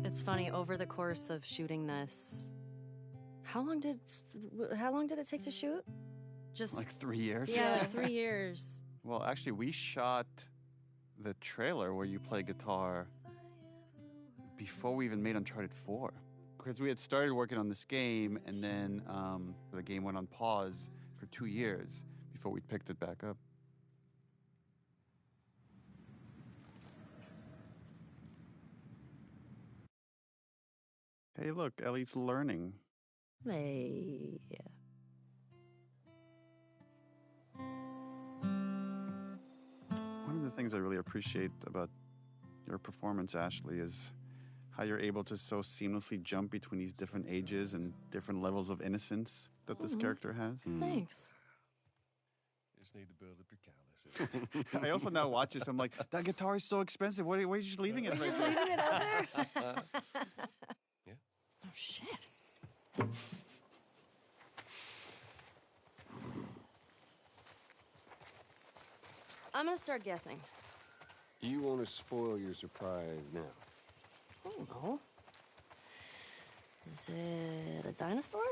It's funny, over the course of shooting this, how long did it take to shoot? Just like 3 years. Yeah, 3 years. Well, actually, we shot the trailer where you play guitar before we even made Uncharted 4. Because we had started working on this game, and then the game went on pause for 2 years before we picked it back up. Hey, look, Ellie's learning. Hey. One of the things I really appreciate about your performance, Ashley, is how you're able to so seamlessly jump between these different ages and different levels of innocence that this character has. Thanks. Just need to build up your calluses. I also now watch this. I'm like, that guitar is so expensive. Why are you just leaving it right Just there? leaving it out there? Yeah. Oh, shit. I'm gonna start guessing. You want to spoil your surprise now? I don't know. Is it a dinosaur?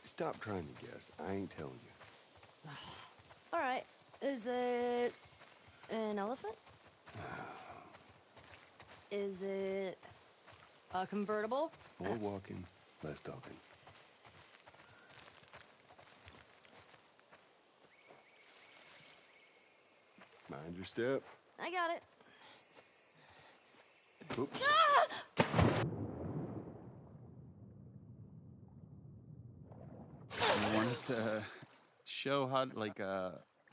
Stop trying to guess. I ain't telling you. All right. Is it an elephant? Is it a convertible? More walking, less talking. Mind your step. I got it. Oops. I wanted to show how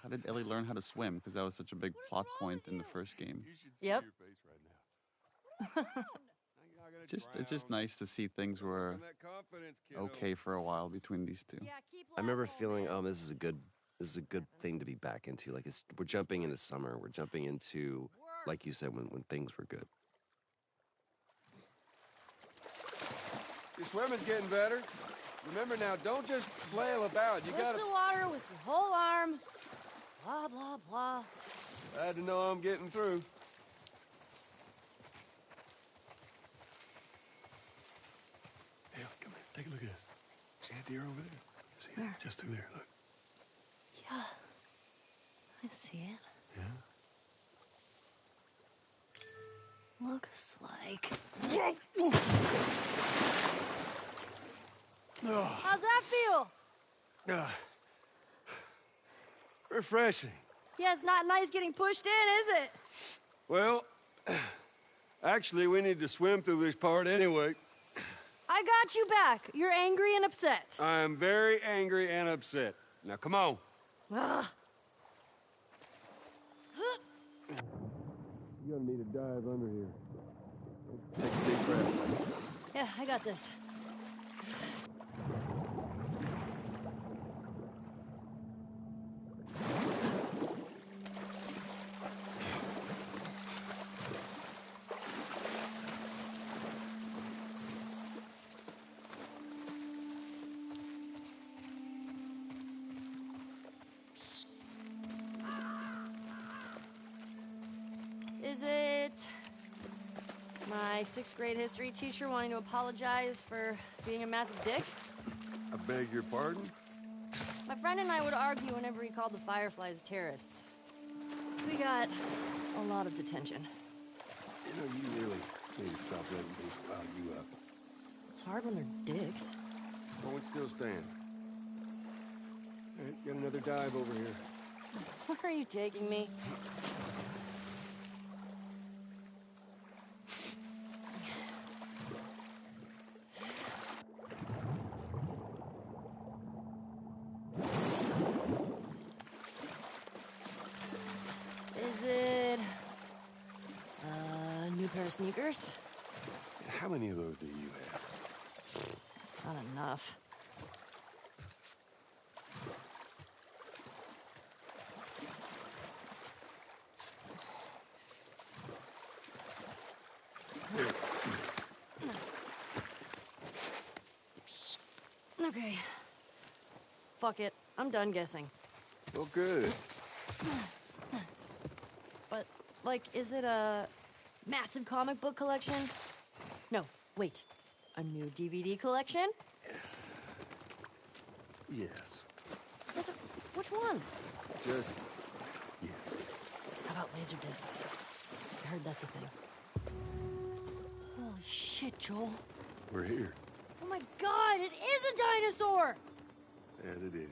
How did Ellie learn how to swim? Because that was such a big plot point in the first game. Yep. It's just nice to see things were okay for a while between these two. I remember feeling, oh, this is a good thing to be back into. Like we're jumping into summer. We're jumping into, like you said, when things were good. Your swimming's getting better. Remember now, don't just flail about. You Push gotta... the water with your whole arm. Blah, blah, blah. Glad to know I'm getting through. Hey, come here. Take a look at this. See that deer over there? See it? Just through there. Look. Yeah. I see it. Yeah? Looks like... How's that feel? Refreshing. Yeah, it's not nice getting pushed in, is it? Well, actually, we need to swim through this part anyway. I got you back. You're angry and upset. I am very angry and upset. Now, come on. Ugh. You're gonna need a dive under here. Take a deep breath. Yeah, I got this. Is it my 6th grade history teacher wanting to apologize for being a massive dick? I beg your pardon? My friend and I would argue whenever he called the Fireflies terrorists. We got a lot of detention. You know, you really need to stop letting people rile you up. It's hard when they're dicks. Point still stands. All right, got another dive over here. Where are you taking me? Is it a new pair of sneakers? How many of those do you have? Not enough. Okay. Fuck it. I'm done guessing. Well, good. But, like, is it a massive comic book collection? No, wait. A new DVD collection? Yes. Which one? Just yes. How about laser discs? I heard that's a thing. Holy shit, Joel. We're here. Oh my god, it is a dinosaur! That it is.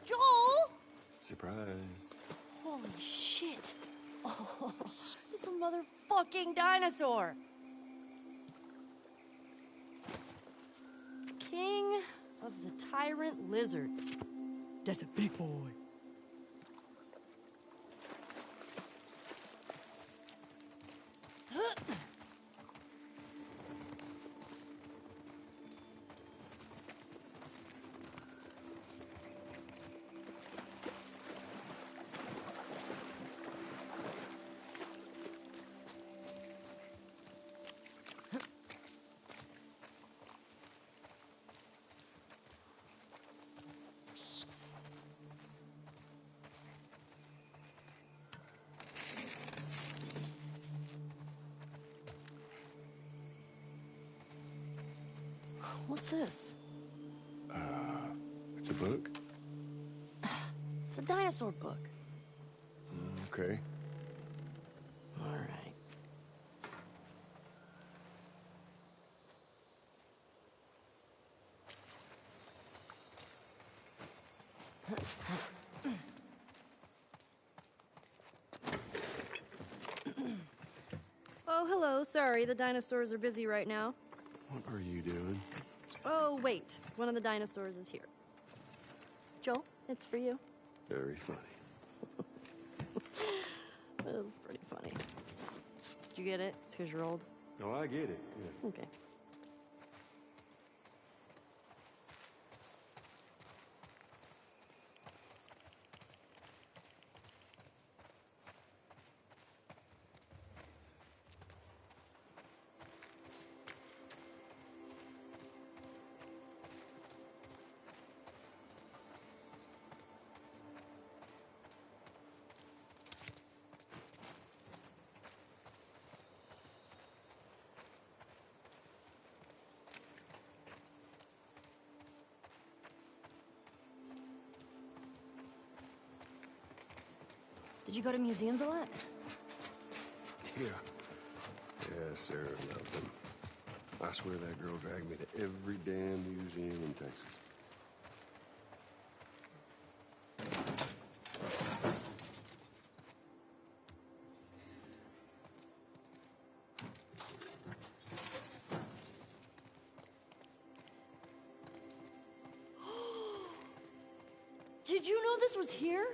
Joel! Surprise. Holy shit. Oh, it's a motherfucking dinosaur. King of the Tyrant Lizards. That's a big boy. What's this? It's a book? It's a dinosaur book. Okay. All right. Oh, hello. Sorry, the dinosaurs are busy right now. What are you doing? Oh, wait. One of the dinosaurs is here. Joel, it's for you. Very funny. That was pretty funny. Did you get it? It's because you're old? No, I get it. Yeah. Okay. Did you go to museums a lot? Yeah. Yeah, Sarah loved them. I swear that girl dragged me to every damn museum in Texas. Did you know this was here?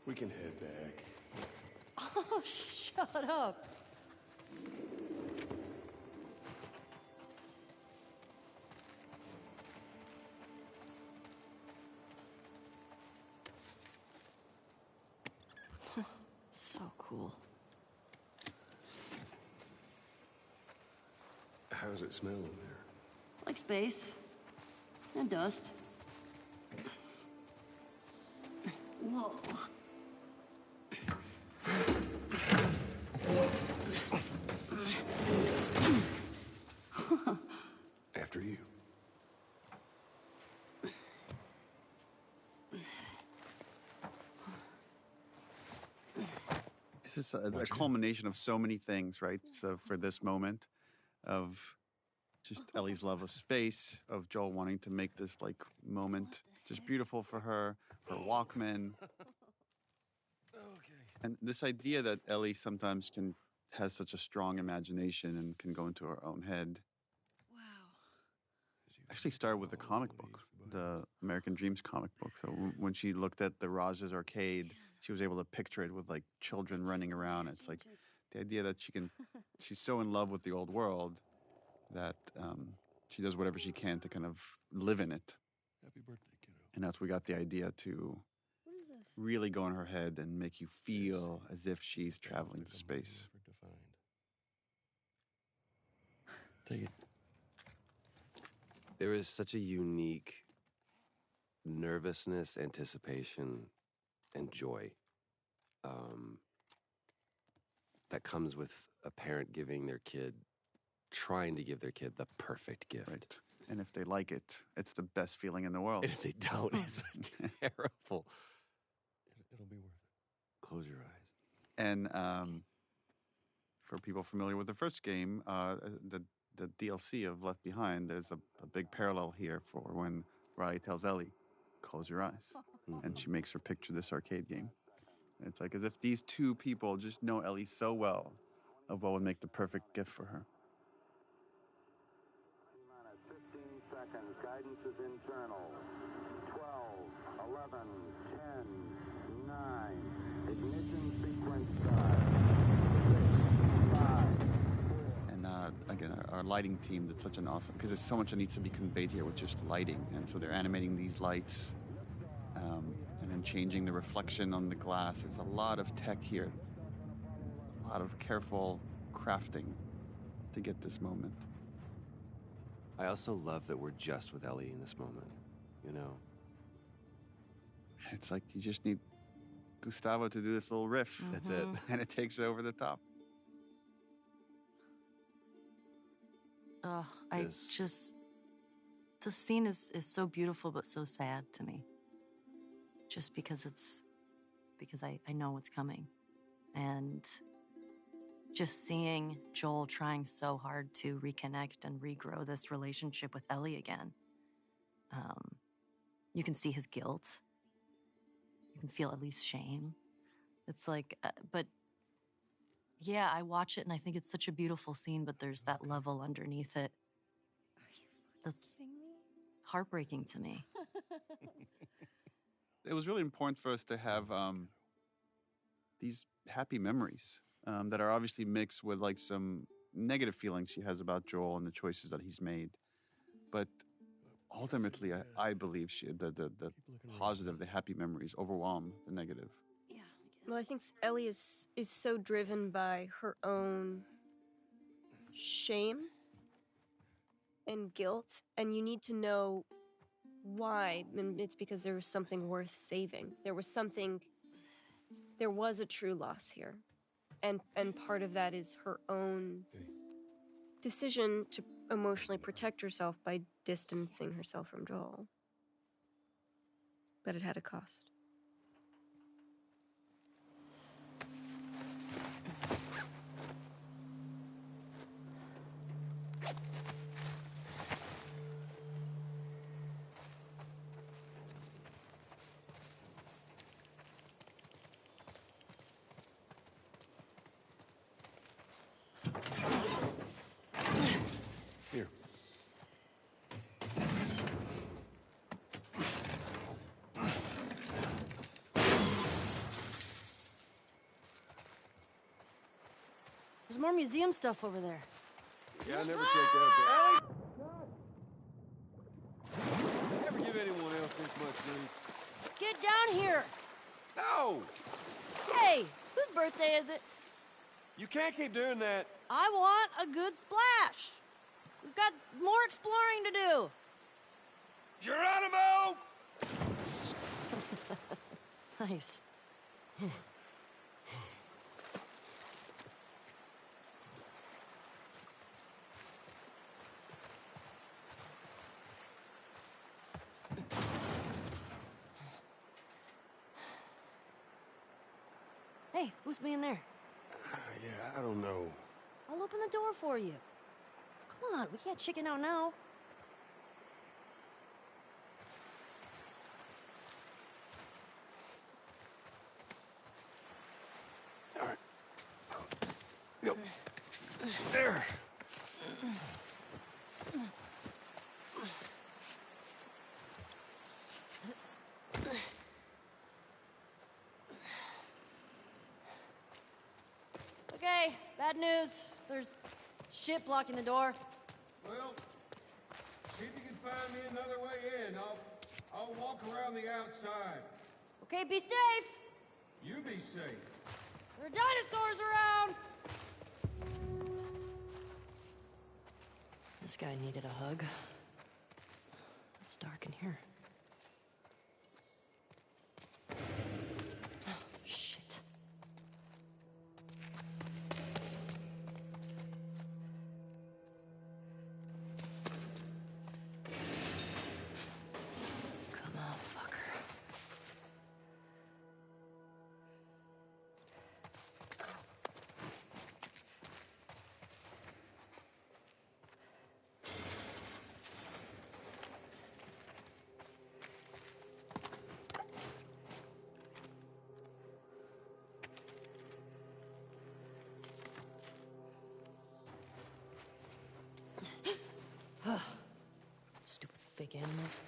We can head back. Oh, shut up. So cool. How's it smell in there? Like space. And dust. Whoa. After you. This is a culmination of so many things, right? So for this moment of just Ellie's love of space, of Joel wanting to make this like moment just beautiful for her Walkman. And this idea that Ellie sometimes has such a strong imagination and can go into her own head. Wow. Actually started with the comic book, the American Dreams comic book. So when she looked at the Raj's arcade, she was able to picture it with like children running around. It's like the idea that she's so in love with the old world that she does whatever she can to kind of live in it. Happy birthday, kiddo. And that's we got the idea to really go in her head and make you feel as if she's traveling to space. Take it. There is such a unique nervousness, anticipation, and joy that comes with a parent trying to give their kid the perfect gift. Right. And if they like it, it's the best feeling in the world. And if they don't, it's terrible. It'll be worth it. Close your eyes. And for people familiar with the first game, the DLC of Left Behind, there's a big parallel here for when Riley tells Ellie, close your eyes. And she makes her picture this arcade game. And it's like as if these two people just know Ellie so well of what would make the perfect gift for her. 15 seconds. Guidance is internal. 12, 11, 10, 9. Ignition sequence start. 6, 5. And again, our lighting team did such an awesome, because there's so much that needs to be conveyed here with just lighting. And so they're animating these lights and then changing the reflection on the glass. There's a lot of tech here, a lot of careful crafting to get this moment. I also love that we're just with Ellie in this moment, you know? It's like you just need Gustavo to do this little riff. Mm-hmm. That's it. And it takes it over the top. Oh, the scene is so beautiful but so sad to me. Just because I know what's coming. And just seeing Joel trying so hard to reconnect and regrow this relationship with Ellie again. You can see his guilt. You can feel at least shame. It's like, but yeah, I watch it and I think it's such a beautiful scene, but there's that level underneath it that's heartbreaking to me. it was really important for us to have these happy memories that are obviously mixed with like some negative feelings she has about Joel and the choices that he's made. But ultimately, I believe the positive, the happy memories overwhelm the negative. Well, I think Ellie is so driven by her own shame and guilt, and you need to know why. And it's because there was something worth saving. There was a true loss here. And part of that is her own decision to emotionally protect herself by distancing herself from Joel. But it had a cost. Here. There's more museum stuff over there. Yeah, I never checked that. Never give anyone else this much grief. Get down here! No! Hey, whose birthday is it? You can't keep doing that. I want a good splash. We've got more exploring to do. Geronimo! Nice. Hey, who's being there? Yeah, I don't know. I'll open the door for you. Come on, we can't chicken out now. All right. Go. There. Okay, bad news. There's shit blocking the door. Well, see if you can find me another way in. I'll walk around the outside. Okay, be safe. You be safe. There are dinosaurs around. This guy needed a hug. It's dark in here. Oh, shit. Come on, fucker. Stupid fake animals.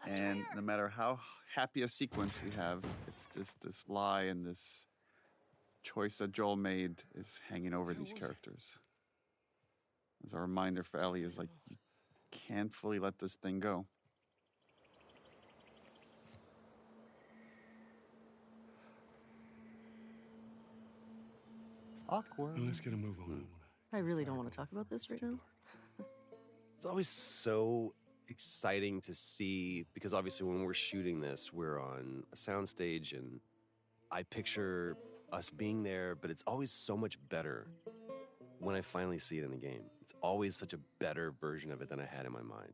And no matter how happy a sequence we have, it's just this lie and this choice that Joel made is hanging over these characters. As a reminder for Ellie is like, you can't fully let this thing go. Awkward. Well, let's get a move on. I really don't want to talk about this right now. It's always so exciting to see, because obviously when we're shooting this, we're on a soundstage, and I picture us being there, but it's always so much better when I finally see it in the game. It's always such a better version of it than I had in my mind.